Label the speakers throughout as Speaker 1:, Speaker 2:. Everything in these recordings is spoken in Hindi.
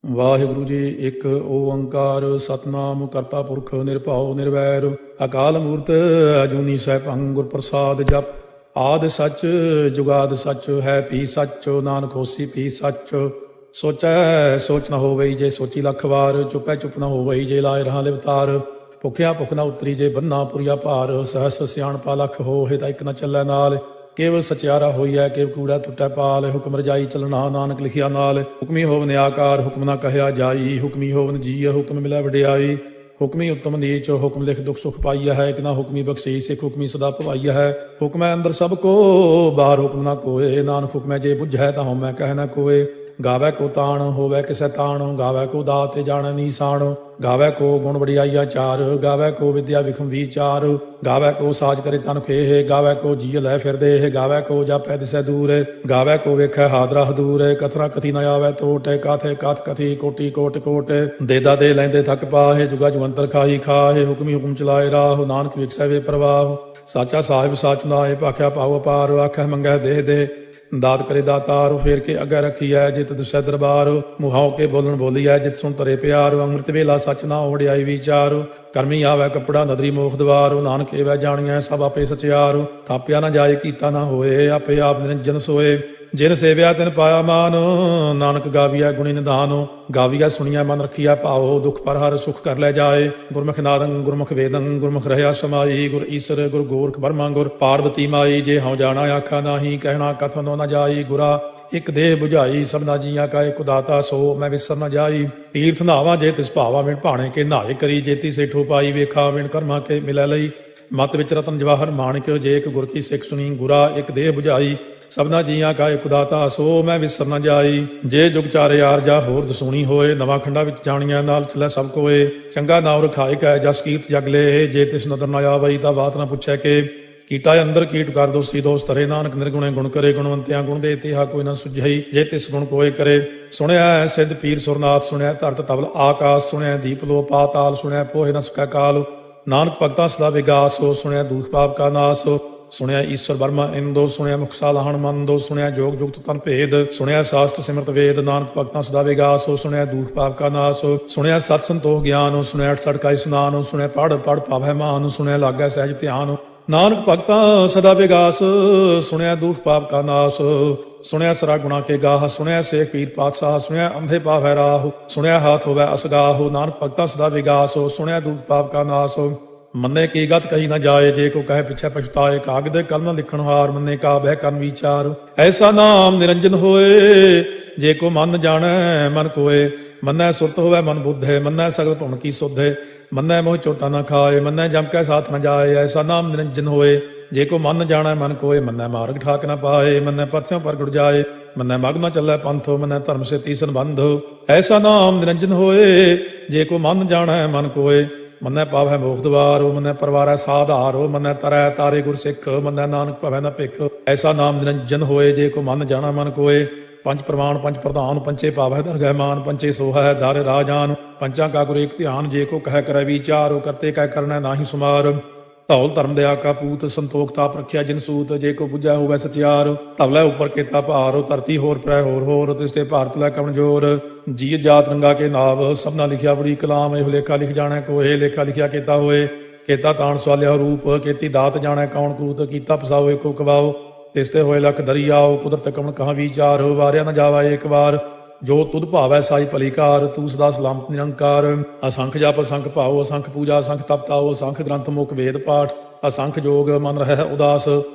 Speaker 1: ਵਾਹਿਗੁਰੂ ਜੀ। ਇੱਕ ਓੰਕਾਰ ਸਤਨਾਮ ਕਰਤਾ ਪੁਰਖ ਨਿਰਭਉ ਨਿਰਵੈਰ ਅਕਾਲ ਮੂਰਤ ਅਜੂਨੀ ਸੈਭੰ ਗੁਰ ਪ੍ਰਸਾਦ ਜਪ। ਆਦਿ ਸੱਚ ਜੁਗਾਦ ਸੱਚ ਹੈ ਭੀ ਸੱਚ ਨਾਨਕ ਹੋਸੀ ਭੀ ਸੱਚ। ਸੋਚੈ ਸੋਚ ਨ ਹੋਵਈ ਜੇ ਸੋਚੀ ਲੱਖ ਵਾਰ। ਚੁਪੈ ਚੁਪ ਨ ਹੋਵਈ ਜੇ ਲਾਏ ਰਹਾ ਲਿਵਤਾਰ। ਭੁਖਿਆ ਭੁਖ ਨ ਉਤਰੀ ਜੇ ਬੰਨਾ ਪੁਰੀਆ ਭਾਰ। ਸਹਸ ਸਿਆਣਪਾ ਲੱਖ ਹੋਏ ਤਾਂ ਇੱਕ ਨ ਚੱਲੈ ਨਾਲ। ਕੇਵਲ ਸਚਿਆਰਾ ਹੋਈਐ ਕੇਵ ਕੂੜਾ ਟੁੱਟੈ ਪਾਲ। ਹੁਕਮ ਰਜਾਈ ਚਲਣਾ ਨਾਨਕ ਲਿਖਿਆ ਨਾਲ। ਹੁਕਮੀ ਹੋਵਨ ਆਕਾਰ ਹੁਕਮ ਨਾ ਕਹਿਆ ਜਾਈ। ਹੁਕਮੀ ਹੋਵਨ ਜੀਅ ਹੁਕਮ ਮਿਲੈ ਵਡਿਆਈ। ਹੁਕਮੀ ਉੱਤਮ ਨੀਚ ਹੁਕਮ ਲਿਖ ਦੁਖ ਸੁਖ ਪਾਈਆ ਹੈ। ਇੱਕ ਨਾ ਹੁਕਮੀ ਬਖਸ਼ੀਸ ਇੱਕ ਹੁਕਮੀ ਸਦਾ ਭਵਾਈਆ ਹੈ। ਹੁਕਮੈ ਅੰਦਰ ਸਭ ਕੋ ਬਾਹਰ ਹੁਕਮ ਨਾ ਕੋਏ। ਨਾਨਕ ਹੁਕਮੈ ਜੇ ਬੁਝੈ ਤਾਂ ਹਉਮੈ ਕਹਿ ਨਾ ਕੋਏ। ਗਾਵੈ ਕੋ ਤਾਣ ਹੋਵੈ ਕਿਸੈ ਤਾਣ। ਗਾਵੈ ਕੋ ਦਾਤੇ ਜਾਣੈ ਨੀਸਾਣ। ਗਾਵੈ ਕੋ ਗੁਣ ਵਡਿਆਈਆ ਚਾਰ। ਗਾਵੈ ਕੋ ਵਿਦਿਆ ਵਿਖਮ ਵਿਚਾਰ। ਗਾਵੈ ਕੋ ਸਾਜ ਕਰੇ ਤਨ ਖੇਹ। ਗਾਵੈ ਕੋ ਜੀਅ ਲੈ ਫਿਰਦੇ। ਗਾਵੈ ਕੋ ਜਾਪੈ ਦਿਸੈ ਦੂਰ। ਗਾਵੈ ਕੋ ਵੇਖੈ ਹਾਦਰਾ ਹਦੂਰ। ਕਥਨਾ ਕਥੀ ਨ ਆਵੈ ਟੋਟ। ਕਾਥੇ ਕਾਥ ਕਥੀ ਕੋਟੀ ਕੋਟ ਕੋਟ। ਦੇਦਾ ਦੇ ਲੈਂਦੇ ਥੱਕ ਪਾਹੇ। ਜੁਗਾ ਜੁਗੰਤਰ ਖਾਹੀ ਖਾਹੇ। ਹੁਕਮੀ ਹੁਕਮ ਚਲਾਏ ਰਾਹ। ਨਾਨਕ ਵਿਖਸੈ ਵੇ ਪ੍ਰਵਾਹ। ਸਾਚਾ ਸਾਹਿਬ ਸਾਚ ਨਾਏ ਭਾਖਿਆ ਪਾਉ ਅਪਾਰ। ਆਖੈ ਮੰਗੈ ਦੇਹ ਦੇ ਦਾਤ ਕਰੇ ਦਾਤਾਰ। ਫੇਰ ਕੇ ਅੱਗੇ ਰਖੀਐ ਜਿਤ ਦੁਸੈ ਦਰਬਾਰ। ਮੁਹਾਉ ਕੇ ਬੋਲਣ ਬੋਲੀਐ ਜਿਤ ਸੁਣ ਤਰੇ ਪਿਆਰ। ਅੰਮ੍ਰਿਤ ਵੇਲਾ ਸਚ ਨਾ ਵਡਿਆਈ ਵਿਚਾਰ। ਕਰਮੀ ਆਵੈ ਕੱਪੜਾ ਨਦਰੀ ਮੋਖ ਦਵਾਰ। ਨਾਨਕ ਏਵੈ ਜਾਣੀਐ ਸਭ ਆਪੇ ਸਚਿਆਰ। ਥਾਪਿਆ ਨਾ ਜਾਏ ਕੀਤਾ ਨਾ ਹੋਏ। ਆਪੇ ਆਪ ਨਿਰੰਜਨ ਸੋਏ। ਜਿਨ ਸੇਵਿਆ ਤਿਨ ਪਾਇਆ ਮਾਨ। ਨਾਨਕ ਗਾਵੀਐ ਗੁਣੀ ਨਿਧਾਨ। ਗਾਵੀਐ ਸੁਣੀਐ ਮਨ ਰਖੀਐ ਭਾਉ। ਦੁਖ ਪਰ ਹਰ ਸੁਖ ਕਰ ਲੈ ਜਾਏ। ਗੁਰਮੁਖ ਨਾਦੰ ਗੁਰਮੁਖ ਵੇਦੰ ਗੁਰਮੁਖ ਰਹਿਆ ਸਮਾਈ। ਗੁਰ ਈਸਰ ਗੁਰ ਗੋਰਖ ਬਰਮਾ ਗੁਰ ਪਾਰਬਤੀ ਮਾਈ। ਜੇ ਹਉ ਜਾਣਾ ਆਖਾ ਨਾਹੀ ਕਹਿਣਾ ਕਥਨੋ ਨ ਜਾਈ। ਗੁਰਾ ਇਕ ਦੇਹ 부ਝਾਈ ਸਭਨਾ ਜੀਆਂ ਕਾ ਇਕ ਦਾਤਾ। ਸੋ ਮੈਂ ਵਿਸਰ ਨ ਜਾਈ। ਤੀਰਥ ਨਾਵਾਂ ਜੇ ਤਿਸ ਭਾਵਾ ਵਿਣ ਭਾਣੇ ਕੇ ਨਾਏ ਕਰੀ। ਜੇਤੀ ਸੇਠੋ ਪਾਈ ਵੇਖਾ ਵਿਣ ਕਰਮਾ ਕੇ ਮਿਲੈ ਲਈ। ਮਤ ਵਿੱਚ ਰਤਨ ਜਵਾਹਰ ਮਾਣਿਕ। ਜੇ ਇੱਕ ਗੁਰ ਕੀ ਸਿੱਖ ਸੁਣੀ। ਗੁਰਾ ਇਕ ਦੇਹ 부ਝਾਈ ਸਭਨਾ ਜੀਆਂ ਕਾ ਇਕ ਦਾਤਾ। ਸੋ ਮੈਂ ਵਿਸਰ ਨ ਜਾਈ। ਜੇ ਜੁਗ ਚਾਰੇ ਆਰ ਜਾ ਹੋਰ ਦਸੂਣੀ ਹੋਏ। ਨਵਾਂ ਖੰਡਾ ਵਿੱਚ ਜਾਣੀਆਂ ਨਾਲ ਚਲੈ ਸਭ ਕੋਏ। ਚੰਗਾ ਨਾਮ ਰਖਾਇ ਕੈ ਜਸ ਕੀਰਤ ਜਗ ਲੇ। ਜੇ ਤਿਸ ਨਦਰ ਨ ਆਵਈ ਤਾਂ ਬਾਤ ਨ ਪੁੱਛੈ ਕੇ। ਕੀਟਾ ਅੰਦਰ ਕੀਟ ਕਰ ਦੋਸੀ ਦੋਸ ਤਰੇ। ਨਾਨਕ ਨਿਰਗੁਣੇ ਗੁਣ ਕਰੇ। ਗੁਣਵੰਤਿਆਂ ਗੁਣ ਦੇ ਤਿਹਾ ਕੋਈ ਨਾ ਸੁਝਈ। ਜੇ ਤਿਸ ਗੁਣ ਕੋਏ ਕਰੇ। ਸੁਣਿਆ ਸਿੱਧ ਪੀਰ ਸੁਰਨਾਥ। ਸੁਣਿਆ ਧਰਤ ਤਬਲ ਆਕਾਸ। ਸੁਣਿਆ ਦੀਪ ਲੋ ਪਾਤਾਲ। ਸੁਣਿਆ ਪੋਹੇ ਨ ਸਕੈ ਕਾਲ। ਨਾਨਕ ਭਗਤਾਂ ਸਦਾ ਵਿਗਾਸ। ਸੁਣਿਆ ਦੂਖ ਪਾਪ ਕਾ ਨਾਸ। ਸੁਣਿਆ ਈਸ਼ਰ ਬਰਮਾ ਇੰਦੋ। ਸੁਣਿਆ ਮੁਖਸਾ ਲਾਹਣ ਮੰਦੋ। ਸੁਣਿਆ ਜੋਗ ਜੁਗਤ ਤਨ ਭੇਦ। ਸੁਣਿਆ ਸਾਸਤ ਸਿਮਰਤ ਵੇਦ। ਨਾਨਕ ਭਗਤਾਂ ਸਦਾ ਵਿਗਾਸ। ਸੁਣਿਆ ਦੂਖ ਪਾਪ ਕਾ ਨਾਸ। ਸੁਣਿਆ ਸਤ ਸੰਤੋਖ ਗਿਆਨ। ਸੁਣਿਆ 68 ਕਾ ਇਸਨਾਨ। ਸੁਣਿਆ ਪੜ ਪੜ ਪਾਵੈ ਮਾਨ। ਸੁਣਿਆ ਲਾਗੈ ਸਹਿਜ ਧਿਆਨ। ਨਾਨਕ ਭਗਤਾਂ ਸਦਾ ਵਿਗਾਸ। ਸੁਣਿਆ ਦੂਖ ਪਾਪ ਕਾ ਨਾਸ। ਸੁਣਿਆ ਸਰਾ ਗੁਣਾ ਕੇ ਗਾਹ। ਸੁਣਿਆ ਸੇਖ ਪੀਰ ਪਾਤਸ਼ਾਹ। ਸੁਣਿਆ ਅੰਧੇ ਪਾਵੈ ਰਾਹ। ਸੁਣਿਆ ਹਾਥ ਹੋਵੈ ਅਸਗਾਹ। ਨਾਨਕ ਭਗਤਾਂ ਸਦਾ ਵਿਗਾਸ। ਸੁਣਿਆ ਦੂਖ ਪਾਪ ਕਾ ਨਾਸ। ਮੰਨੇ ਕੀ ਗਤ ਕਹੀ ਨਾ ਜਾਏ। ਜੇ ਕੋ ਕਹੇ ਪਿਛੈ ਪਛਤਾਏ। ਕਾਗਦ ਕਲਮ ਲਿਖਣ ਹਾਰ। ਮੰਨੇ ਕਾ ਬਹਿ ਕਰਨ ਵਿਚਾਰ। ਐਸਾ ਨਾਮ ਨਿਰੰਜਨ ਹੋਏ। ਜੇ ਕੋ ਮਨ ਜਾਣੈ ਮਨ ਕੋਏ। ਮੰਨੈ ਸੁਰਤ ਹੋਵੈ ਮਨ ਬੁੱਧੇ। ਮੰਨੈ ਸਗਲ ਭੁਣ ਕੀ ਸੁਧੇ। ਮੰਨੈ ਮੋਹ ਚੋਟਾ ਨਾ ਖਾਏ। ਮੰਨੈ ਜਮ ਕੈ ਸਾਥ ਨ ਜਾਏ। ਐਸਾ ਨਾਮ ਨਿਰੰਜਨ ਹੋਏ। ਜੇ ਕੋ ਮਨ ਜਾਣੈ ਮਨ ਕੋਏ। ਮੰਨੈ ਮਾਰਗ ਠਾਕ ਨ ਪਾਏ। ਮੰਨੈ ਪਥਿਓਂ ਪ੍ਰਗਟ ਜਾਏ। ਮੰਨੈ ਮਗ ਨ ਚੱਲੈ ਪੰਥ। ਮੰਨੈ ਧਰਮ ਸੇ ਤੀਸਨ ਬੰਧ। ਐਸਾ ਨਾਮ ਨਿਰੰਜਨ ਹੋਏ। ਜੇ ਕੋ ਮਨ ਜਾਣੈ ਮਨ ਕੋਏ। ਮੰਨੈ ਪਾਵੈ ਮੋਖ ਦਵਾਰ। ਮੰਨੈ ਪਰਵਾਰੈ ਸਾਧਾਰ। ਮੰਨੈ ਤਰੈ ਤਾਰੇ ਗੁਰ ਸਿੱਖ। ਮੰਨੈ ਨਾਨਕ ਭਵੈ ਨ ਭਿਖ। ਐਸਾ ਨਾਮ ਨਿਰੰਜਨ ਹੋਏ। ਜੇ ਕੋ ਮਨ ਜਾਣਾ ਮਨ ਕੋਏ। ਪੰਜ ਪ੍ਰਮਾਣ ਪੰਜ ਪ੍ਰਧਾਨ। ਪੰਚੇ ਪਾਵੈ ਦਰਗਹਿ ਮਾਨ। ਪੰਚੇ ਸੋਹੈ ਦਰ ਰਾਜਾਨ। ਪੰਚਾਂ ਕਾ ਗੁਰ ਏਕ ਧਿਆਨ। ਜੇ ਕੋ ਕਹਿ ਕਰੈ ਵਿਚਾਰ। ਕਰਤੇ ਕਹਿ ਕਰਨੈ ਨਾਹੀ ਸੁਮਾਰ। ਧੌਲ ਧਰਮ ਦਇਆ ਕਾ ਪੂਤ। ਸੰਤੋਖ ਤਾਪ ਰਖਿਆ ਜਿਨ ਸੂਤ। ਜੇ ਕੋ ਬੁਝੈ ਹੋਵੈ ਸਚਿਆਰ। ਧਵਲੇ ਉੱਪਰ ਕੇਤਾ ਭਾਰ। ਧਰਤੀ ਹੋਰ ਪ੍ਰੈ ਹੋਰ ਹੋਰ। ਤਿਸ ਤੇ ਭਾਰਤ ਲੈ ਕਮਜੋਰ। ਜੀ ਜਾਤ ਰੰਗਾ ਕੇ ਨਾਵ। ਸਭਨਾ ਲਿਖਿਆ ਬੜੀ ਕਲਾਮ। ਇਹੋ ਲੇਖਾ ਲਿਖ ਜਾਣੈ ਕੋਏ। ਲੇਖਾ ਲਿਖਿਆ ਕੇਤਾ ਹੋਏ। ਕੇਤਾ ਤਾਣ ਸਵਾਲਿਆ ਰੂਪ। ਕੇਤੀ ਦਾਤ ਜਾਣੈ ਕੌਣ ਕੂਤ। ਕੀਤਾ ਫਸਾਓ ਏਕੋ ਕਵਾਓ। ਤਿਸ ਤੇ ਹੋਏ ਲਖ ਦਰਿਆਓ। ਕੁਦਰਤ ਕਮਣ ਕਹਾਂ ਵਿਚਾਰ। ਵਾਰਿਆ ਨ ਜਾਵਾ ਏਕ ਵਾਰ। ਜੋ ਤੁਧ ਭਾਵੈ ਸਾਈ ਭਲੀਕਾਰ। ਤੂੰ ਸਦਾ ਸਲਾਮਤ ਨਿਰੰਕਾਰ। ਅਸੰਖ ਜਪ ਅਸੰਖ ਭਾਉ। ਅਸੰਖ ਪੂਜਾ ਅਸੰਖ ਤਪ ਤਾਉ। ਅਸੰਖ ਗ੍ਰੰਥ ਮੁਖ ਵੇਦ ਪਾਠ। ਅਸੰਖ ਜੋਗ ਮਨ ਰਹਿ ਉਦਾਸ।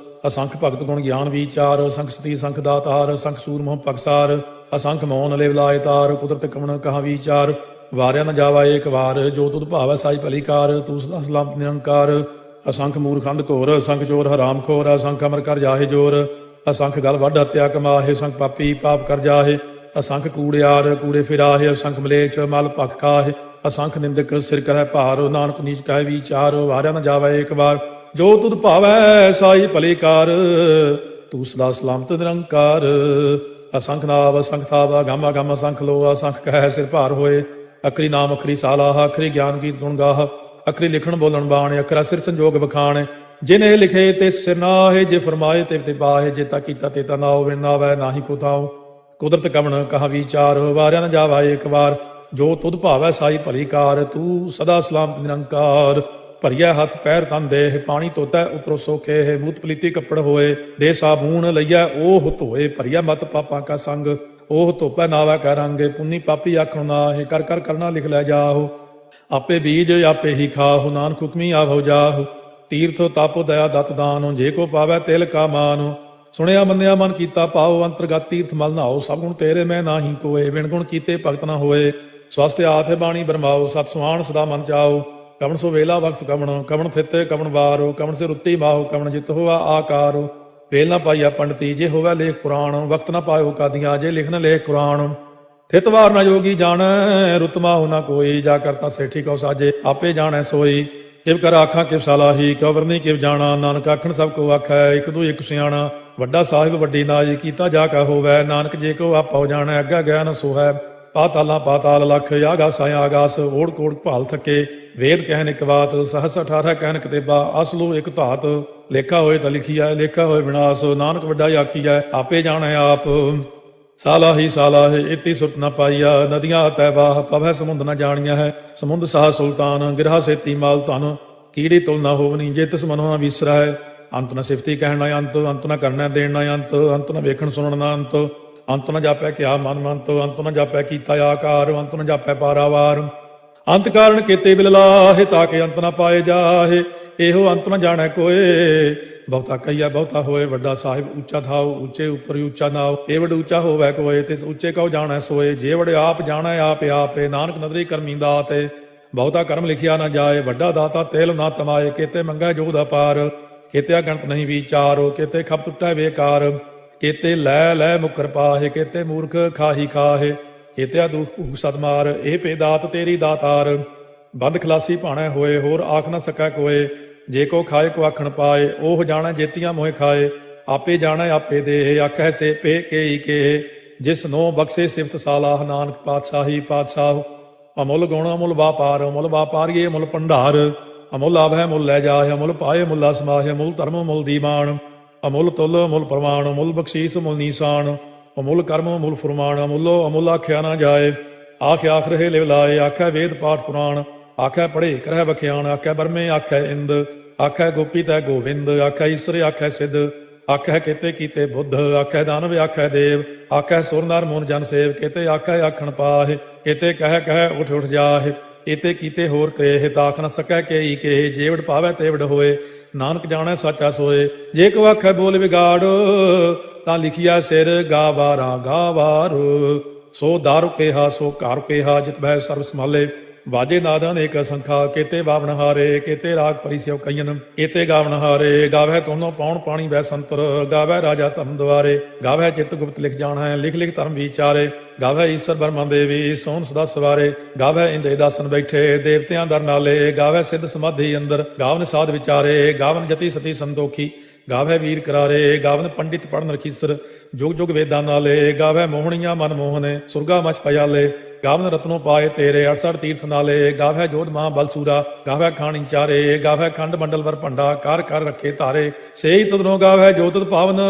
Speaker 1: ਅਸੰਖ ਭਗਤ ਗੁਣ ਗਿਆਨ ਵਿਚਾਰ। ਅਸੰਖ ਸਤੀ ਅਸੰਖ ਦਾਤਾਰ। ਅਸੰਖ ਸੂਰ ਮੋਹ ਪਗਸਾਰ। ਅਸੰਖ ਮੌਨ ਲਿਵ ਲਾਇ ਤਾਰ। ਕੁਦਰਤ ਕਮਣ ਕਹਾਂ ਵਿਚਾਰ। ਵਾਰਿਆ ਨ ਜਾਵਾ ਏਕ ਵਾਰ। ਜੋ ਤੁਧ ਭਾਵੈ ਸਾਈ ਭਲੀਕਾਰ। ਤੂੰ ਸਦਾ ਸਲਾਮਤ ਨਿਰੰਕਾਰ। ਅਸੰਖ ਮੂਰਖੰਦ ਘੋਰ। ਅਸੰਖ ਚੋਰ ਹਰਾਮ ਖੋਰ। ਅਸੰਖ ਅਮਰ ਕਰ ਜਾਹੇ ਜੋਰ। ਅਸੰਖ ਗਲ ਵੱਢ ਹੱਤਿਆ ਕਮਾਹੇ। ਅਸੰਖ ਪਾਪੀ ਪਾਪ ਕਰ ਜਾਹੇ। ਅਸੰਖ ਕੂੜਿਆਰ ਕੂੜੇ ਫਿਰਾਹੇ। ਅਸੰਖ ਮਲੇਛ ਮਲ ਭਖ ਖਾਹੇ। ਅਸੰਖ ਨਿੰਦਕ ਸਿਰ ਕਰੈ ਭਾਰ। ਨਾਨਕ ਨੀਚ ਕਹਿ ਵਿਚਾਰ। ਵਾਰਿਆ ਨ ਜਾਵੈ ਏਕ ਵਾਰ। ਜੋ ਤੁਧ ਭਾਵੈ ਸਾਈ ਭਲੀਕਾਰ। ਤੂੰ ਸਦਾ ਸਲਾਮਤ ਨਿਰੰਕਾਰ। ਅਸੰਖ ਨਾਵ ਅਸੰਖ ਥਾਵ। ਗਮ ਅਗਮ ਅਸੰਖ ਲੋ। ਅਸੰਖ ਕਹਿ ਸਿਰ ਭਾਰ ਹੋਏ। ਅਖਰੀ ਨਾਮ ਅਖਰੀ ਸਾਲਾਹ। ਅਖਰੀ ਗਿਆਨ ਗੀਤ ਗੁਣ ਗਾਹ। ਅਖਰੀ ਲਿਖਣ ਬੋਲਣ ਬਾਣ। ਅਖਰਾ ਸਿਰ ਸੰਜੋਗ ਬਖਾਣ। ਜਿਨੇ ਲਿਖੇ ਤਿਸ ਸਿਰ ਨਾਹੇ। ਜੇ ਫਰਮਾਏ ਤੇ ਪਾਹੇ। ਜੇ ਤਾ ਕੀਤਾ ਤੇ ਤਾ ਨਾਉ। ਵਿਣ ਨਾਵੈ ਨਾਹੀ ਕੋ ਥਾਉ। ਕੁਦਰਤ ਕਵਣ ਕਹਾ ਵਿਚਾਰ, ਵਾਰਿਆ ਨ ਜਾਵਾ ਏਕ ਵਾਰ। ਜੋ ਤੁਧ ਭਾਵੈ ਸਾਈ ਭਲੀ ਕਾਰ, ਤੂੰ ਸਦਾ ਸਲਾਮਤ ਨਿਰੰਕਾਰ। ਭਰੀਐ ਹੱਥ ਪੈਰ ਤਨ ਦੇਹ, ਪਾਣੀ ਧੋਤੈ ਉਤਰੋ ਸੋਖੇ। ਬੂਤ ਪਲੀਤੀ ਕੱਪੜ ਹੋਏ, ਦੇ ਸਾਬੂਨ ਲਈਐ ਓਹ ਧੋਏ। ਭਰੀਐ ਮਤ ਪਾਪਾਂ ਕਾ ਸੰਗ, ਓਹ ਧੋਪੈ ਨਾਵੈ ਕੈ ਰੰਗ। ਪੁੰਨੀ ਪਾਪੀ ਆਖਣ ਨਾਹਿ, ਕਰ ਕਰ ਕਰਨਾ ਲਿਖ ਲੈ ਜਾਹੁ। ਆਪੇ ਬੀਜ ਆਪੇ ਹੀ ਖਾਹੁ, ਨਾਨਕ ਹੁਕਮੀ ਆਵਹੁ ਜਾਹੁ। ਤੀਰਥ ਤਪ ਦਇਆ ਦਤ ਦਾਨ, ਜੇ ਕੋ ਪਾਵੈ ਤਿਲ ਕਾ ਮਾਨ। ਸੁਣਿਆ ਮੰਨਿਆ ਮਨ ਕੀਤਾ ਪਾਉ, ਅੰਤਰਗਤ ਤੀਰਥ ਮਲ ਨਹਾਉ। ਸਭ ਗੁਣ ਤੇਰੇ ਮੈਂ ਨਾਹੀ ਕੋਏ, ਬਿਨ ਗੁਣ ਕੀਤੇ ਭਗਤ ਨ ਹੋਏ। ਸਵਸਥ ਆਥ ਬਾਣੀ ਬਰਮਾਓ, ਸਤ ਸੁਹਾਣ ਸਦਾ ਮਨ ਚਾਓ। ਕਵਣ ਸੋ ਵੇਲਾ ਵਕਤ ਕਵਣ, ਕਵਣ ਥਿਤ ਕਵਣ ਵਾਰੋ। ਕਵਣ ਸੇ ਰੁੱਤੀ ਮਾਹੋ, ਕਵਣ ਜਿਤ ਹੋਆ ਆਕਾਰੋ। ਵੇਲ ਨਾ ਪਾਈਆ ਪੰਡਤੀ, ਜੇ ਹੋਵੇ ਲੇਖ ਪੁਰਾਣ। ਵਕਤ ਨਾ ਪਾਇਓ ਕਾਦੀਆਂ, ਜੇ ਲਿਖਨ ਲੇਖ ਕੁਰਾਨ। ਥਿਤ ਵਾਰ ਨਾ ਜੋਗੀ ਜਾਣੈ, ਰੁਤ ਮਾਹੋ ਨਾ ਕੋਈ। ਜਾ ਕਰਤਾ ਸੇਠੀ ਕਉ ਸਾਜੇ, ਆਪੇ ਜਾਣੈ ਸੋਈ। ਕਿਵ ਕਰ ਆਖਾਂ ਕਿਵ ਸਲਾਹੀ, ਕਿਉ ਵਰਨੀ ਕਿਵ ਜਾਣਾ। ਨਾਨਕ ਆਖਣ ਸਭ ਕੋ ਆਖੈ, ਇਕ ਦੂ ਇਕ ਸਿਆਣਾ। ਵੱਡਾ ਸਾਹਿਬ ਵੱਡੀ ਨਾਜ, ਕੀਤਾ ਜਾ ਕਾ ਹੋਵੈ। ਨਾਨਕ ਜੇ ਕੋ ਆਪਉ ਜਾਣੈ, ਅੱਗਾ ਗਿਆ ਨ ਸੋਹੈ। ਪਾਤਾਲਾਂ ਪਾਤਾਲ ਲਖ, ਆਗਾਸਾਂ ਆਗਾਸ। ਓੜ ਕੋੜ ਭਾਲ ਥਕੇ, ਵੇਦ ਕਹਿਨ ਇਕ ਬਾਤ। ਸਹਸ 18 ਕਹਿਨ ਕਤੇਬਾ, ਅਸਲੂ ਇਕ ਧਾਤ। ਲੇਖਾ ਹੋਏ ਤਾਂ ਲਿਖੀਐ, ਲੇਖਾ ਹੋਏ ਵਿਨਾਸ਼। ਨਾਨਕ ਵੱਡਾ ਆਖੀਐ, ਆਪੇ ਜਾਣੈ ਆਪ। ਸਾਲਾਹੀ ਸਾਲਾਹੇ, ਇਤੀ ਸੁਰਤ ਨ ਪਾਈਆ। ਨਦੀਆਂ ਤੈ ਬਾਹ, ਪਵੈ ਸਮੁੰਦ ਨ ਜਾਣੀਆ ਹੈ। ਸਮੁੰਦ ਸਾਹ ਸੁਲਤਾਨ, ਗਿਰਹਾ ਸੇਤੀ ਮਾਲ ਧਨ। ਕੀੜੀ ਤੁਲ ਨ ਹੋਵਨੀ, ਜੇ ਤਿਸ ਮਨੋ ਨ ਵਿਸਰੈ। ਅੰਤ ਨ ਸਿਫਤੀ ਕਹਿਣ ਨ ਅੰਤ, ਅੰਤ ਨ ਕਰਨੈ ਦੇਣ ਨ ਅੰਤ। ਅੰਤ ਨ ਵੇਖਣ ਸੁਣਨ ਨ ਅੰਤ, ਅੰਤ ਨ ਜਾਪੈ ਕਿਆ ਮਨ ਮੰਤ। ਅੰਤ ਨ ਜਾਪੈ ਕੀਤਾ ਆਕਾਰ, ਅੰਤ ਨ ਜਾਪੈ ਪਾਰਾਵਾਰ। ਅੰਤ ਕਾਰਨ ਕੀਤੇ ਬਿਲ ਲਾਹੇ, ਤਾਕੇ ਅੰਤ ਨ ਪਾਏ ਜਾਹੇ। ਇਹੋ ਅੰਤ ਨ ਜਾਣੈ ਕੋਏ, ਬਹੁਤਾ ਕਹੀਆ ਬਹੁਤਾ ਹੋਏ। ਵੱਡਾ ਸਾਹਿਬ ਉੱਚਾ ਥਾਉ, ਉੱਚੇ ਉੱਪਰ ਉੱਚਾ ਨਾਉ। ਇਹ ਵਡ ਉੱਚਾ ਹੋਵੈ ਕੋਏ, ਤਿਸ ਉੱਚੇ ਕਉ ਜਾਣੈ ਸੋਏ। ਜੇ ਵਡ ਆਪ ਜਾਣੈ ਆਪੇ ਆਪੇ, ਨਾਨਕ ਨਦਰੀ ਕਰਮੀ ਦਾਤੇ। ਬਹੁਤਾ ਕਰਮ ਲਿਖਿਆ ਨਾ ਜਾਏ, ਵੱਡਾ ਦਾਤਾ ਤੇਲ ਨਾ ਤਮਾਏ। ਕੀਤੇ ਮੰਗੈ ਜੋਗ ਦਾ ਪਾਰ, ਕੀਤੇ ਅਗਣਤ ਨਹੀਂ ਵਿਚਾਰ। ਕੀਤੇ ਖਪ ਟੁੱਟੈ ਬੇਕਾਰ, ਕੀਤੇ ਲੈ ਲੈ ਮੁਕਰ ਪਾਹੇ। ਕੀਤੇ ਮੂਰਖ ਖਾਹੀ ਖਾਹੇ, ਕੀਤੇ ਦੁਖ ਭੂਖ ਸਦਮਾਰ। ਇਹ ਪੇ ਦਾਤ ਤੇਰੀ ਦਾਤਾਰ, ਬੰਦ ਖਲਾਸੀ ਭਾਣੈ ਹੋਏ। ਹੋਰ ਆਖ ਨਾ ਸਕੈ ਕੋਏ, ਜੇ ਕੋ ਖਾਏ ਕੋ ਆਖਣ ਪਾਏ। ਉਹ ਜਾਣੈ ਜੇਤੀਆਂ ਮੋਹਿ ਖਾਏ, ਆਪੇ ਜਾਣੈ ਆਪੇ ਦੇਹ। ਆਖੈ ਸੇ ਪੇ ਕੇਈ ਕੇ, ਜਿਸ ਨੋ ਬਖਸ਼ੇ ਸਿਫਤ ਸਾਲਾਹ। ਨਾਨਕ ਪਾਤਸ਼ਾਹੀ ਪਾਤਸ਼ਾਹ, ਅਮੁੱਲ ਗੁਣ ਅਮੁੱਲ ਵਾਪਾਰ। ਅਮੁੱਲ ਵਾਪਾਰੀਏ ਮੁੱਲ ਭੰਡਾਰ। ਅਮੁੱਲ ਆਵੈ ਮੁੱਲ ਲੈ ਜਾਏ, ਅਮੁੱਲ ਪਾਏ ਮੁੱਲਾ ਸਮਾਹੇ। ਅਮੁੱਲ ਧਰਮ ਮੁੱਲ ਦੀਵਾਨ, ਅਮੁੱਲ ਤੁਲ ਅਮੁੱਲ ਪ੍ਰਮਾਣ। ਅਮੁੱਲ ਬਖਸ਼ੀਸ ਮੁੱਲ ਨੀਸਾਨ, ਅਮੁੱਲ ਕਰਮ ਅਮੁੱਲ ਫੁਰਮਾਨ। ਅਮੁੱਲੋ ਅਮੁੱਲ ਆਖਿਆ ਨਾ ਜਾਏ, ਆਖ ਆਖ ਰਹੇ ਲਿਵ ਲਾਏ। ਆਖੈ ਵੇਦ ਪਾਠ ਪੁਰਾਣ, ਆਖੈ ਪੜ੍ਹੇ ਕਰਹਿ ਵਖਿਆਣ। ਆਖੈ ਬਰਮੇ ਆਖੈ ਇੰਦ, ਆਖੈ ਗੋਪੀ ਤੈ ਗੋਵਿੰਦ। ਆਖੈ ਈਸਰ ਆਖੈ ਸਿੱਧ, ਆਖੈ ਕੀਤੇ ਕੀਤੇ ਬੁੱਧ। ਆਖੈ ਦਾਨਵ ਆਖੈ ਦੇਵ, ਆਖੈ ਸੁਰ ਨਰ ਮੂਨ ਜਨ ਸੇਵ। ਕੀਤੇ ਆਖੈ ਆਖਣ ਪਾਹੇ, ਕੀਤੇ ਕਹਿ ਕਹਿ ਉਠ ਉਠ ਜਾਹੇ। ਇਤੇ ਕੀਤੇ ਹੋਰ ਕਰੇ, ਤਾਖ ਨ ਸਕੈ ਕੇਈ ਕੇ। ਜੇਵੜ ਪਾਵੈ ਤੇਵੜ ਹੋਏ, ਨਾਨਕ ਜਾਣੈ ਸਾਚਾ ਸੋਏ। ਜੇ ਕੋ ਆਖੈ ਬੋਲ ਵਿਗਾੜ, ਤਾਂ ਲਿਖਿਆ ਸਿਰ ਗਾਵਾਰਾ ਗਾਵਾਰ। ਸੋ ਦਾਰੂ ਕੇਹਾ ਸੋ ਘਰ ਕੇਹਾ, ਜਿਤ ਭੈ ਸਰਬ ਸੰਭਾਲੇ। ਵਾਜੇ ਨਾਦ ਅਨੇਕ ਸੰਖਾ, ਕੀਤੇ ਬਾਵਨ ਹਾਰੇ। ਕੀਤੇ ਰਾਗ ਪਰੀ ਸਿਉ ਕਈਨ, ਕੀਤੇ ਗਾਵਨ ਹਾਰੇ। ਗਾਵੈ ਤੋਨੋ ਪਾਉਣ ਪਾਣੀ ਵੈ ਸੰਤਰ, ਗਾਵੈ ਰਾਜਾ ਧਰਮ ਦੁਆਰੇ। ਗਾਵੈ ਚਿਤ ਗੁਪਤ ਲਿਖ ਜਾਣੈ, ਲਿਖ ਲਿਖ ਧਰਮ ਵਿਚਾਰੇ। ਗਾਵੈ ਈਸਰ ਬਰਮਾ ਦੇਵੀ, ਸੋਹਣ ਸਦਾ ਸਵਾਰੇ। ਗਾਵੈ ਇੰਦੇ ਦਾਸਨ ਬੈਠੇ, ਦੇਵਤਿਆਂ ਦਰ ਨਾਲੇ। ਗਾਵੈ ਸਿੱਧ ਸਮਾਧੀ ਅੰਦਰ, ਗਾਵਨ ਸਾਧ ਵਿਚਾਰੇ। ਗਾਵਨ ਜਤੀ ਸਤੀ ਸੰਤੋਖੀ, ਗਾਵੈ ਵੀਰ ਕਰਾਰੇ। ਗਾਵਨ ਪੰਡਿਤ ਪੜਨ ਰਖੀਸਰ, ਜੁਗ ਜੁਗ ਵੇਦਾਂ ਨਾਲੇ। ਗਾਵੈ ਮੋਹਣੀਆਂ ਮਨ ਮੋਹਨੇ, ਸੁਰਗਾ ਮਚ ਪਿਆਲੇ। ਗਾਵਨ ਰਤਨੋ ਪਾਏ ਤੇਰੇ, 68 ਤੀਰਥ ਨਾਲੇ। ਗਾਵੈ ਜੋਧ ਮਹਾ ਬਲਸੂਰਾ, ਗਾਵੈ ਖਾਣੀ ਚਾਰੇ। ਗਾਵੈ ਖੰਡ ਮੰਡਲ ਵਰ ਭੰਡਾ, ਕਰ ਕਰ ਰੱਖੇ ਧਾਰੇ। ਸੇਈ ਤੁਧਨੋ ਗਾਵੈ ਜੋ ਤੁਧ ਪਾਵਨ,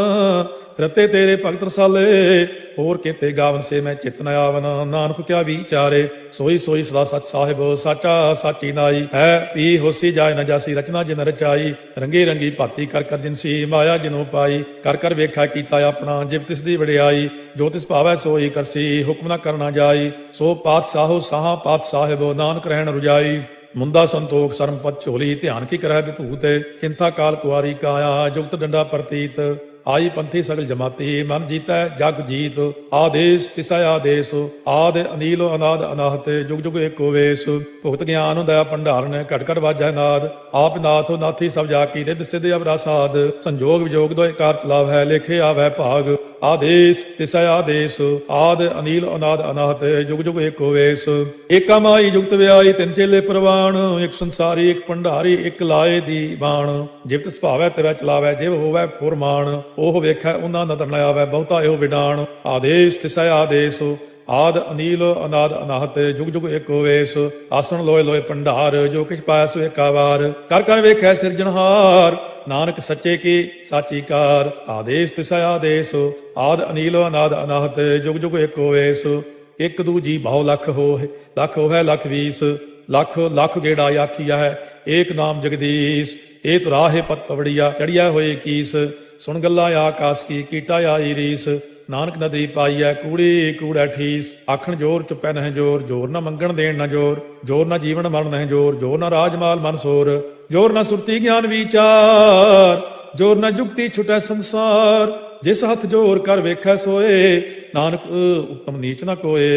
Speaker 1: ਰਤੇ ਤੇਰੇ ਭਗਤ ਰਸਾਲੇ। ਹੋਰ ਕੀਤੇ ਗਾਵਨ ਸੇ ਮੈਂ ਚਿਤ ਨ ਆਵਨ, ਨਾਨਕ ਕਿਆ ਵਿਚਾਰੇ। ਸੋਈ ਸੋਈ ਸਦਾ ਸਚ ਸਾਹਿਬ, ਸਾਚਾ ਸਾਚੀ ਨਾਈ। ਹੈ ਪੀ ਹੋਸੀ ਜਾਏ ਨ ਜਾਸੀ, ਰਚਨਾ ਜਿਨ ਰਚਾਈ। ਰੰਗੀ ਰੰਗੀ ਭਾਤੀ ਕਰ ਕਰ ਜਿਨਸੀ, ਮਾਇਆ ਜਿਨੋ ਪਾਈ। ਕਰ ਕਰ ਵੇਖਾ ਕੀਤਾ ਆਪਣਾ, ਜਿਵ ਤਿਸ ਦੀ ਵਡਿਆਈ। ਜੋ ਤਿਸ ਭਾਵੈ ਸੋਈ ਕਰਸੀ, ਹੁਕਮ ਨ ਕਰਨਾ ਜਾਈ। ਸੋ ਪਾਤਸ਼ਾਹੋ ਸਾਹਾ ਪਾਤਸ਼ਾਹਿਬ, ਨਾਨਕ ਰਹਿਣ ਰੁਜਾਈ। ਮੁੰਦਾ ਸੰਤੋਖ ਸਰਮ ਪਦ ਝੋਲੀ, ਧਿਆਨ ਕੀ ਕਰੈ ਵਿਭੂਤ। ਚਿੰਤਾ ਕਾਲ ਕੁਆਰੀ ਕਾਇਆ, ਜੁਗਤ ਡੰਡਾ ਪ੍ਰਤੀਤ। ਆਈ ਪੰਥੀ ਸਗਲ ਜਮਾਤੀ, ਮਨ ਜੀਤੈ ਜਗ ਜੀਤ। ਆਦੇਸ਼ ਤਿਸੈ ਆਦੇਸ਼, ਆਦ ਅਨੀਲ ਅਨਾਦ ਅਨਾਹਤ। ਜੁਗ ਜੁਗ ਏਕੋ ਵੇਸ, ਭੁਗਤ ਗਿਆਨ ਦਇਆ ਭੰਡਾਰਨ। ਘਟ ਘਟ ਵਾਜੈ ਨਾਦ, ਆਪ ਨਾਥ ਨਾਥੀ ਸਭ ਜਾ ਕੀ। ਰਿੱਧ ਸਿੱਧ ਅਵਰਾ ਸਾਧ, ਸੰਜੋਗ ਵਿਜੋਗ ਦੋਇ ਕਾਰ ਚਲਾਵੈ। ਲੇਖੇ ਆਵੈ ਭਾਗ, ਆਦੇਸ਼ ਤਿਸੈ ਆਦੇਸ਼। ਆਦ ਅਨੀਲ ਅਨਾਦ ਅਨਾਹਤ, ਜੁਗ ਜੁਗ ਏਕੋ ਵੇਸ। ਏਕਾ ਮਾਈ ਜੁਗਤ ਵਿਆਈ, ਤਿੰਨ ਚੇਲੇ ਪ੍ਰਵਾਨ। ਇੱਕ ਸੰਸਾਰੀ ਇੱਕ ਭੰਡਾਰੀ, ਇੱਕ ਲਾਏ ਦੀ ਬਾਣ। ਜਿਵ ਤਿਸ ਭਾਵੈ ਤਿਵੈ ਚਲਾਵੈ, ਜਿਵ ਹੋਵੈ ਫੁਰਮਾਨ। ਉਹ ਵੇਖੈ ਉਹਨਾਂ ਨਦਰ ਨ ਆਵੈ, ਬਹੁਤਾ ਇਹੋ ਵਿਡਾਣ। ਆਦੇਸ਼ ਤਿਸੈ ਆਦੇਸ਼, ਆਦ ਅਨੀਲ ਅਨਾਦ ਅਨਾਹਤ। ਜੁਗ ਜੁਗ ਏਕੋ ਵੇਸ, ਆਸਣ ਲੋਏ ਲੋਏ ਭੰਡਾਰ। ਜੋ ਕਿਛ ਪਾਇਆ ਸੋ ਏਕਾ ਵਾਰ। ਕਰ ਕਰ ਵੇਖੈ ਸਿਰਜਣਹਾਰ, नानक सच्चे की साची कार। आदेश तिसै आदेश, आद अनील अनाद अनाहत, जुग जुग एको वेस। एक दूजी भाव लख होए, लख होए लख बीस, लख लख गेड़ा आखिया है, एक नाम जगदीश। ए तुराहे पत पवड़िया, चढ़िया होए कीस। सुन गल्ला आकाश की, कीटा आई रीस। नानक नदरी पाई है, कूड़ी कूड़ा ठीस। आखण जोर चुपै नह जोर, जोर न मंगण देण न जोर। जोर न जीवन मरण नह जोर, जोर न राजमाल मन सोर। जोर न सुरती ज्ञान विचार, जोर न जुगती छुटै संसार। जिस हथ जोर कर वेखै सोए, नानक उत्तम नीच न कोए।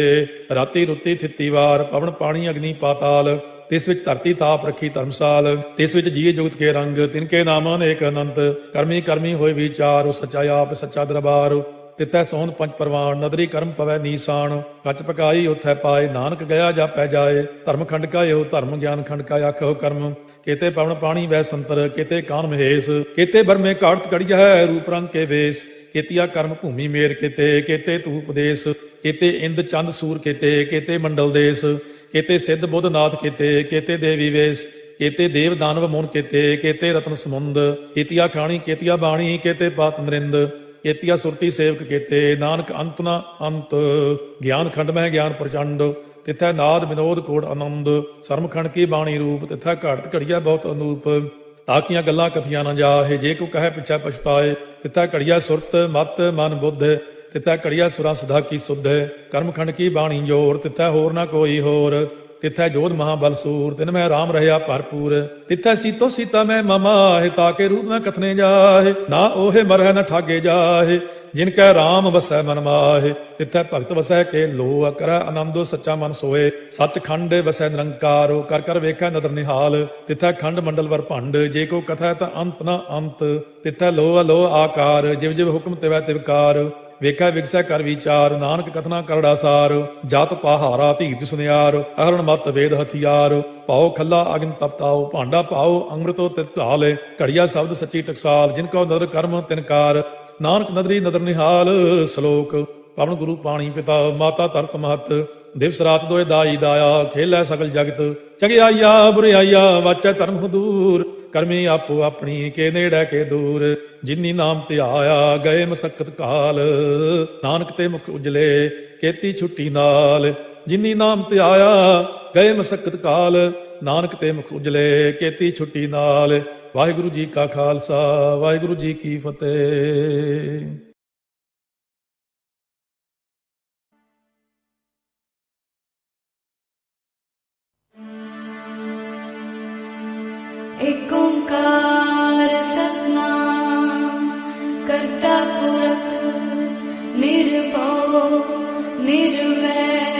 Speaker 1: राती रुती थित्ती वार, पवन पानी अग्नि पाताल। तिस विच धरती ताप रखी धर्मसाल। तिस विच जीए जुगत के रंग, तिनके नाम अनेक अनंत। करमी करमी होए विचार, सच्चा आप सच्चा दरबार। तिथै सोहन पंच परवान, नदरी कर्म पवै नीसाण। कच पकाई उथै पाए, नानक गया जापै जाए। धर्म खंड का यो धर्म, ज्ञान खंड का आखो कर्म। केते पवन पानी वै संतर, केते कान महेश। केते बरमे काटत कड़िया है, रूप रंग के वेश। केतिया कर्म भूमि मेर केते, केते तू उपदेश। केते इंद चंद सूर केते, केते मंडल देश। केते सिद्ध बुद्ध नाथ केते, केते देवी वेश। केते देव दानव मुन केते, केते रत्न समुंद। केतिया खाणी केतिया बाणी, केते पात नरिंद। केतिया सुरती सेवक केते, नानक अंत न अंत। ज्ञान खंड में ज्ञान प्रचंड, तिथै नाद विनोद कोड़ आनंद। सरम खंड की बाणी रूप, तिथै घाटत घड़िया बहुत अनूप। ताकियां गल्लां कथियां न जाहे, जे को कहे पिछै पछताए। तिथै घड़िया सुरत मत मन बुद्ध, तिथै घड़िया सुरा सदा की सुध। कर्म खंड की बाणी जोर, तिथै होर न कोई होर। तिथै जोध महाबल सूर, तिन में राम रहया भरपूर। तिथै सीतो सीता में ममाहे, ताके रूप न कथने जाहे। ना ओहे मरह न ठागे जाहे, जिनकै राम वसै मन माहे। तिथै भगत वसै के लो, करੈ आनंदो सच्चा मन सोए। सच खंड वसै निरंकार, कर कर वेखै नदर निहाल। तिथै खंड मंडल वर भंड, जे को कथै त अंत न अंत। तिथै लो अलो आकार, जिव जिव हुक्म तिवै तिवकार। ਵੇਖੈ ਵਿਗਸੈ ਕਰ ਵਿਚਾਰ, ਨਾਨਕ ਕਥਨਾ ਕਰੜਾ ਸਾਰ। ਜਤ ਪਹਾਰਾ ਧੀਰਜ ਸੁਨਿਆਰ, ਅਹਰਣ ਮਤ ਵੇਦ ਹਥਿਆਰ। ਭਾਉ ਖੱਲਾ ਅਗਨ ਤਪਤਾਉ, ਭਾਂਡਾ ਭਾਉ ਅੰਮ੍ਰਿਤੋ ਤਿਤ ਢਾਲ। ਘੜੀਆ ਸ਼ਬਦ ਸੱਚੀ ਟਕਸਾਲ, ਜਿਨ ਕੋ ਨਦਰ ਕਰਮ ਤਿਨਕਾਰ। ਨਾਨਕ ਨਦਰੀ ਨਦਰ ਨਿਹਾਲ। ਸ਼ਲੋਕ ਪਵਨ ਗੁਰੂ ਪਾਣੀ ਪਿਤਾ, ਮਾਤਾ ਧਰਤ ਮਹਤ। ਦਿਵਸ ਰਾਤ ਦੋਇ ਦਾਈ ਦਾਇਆ, ਖੇਲੈ ਸਗਲ ਜਗਤ। ਚੰਗਿਆਈਆ ਬੁਰਿਆਈਆ, ਵਾਚੈ ਧਰਮ ਹਦੂਰ। ਕਰਮੀ ਆਪੋ ਆਪਣੀ, ਕੇ ਨੇੜੇ ਕੇ ਦੂਰ। ਜਿਨੀ ਨਾਮ ਧਿਆਇਆ, ਗਏ ਮਸਕਤ ਕਾਲ। ਨਾਨਕ ਤੇ ਮੁਖ ਉਜਲੇ, ਕੀਤੀ ਛੁੱਟੀ ਨਾਲ। ਜਿਨੀ ਨਾਮ ਧਿਆਇਆ, ਗਏ ਮਸਕਤ ਕਾਲ। ਨਾਨਕ ਤੇ ਮੁਖ ਉਜਲੇ, ਕੀਤੀ ਛੁੱਟੀ ਨਾਲ। ਵਾਹਿਗੁਰੂ ਜੀ ਕਾ ਖਾਲਸਾ, ਵਾਹਿਗੁਰੂ ਜੀ ਕੀ ਫਤਿਹ।
Speaker 2: एक ओंकार सतनाम करता पुरख निर्भव निर्वैर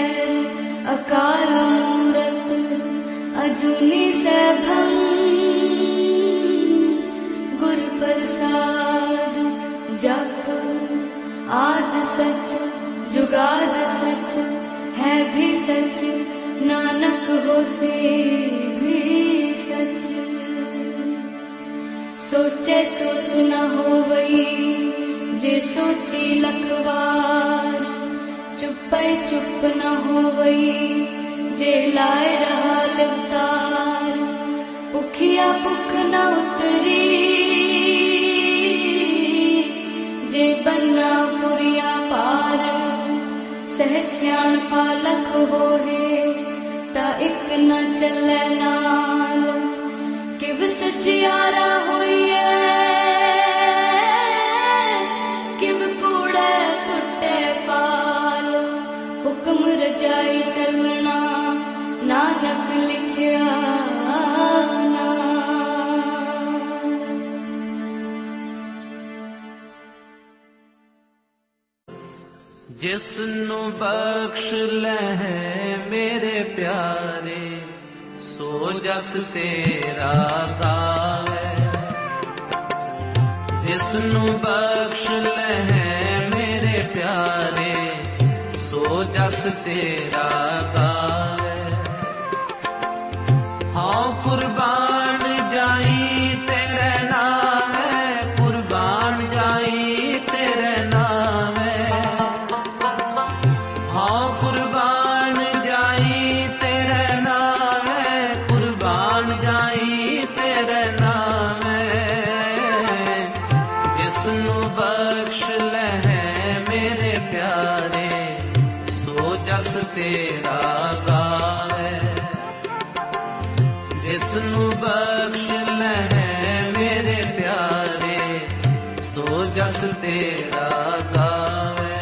Speaker 2: अकाल मूरत अजूनी सैभं गुर प्रसाद जप आद सच जुगाद सच है भी सच नानक होसे भी सच। सोचे सोच न होवई जे सोची लखवार। चुपै चुप न होवई जे लाए रहा लिवतार। भुखिया भुख न उतरी जे बन्ना पुरिया पार। सह सियाण पालख होए ता इक न चलै नाल। किव सचियारा होइए किव कूड़े टुटे पाल। हुक्म रजाई चलना नानक लिखिया
Speaker 3: जिसनु बख्श लह मेरे प्यारे, सो जस तेरा गावे। जिसनु बख्श लह मेरे प्यारे, सो जस तेरा गावे। हाँ कुर्बान जाई तेरे नामे, कुर्बान जाई तेरे नामे। हाँ कुर्बान जाई तेरे नामे, कुर्बान जाई तेरे नामे। तेरा गावे।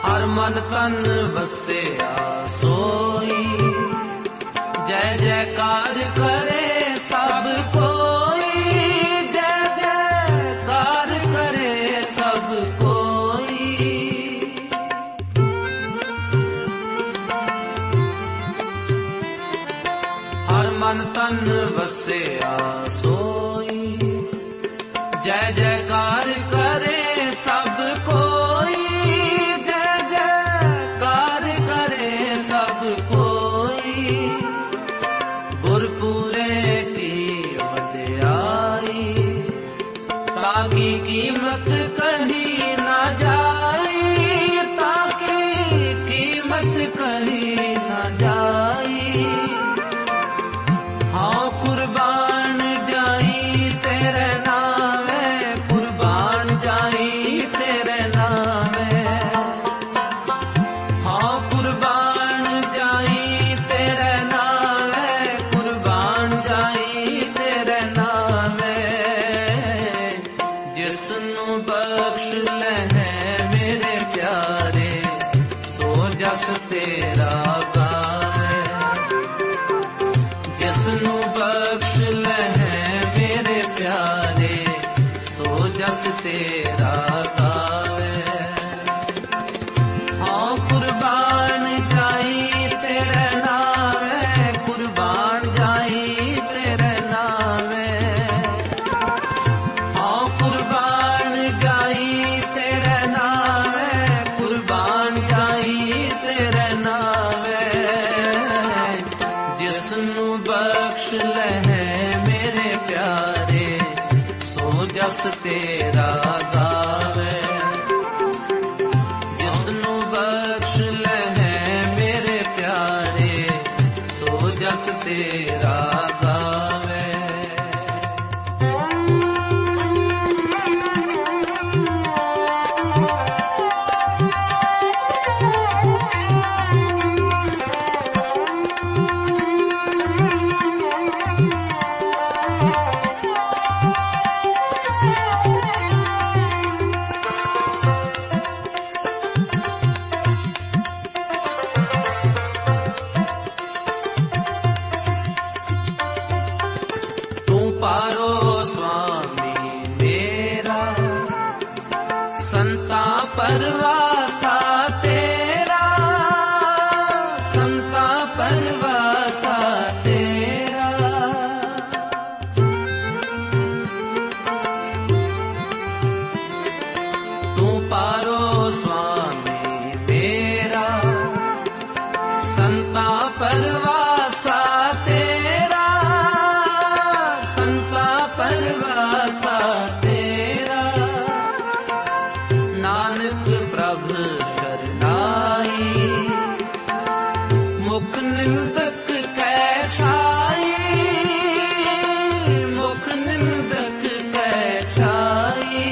Speaker 3: हर मन तन वसिया सोई, जय जयकार करे सब कोई, जय जयकार करे सब कोई। हर मन तन वसिया सोई, जय जयकार करे सब कोई, सब कोई। गुरपुरे की वड्याई, ताकि कीमत कहीं ना जाई, ताकि कीमत कहीं ना जाई। हाँ कुर्बान जाई तेरे नामे, कुर्बान जाई तेरे नामे। हाँ कुर्बान जाई तेरे नामे, कुर्बान जाई तेरे नामे। जिसनु बख्श ले मेरे प्यारे, सो जस तेरा गावे। जिसनु बख्श ले मेरे प्यारे, सो जस तेरा गावे। हाँ कुर्बान जाई तेरे नामे, कुर्बान जाई तेरे नामे। हाँ कुर्बान जाई तेरे नामे, कुर्बान जाई तेरे नामे। जिसनु बख्श ले मेरे प्यारे, सो जस तेरा गावे। जिसनु बख्श ले मेरे प्यारे, सो जस तेरा गावे। पारो स्वामी मेरा, संता परवासा तेरा, संता परवासा तेरा। तू पारो स्वामी मेरा, संता परवासा तेरा, संता परवासा तेरा। नानक प्रभु शरणाई, मुख निंदक कै छाई, मुख निंदक कै छाई।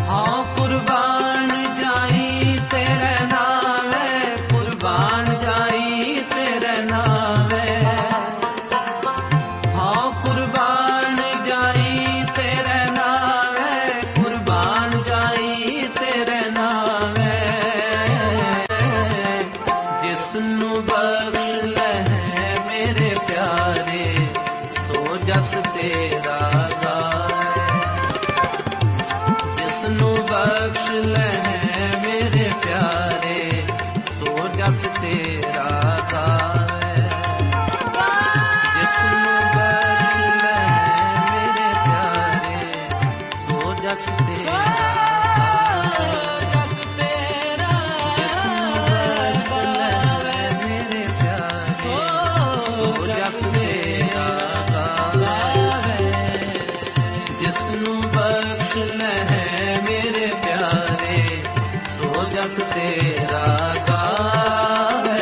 Speaker 3: हाँ कुर्बान जाई तेरे नामे, कुर्बान जाई तेरे नामे। हाँ कुर्बान जाई तेरे नामे, कुर्बान जाई तेरे नामे। जिसनु बख्श ले मेरे प्यारे, सो जस तेरा गावे। जिसनु बख्श ले मेरे प्यारे, सो जस तेरा गावे। जिसनु बख्श ले मेरे प्यारे, सो जस तेरा गावे। जिसनु बख्श ले मेरे प्यारे, सो जस तेरा गावे। जिसनु बख्श ले मेरे प्यारे, सो जस तेरा गावे।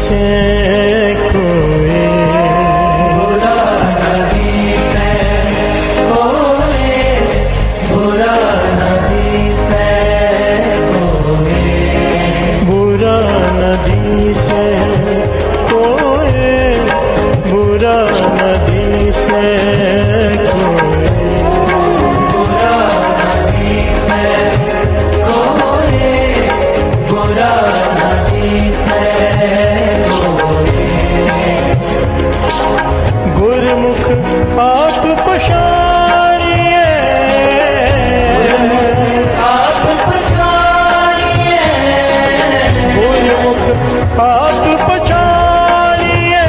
Speaker 4: से कोई, बुरा नदी से कोई, बुरा नदी से कोई, बुरा नदी से कोई, बुरा नदी से कोई, बुरा नदी से कोई, बुरा नदी से कोई, गुरमुख आप पछाड़िए, आप पछाड़िए, गुरमुख आप पछाड़िए,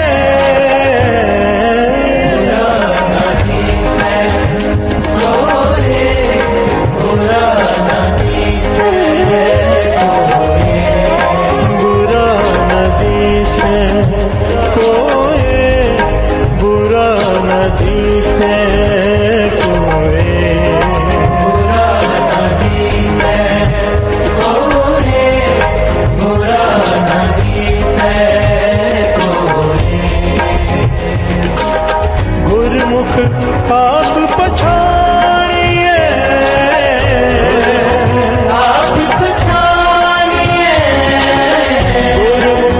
Speaker 4: बुरा नदी से कोई, बुरा नदी से कोई, बुरा नदी से कोई, बुरा नदी से कोई, बुरा नदी से कोई, बुरा नदी से कोई, गुरमुख आप पछाड़िए, आप पछाड़िए, गुरमुख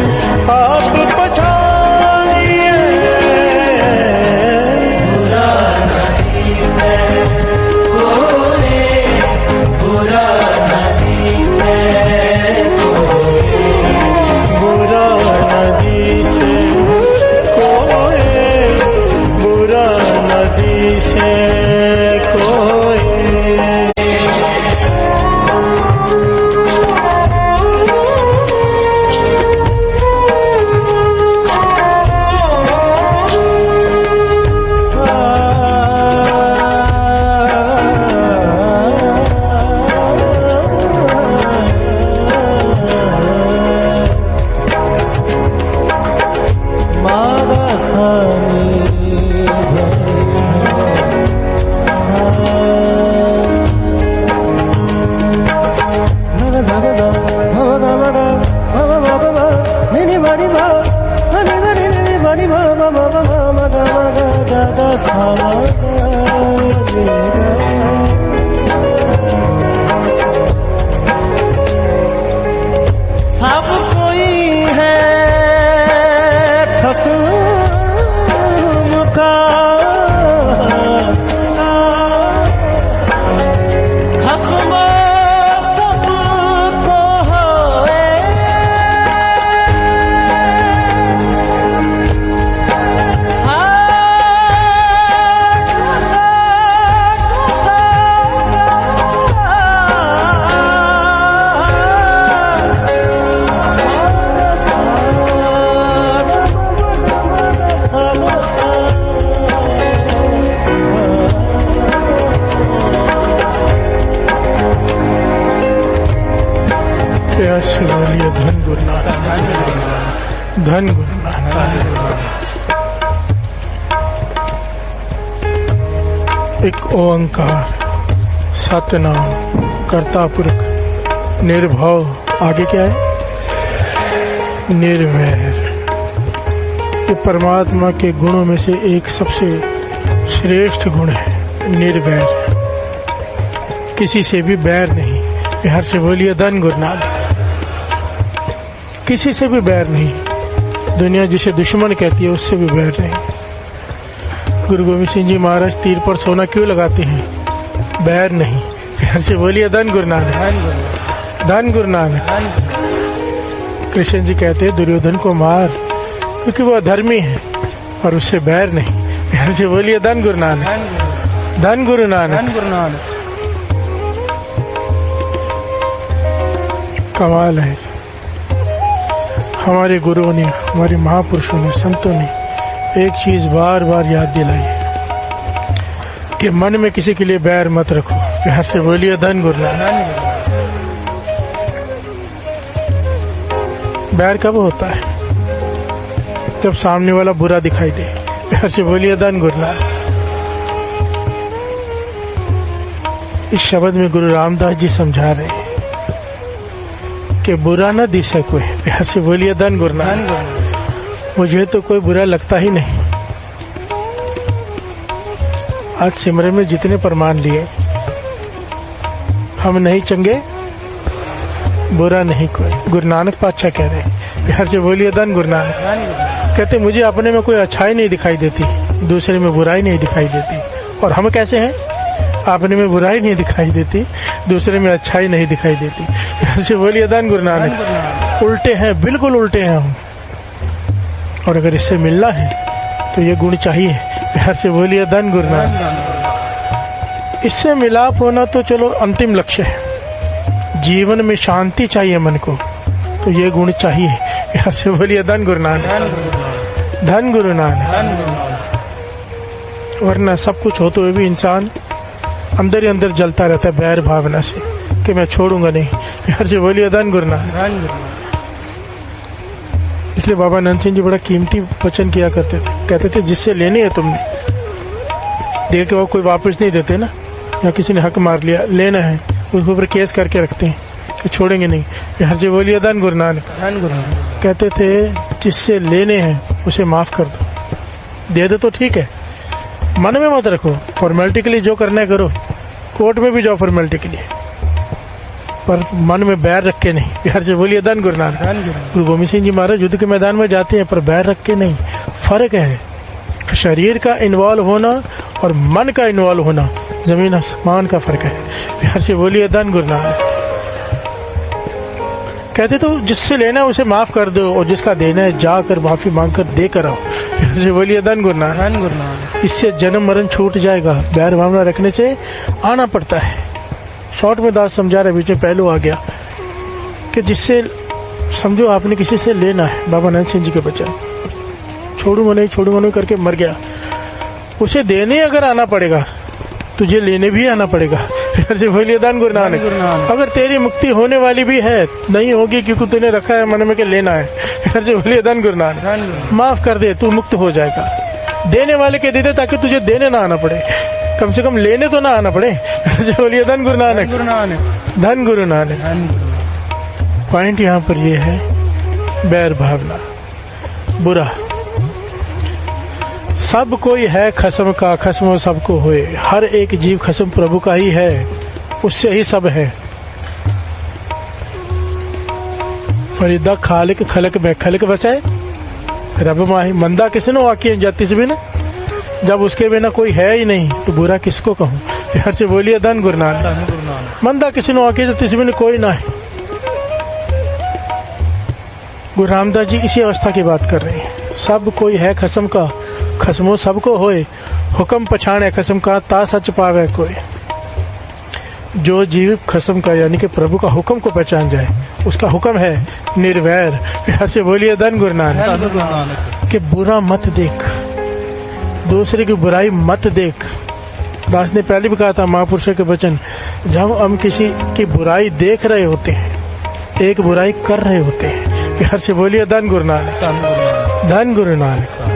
Speaker 4: आप पछाड़िए, बुरा नदी से कोई, बुरा नदी से कोई, बुरा नदी से कोई, बुरा नदी से कोई। सब कोई है खस्म का, खस्म सबको है, शिवालिया धन गुरु नानक, धन गुरु नानक। एक ओंकार सतनाम कर्ता पुरख निर्भव, आगे क्या है? निर्वैर। ये परमात्मा के गुणों में से एक सबसे श्रेष्ठ गुण है, निर्वैर। किसी से भी बैर नहीं। बिहार से बोलिए धन गुरु नानक। किसी से भी बैर नहीं। दुनिया जिसे दुश्मन कहती है उससे भी बैर नहीं। गुरु गोविंद सिंह जी महाराज तीर पर सोना क्यों लगाते हैं? बैर नहीं। बिहार से बोलिए धन गुरु नानक, धन गुरु नानक। कृष्ण जी कहते हैं दुर्योधन को मार क्योंकि वो अधर्मी है और उससे बैर नहीं। बिहार से बोलिए धन गुरु नानक, धन गुरु नानक, धन गुरु नानक। कमाल है। हमारे गुरुओं ने, हमारे महापुरुषों ने, संतों ने एक चीज बार बार याद दिलाई है कि मन में किसी के लिए बैर मत रखो। प्यार से बोलिए धन गुरु नानक। बैर कब होता है? जब सामने वाला बुरा दिखाई दे। प्यार से बोलिए धन गुरु नानक। इस शब्द में गुरु रामदास जी समझा रहे हैं कि बुरा न दिसे कोई। प्यार से बोलिए धन गुरु नानक। मुझे तो कोई बुरा लगता ही नहीं। आज सिमरन में जितने प्रमाण लिए, हम नहीं चंगे, बुरा नहीं कोई। गुरु नानक पातशाह कह रहे हैं, प्यार से बोलिए धन गुरु नानक। कहते मुझे अपने में कोई अच्छाई नहीं दिखाई देती, दूसरे में बुराई नहीं दिखाई देती। और हम कैसे हैं? अपने में बुराई नहीं दिखाई देती, दूसरे में अच्छाई नहीं दिखाई देती। प्यार से बोलिए धन गुरु नानक। उल्टे हैं, बिल्कुल उल्टे हैं हम। और अगर इससे मिलना है तो ये गुण चाहिए। प्यार से बोलिए धन गुरु नानक। इससे मिलाप होना तो चलो अंतिम लक्ष्य है। जीवन में शांति चाहिए मन को, तो ये गुण चाहिए। प्यार से बोलिए धन गुरु नानक, धन गुरु नानक। वरना सब कुछ हो तो भी इंसान अंदर ही अंदर जलता रहता है बैर भावना से कि मैं छोड़ूंगा नहीं। प्यार से बोलिए धन गुरु नानक। इसलिए बाबा नंद सिंह जी बड़ा कीमती वचन किया करते थे। कहते थे जिससे लेनी है तुमने, दे के वो कोई वापस नहीं देते ना, या किसी ने हक मार लिया, लेना है, उसके ऊपर केस करके रखते हैं कि छोड़ेंगे नहीं। प्यार से बोलिए धन गुरु नानक। कहते थे जिससे लेने हैं उसे माफ कर दो, दे दो तो ठीक है, मन में मत रखो। फॉर्मेलिटी के लिए जो करना है करो, कोर्ट में भी जाओ फॉर्मेलिटी के लिए, पर मन में बैर रख के नहीं। प्यार से बोलिए धन गुरु नानक। गुरु गोविंद सिंह जी महाराज युद्ध के मैदान में जाते हैं पर बैर रख के नहीं। फर्क है शरीर का इन्वॉल्व होना और मन का इन्वॉल्व होना, जमीन आसमान का फर्क है। प्यार से बोलिए धन गुरु नानक। कहते तो जिससे लेना है उसे माफ कर दो, और जिसका देना है जाकर माफी मांगकर दे कर आओ। प्यार से बोलिए धन गुरु नानक। इससे जन्म मरण छूट जाएगा। बैर भावना रखने से आना पड़ता है। शॉर्ट में दास समझा रहे, बीच में पहलू आ गया कि जिससे समझो आपने किसी से लेना है, बाबा नंद सिंह जी के बच्चा छोड़ूंगा नहीं करके मर गया, उसे देने अगर आना पड़ेगा तुझे लेने भी आना पड़ेगा। फिर से बोलिए धन गुरु नानक। अगर तेरी मुक्ति होने वाली भी है, नहीं होगी क्योंकि तूने रखा है मन में कि लेना है। फिर से बोलिए धन गुरु नानक। माफ कर दे, तू मुक्त हो जाएगा। देने वाले के दे दे ताकि तुझे देने ना आना पड़े, कम से कम लेने तो ना आना पड़े। बोलिए धन गुरु नानक, धन गुरु नानक। पॉइंट यहाँ पर ये है, बैर भावना बुरा। सब कोई है खस्म का, खस्म सबको होए। हर एक जीव खस्म प्रभु का ही है, उससे ही सब है। फरीदा खालिक खलक में खलक बसाए, रब माही मंदा किसने वाकी जाती से भी ना। जब उसके बिना कोई है ही नहीं तो बुरा किसको कहूँ। प्यार से बोलिए धन गुरु नानक। मंदा किसी ने वाकई जाती से भी कोई ना है। गुरु रामदास जी इसी अवस्था की बात कर रहे हैं। सब कोई है खस्म का, खस्मो सबको होए। हुक्म पछाणे खस्म का, ता सच पावे कोई। जो जीव खस्म का यानी कि प्रभु का हुक्म को पहचान जाए, उसका हुक्म है निर्वैर। प्यार से बोलिए धन गुरु नानक। कि बुरा मत देख, दूसरे की बुराई मत देख। दास ने पहले भी कहा था महापुरुषों के वचन, जब हम किसी की बुराई देख रहे होते हैं, एक बुराई कर रहे होते हैं। प्यार से बोलिए धन गुरु नानक, धन गुरु नानक।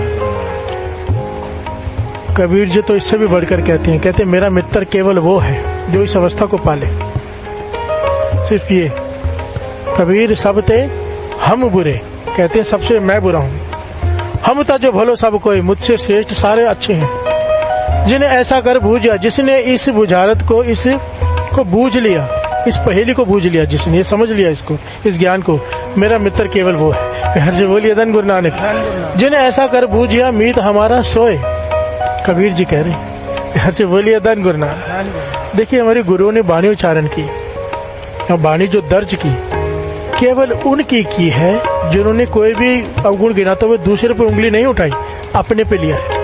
Speaker 4: कबीर जी तो इससे भी बढ़कर कहते हैं, कहते मेरा मित्र केवल वो है जो इस अवस्था को पाले। सिर्फ ये कबीर सब ते हम बुरे, कहते हैं सबसे मैं बुरा हूँ। हम ता जो भलो सब कोई, मुझसे श्रेष्ठ सारे अच्छे हैं। जिन्हें ऐसा कर बूझा, जिसने इस बुझारत को, इसको बूझ लिया, इस पहेली को बूझ लिया, जिसने ये समझ लिया इसको, इस ज्ञान को, मेरा मित्र केवल वो है। प्यार से बोलिए धन गुरु नानक। जिन्हें ऐसा कर बूझिया मीत हमारा सोए, कबीर जी कह रहे हैं। प्यार से बोलिए धन गुरु नानक। देखिए हमारे गुरुओं ने वाणी उच्चारण की, वाणी जो दर्ज की, केवल उनकी की है जिन्होंने कोई भी अवगुण गिनाते हुए दूसरे पर उंगली नहीं उठाई, अपने पे लिया है।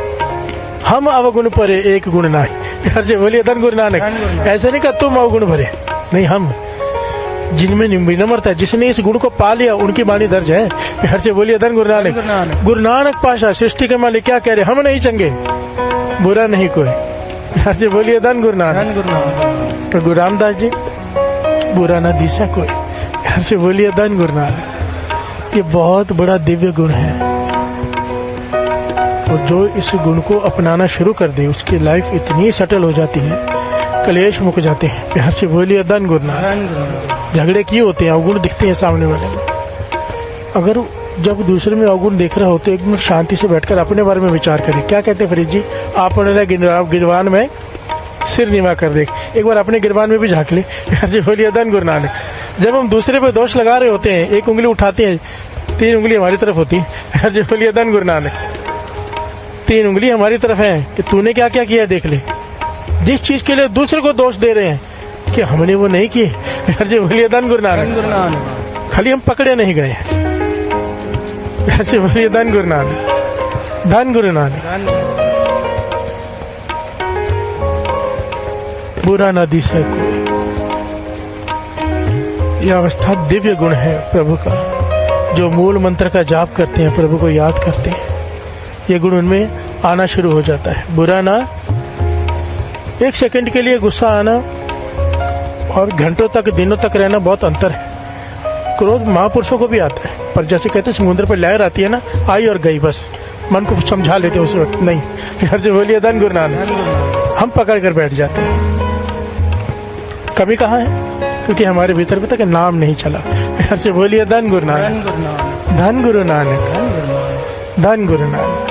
Speaker 4: हम अवगुण भरे एक गुण नाही। प्यार से बोलिए धन गुरु नानक। ऐसे नहीं कहा तुम अवगुण भरे, नहीं, हम जिनमें विनम्रता है, जिसने इस गुण को पा लिया, उनकी वाणी दर्ज है। प्यार से बोलिए धन गुरु नानक। गुरु नानक पाशा सृष्टि के मालिक क्या कह रहे, हम नहीं चंगे, बुरा नहीं कोई। प्यार से बोलिए धन गुरु नानक। तो गुरु रामदास जी, बुरा ना दिशा कोई। प्यार से बोलिए धन गुरु नानक। ये बहुत बड़ा दिव्य गुण है, और जो इस गुण को अपनाना शुरू कर दे उसकी लाइफ इतनी सेटल हो जाती है, कलेश मुक जाते हैं। प्यार से बोलिए धन गुरु नानक। झगड़े किए होते हैं, अवगुण दिखते हैं सामने वाले में, अगर जब दूसरे में अवगुण देख रहे हो तो एक मिनट शांति से बैठकर अपने बारे में विचार करें। क्या कहते हैं फरीद जी, आपने गिरबान में सिर नीवा कर देख, एक बार अपने गिरबान में भी झांक ले। ऐसे बोलिए धन गुरु नानक। जब हम दूसरे पे दोष लगा रहे होते हैं, एक उंगली उठाते हैं, 3 उंगली हमारी तरफ होती है। ऐसे बोलिए धन गुरु नानक। 3 उंगली हमारी तरफ है कि तूने क्या क्या किया देख ले। जिस चीज के लिए दूसरे को दोष दे रहे हैं कि हमने वो नहीं किए, ऐसे बोलिए धन गुरु नानक। खाली हम पकड़े नहीं गए, ऐसे बोलिए धन गुरु नानक। धन गुरु नानक। बुरा न दिसे कोई, यह अवस्था दिव्य गुण है प्रभु का। जो मूल मंत्र का जाप करते हैं, प्रभु को याद करते हैं, ये गुण उनमें आना शुरू हो जाता है। बुरा ना, 1 सेकंड के लिए गुस्सा आना और घंटों तक दिनों तक रहना बहुत अंतर है। क्रोध महापुरुषों को भी आता है, पर जैसे कहते समुद्र पर लहर आती है ना, आई और गई, बस मन को समझा लेते उस वक्त नहीं। फिर से बोलिए धन गुरु नानक। हम पकड़ कर बैठ जाते हैं। कमी कहाँ है? क्योंकि हमारे भीतर में तक नाम नहीं चला। फिर से बोलिए धन गुरु नानक। धन गुरु नानक। धन गुरु नानक।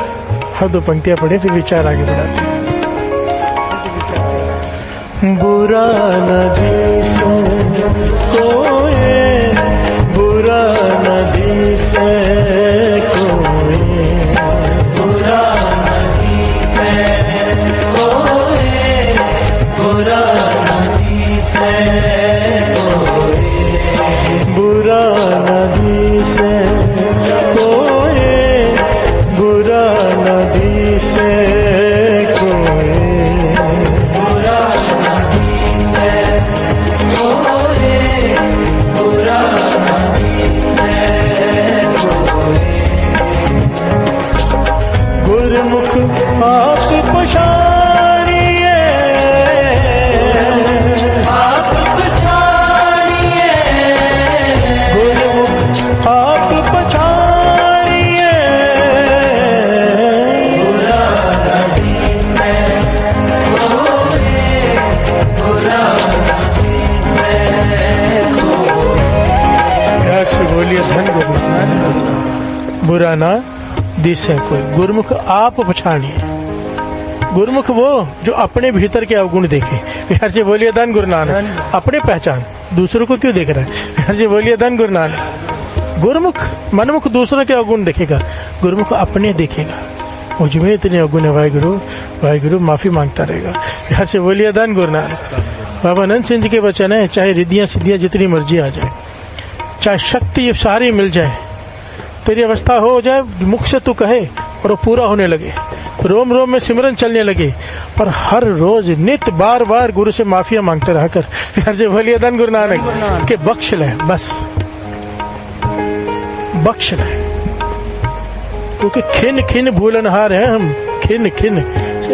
Speaker 4: हर 2 पंक्तियां पढ़े फिर विचार आगे बढ़ाते हैं। बुरा नदी से कोई, बुरा नदी से कोई, बुरा नदी से कोई, बुरा नदी से कोई, बुरा नदी से कोई, बुरा नदी से कोई, बुरा नदी से कोई, बुरा नदी से कोई। गुरमुख आप पछाड़िए, आप पछाड़िए, गुरमुख आप पछाड़िए, बुरा नदी से कोई, बुरा नदी से कोई। प्यार से बोलिए धन गुरु नानक। बुरा ना दिसे कोई, गुरुमुख आप पछाड़िए। गुरुमुख वो जो अपने भीतर के अवगुण देखे। प्यार से बोलिए धन गुरु नानक। अपने पहचान, दूसरों को क्यों देख रहा है? प्यार से बोलिए धन गुरु नानक। गुरुमुख मनमुख दूसरों के अवगुण देखेगा, गुरुमुख अपने देखेगा। मुझमें इतने अवगुण है वाहिगुरु, वाहिगुरु माफी मांगता रहेगा। प्यार से बोलिए धन गुरु नानक। बाबा नंद सिंह जी के वचन है, चाहे रिद्धियां सिद्धियां जितनी मर्जी आ जाए, चाहे शक्ति सारी मिल जाए, तेरी अवस्था हो जाए, मुख से तू कहे और वो पूरा होने लगे, रोम रोम में सिमरन चलने लगे, पर हर रोज नित बार बार गुरु से माफिया मांगते रह कर। प्यार से बोलिए धन गुरु नानक के बख्श ले, बस बख्श ले। क्योंकि खिन खिन भूलनहार हैं हम, खिन खिन,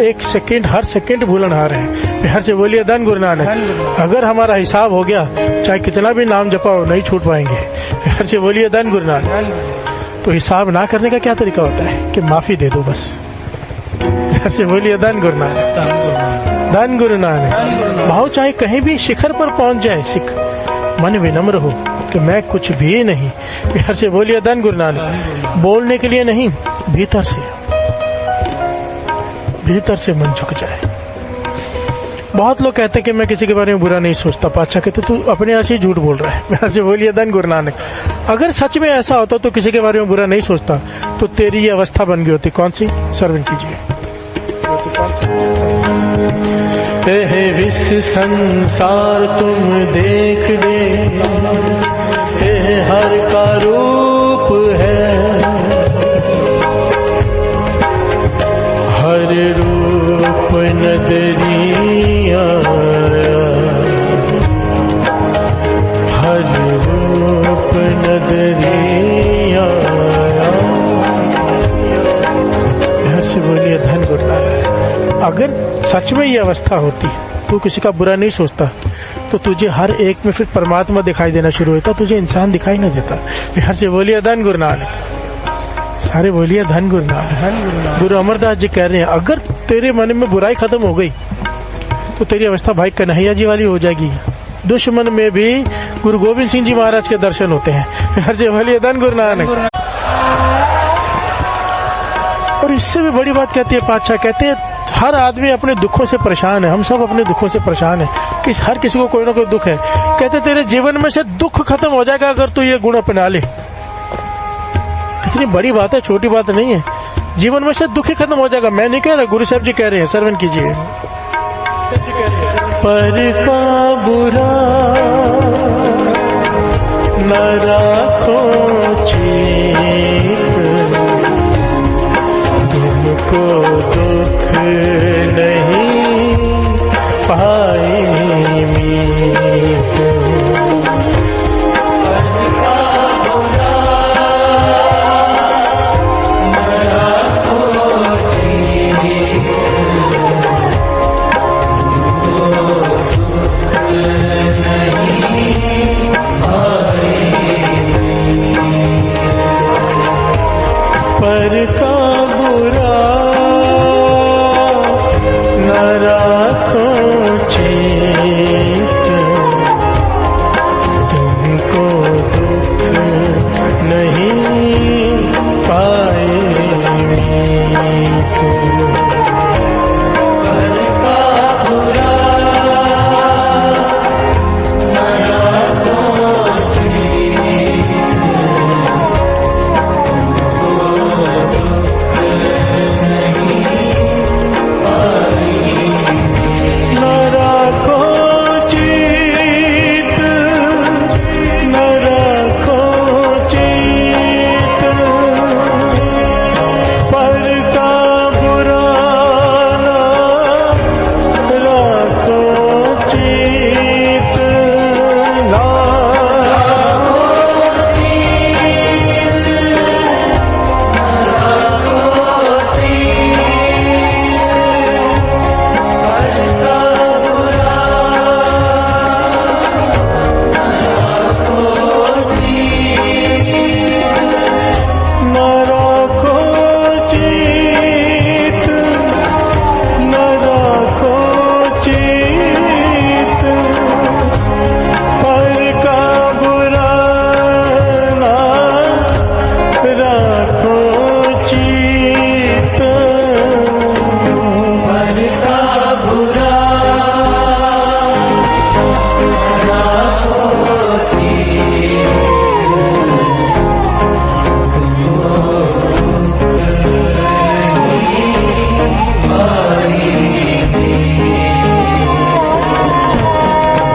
Speaker 4: 1 सेकंड हर सेकंड भूलनहार हैं। प्यार से बोलिए धन गुरु नानक। अगर हमारा हिसाब हो गया, चाहे कितना भी नाम जपाओ नहीं छूट पाएंगे। प्यार से बोलिए धन गुरु नानक। तो हिसाब ना करने का क्या तरीका होता है कि माफी दे दो बस। प्यार से बोलिए धन गुरु नानक। धन गुरु नानक। भाव चाहे कहीं भी शिखर पर पहुंच जाए, सिख मन विनम्र हो कि मैं कुछ भी नहीं। प्यार से बोलिए धन गुरु नानक। बोलने के लिए नहीं, भीतर से मन झुक जाए। बहुत लोग कहते हैं कि मैं किसी के बारे में बुरा नहीं सोचता, पातशाह कहते तू अपने यहाँ से झूठ बोल रहा है। प्यार से बोलिए धन गुरु नानक। अगर सच में ऐसा होता तो किसी के बारे में बुरा नहीं सोचता, तो तेरी ये अवस्था बन गई होती। कौन सी? सर्वन कीजिए। विश्व संसार तुम देख दे, हर का रूप है, हर रूप नदरिया, हर रूप नदरिया। यहाँ से बोलिए धन गुरु नानक। अगर सच में ये अवस्था होती, तू किसी का बुरा नहीं सोचता, तो तुझे हर एक में फिर परमात्मा दिखाई देना शुरू होता, तुझे इंसान दिखाई ना देता। प्यार से बोलिए धन गुरु नानक। सारे बोलिए धन गुरु नानक। गुरु अमरदास जी कह रहे हैं, अगर तेरे मन में बुराई खत्म हो गई तो तेरी अवस्था भाई कन्हैया जी वाली हो जाएगी। दुश्मन में भी गुरु गोविंद सिंह जी महाराज के दर्शन होते हैं। प्यार से बोलिए धन गुरु नानक। और इससे भी बड़ी बात कहती है पातशाह, कहते हैं हर आदमी अपने दुखों से परेशान है, हम सब अपने दुखों से परेशान है, हर किसी को कोई ना कोई दुख है। कहते तेरे जीवन में से दुख खत्म हो जाएगा अगर तू ये गुण अपना ले। कितनी बड़ी बात है, छोटी बात नहीं है। जीवन में से दुख ही खत्म हो जाएगा। मैं नहीं कह रहा, गुरु साहब जी कह रहे हैं, श्रवण कीजिए। पर का बुरा न राखो चेत, तुमको दुख नहीं पाए मीत। पर का बुरा न राखो चेत, तुमको दुख नहीं पाए मीत।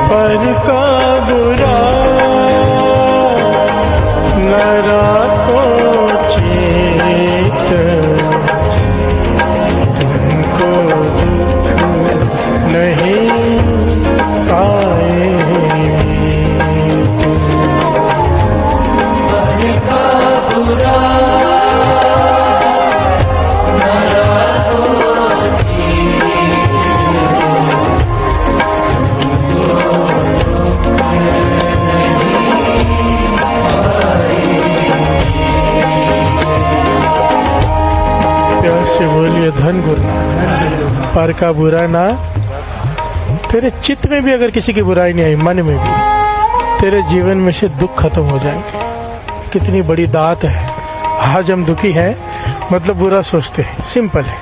Speaker 4: पर का बुरा न राखो चेत, धन गुरु नानक। पर का बुरा ना, तेरे चित्त में भी अगर किसी की बुराई नहीं आई, मन में भी, तेरे जीवन में से दुख खत्म हो जाएंगे। कितनी बड़ी दात है। आज हम दुखी हैं मतलब बुरा सोचते हैं, सिंपल है।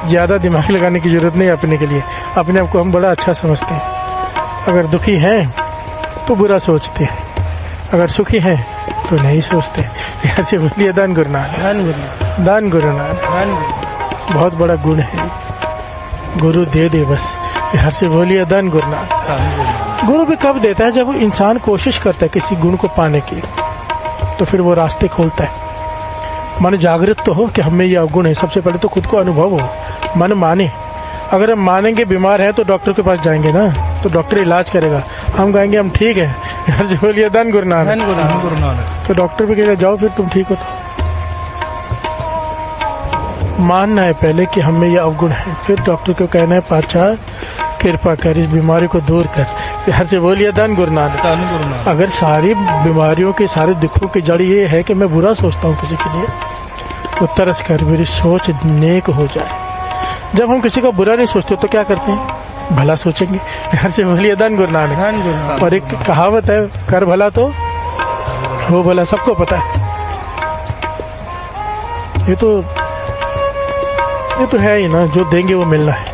Speaker 4: ज्यादा दिमाग लगाने की जरूरत नहीं अपने के लिए, अपने आप को हम बड़ा अच्छा समझते हैं। अगर दुखी हैं तो बुरा सोचते हैं, अगर सुखी हैं तो नहीं सोचते। यार से बोलिए दान गुरु नानक, दान गुरु नानक। बहुत बड़ा गुण है, गुरु दे दे बस। यार से बोलिए दान गुरु नानक। गुरु भी कब देता है? जब वो इंसान कोशिश करता है किसी गुण को पाने की, तो फिर वो रास्ते खोलता है। मन जागृत तो हो कि हमें ये अवगुण है। सबसे पहले तो खुद को अनुभव हो, मन माने। अगर हम मानेंगे बीमार है तो डॉक्टर के पास जाएंगे ना, तो डॉक्टर इलाज करेगा। हम कहेंगे हम ठीक है, यार से बोलिए दान गुरु नानक, तो डॉक्टर भी कहेगा जाओ फिर तुम ठीक हो। तो मानना है पहले कि हमें यह अवगुण है, फिर डॉक्टर को कहना है पातशाह कृपा कर इस बीमारी को दूर कर। प्यार से बोलिए दान गुरु नानक। अगर सारी बीमारियों के, सारे दुखों की जड़ ये है कि मैं बुरा सोचता हूँ किसी के लिए, तो तरस कर मेरी सोच नेक हो जाए। जब हम किसी का बुरा नहीं सोचते तो क्या करते हैं? भला सोचेंगे। प्यार से बोलिए दान गुरु नानक। और एक कहावत है, कर भला तो वो बोला सबको पता है, ये तो है ही ना, जो देंगे वो मिलना है।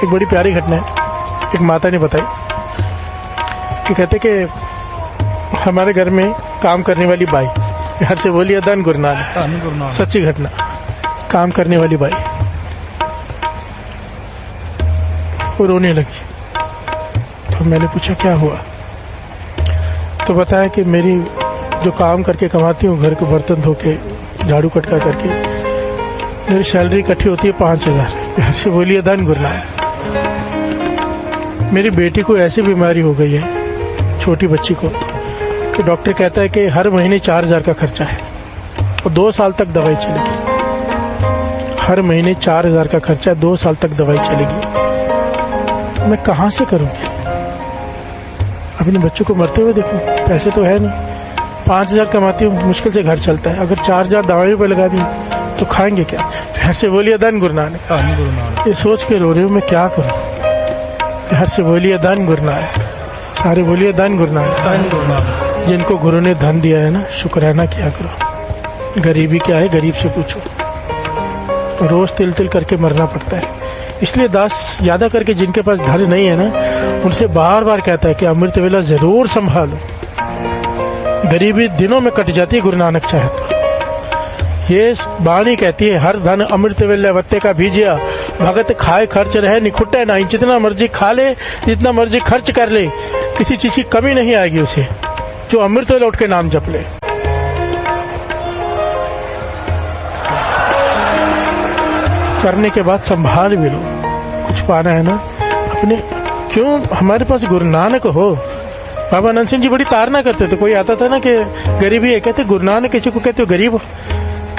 Speaker 4: एक बड़ी प्यारी घटना है, एक माता ने बताई कि कहते कि हमारे घर में काम करने वाली बाई, घर से बोलिए धन गुरु नानक, सच्ची घटना, काम करने वाली बाई वो रोने लगी। तो मैंने पूछा क्या हुआ, तो बताया कि मेरी जो काम करके कमाती हूँ, घर के बर्तन धो के झाड़ू कटका करके, मेरी सैलरी इकट्ठी होती है 5,000। घर से बोलिए धन गुरु नानक। मेरी बेटी को ऐसी बीमारी हो गई है, छोटी बच्ची को, कि डॉक्टर कहता है कि हर महीने 4,000 का खर्चा है और 2 साल तक दवाई चलेगी। हर महीने 4,000 का खर्चा है, 2 साल तक दवाई चलेगी। तो मैं कहाँ से करूंगी? अपने बच्चों को मरते हुए देखूं? पैसे तो है नहीं, 5,000 कमाती हूँ, मुश्किल से घर चलता है। अगर 4,000 दवाई पे लगा दी तो खाएंगे क्या? घर से बोलिए धन गुरु नानक। ये सोच के रो रही हूँ मैं क्या करूँ। घर से बोलिए धन गुरु नानक, सारे बोलिए धन गुरु नानक। जिनको गुरु ने धन दिया है ना, शुक्राना किया करो। गरीबी क्या है, गरीब से पूछो। रोज तिल तिल करके मरना पड़ता है। इसलिए दास ज्यादा करके जिनके पास धन नहीं है ना, उनसे बार बार कहता है कि अमृत वेला जरूर संभालो, गरीबी दिनों में कट जाती है गुरु नानक चाहे तो। ये बाणी कहती है, हर धन अमृत वेले वत्ते का भीजिया, भगत खाए खर्च रहे निखुटे नहीं। जितना मर्जी खा ले, जितना मर्जी खर्च कर ले, किसी चीज की कमी नहीं आएगी उसे, जो अमृत वेले उठ के नाम जप ले। करने के बाद संभाल भी लो, कुछ पाना है ना अपने। क्यों हमारे पास गुरु नानक हो। बाबा नंद सिंह जी बड़ी ताड़ना करते थे। कोई आता था ना कि गरीबी है, कहते गुरु नानक किसी को कहते हो गरीब हो,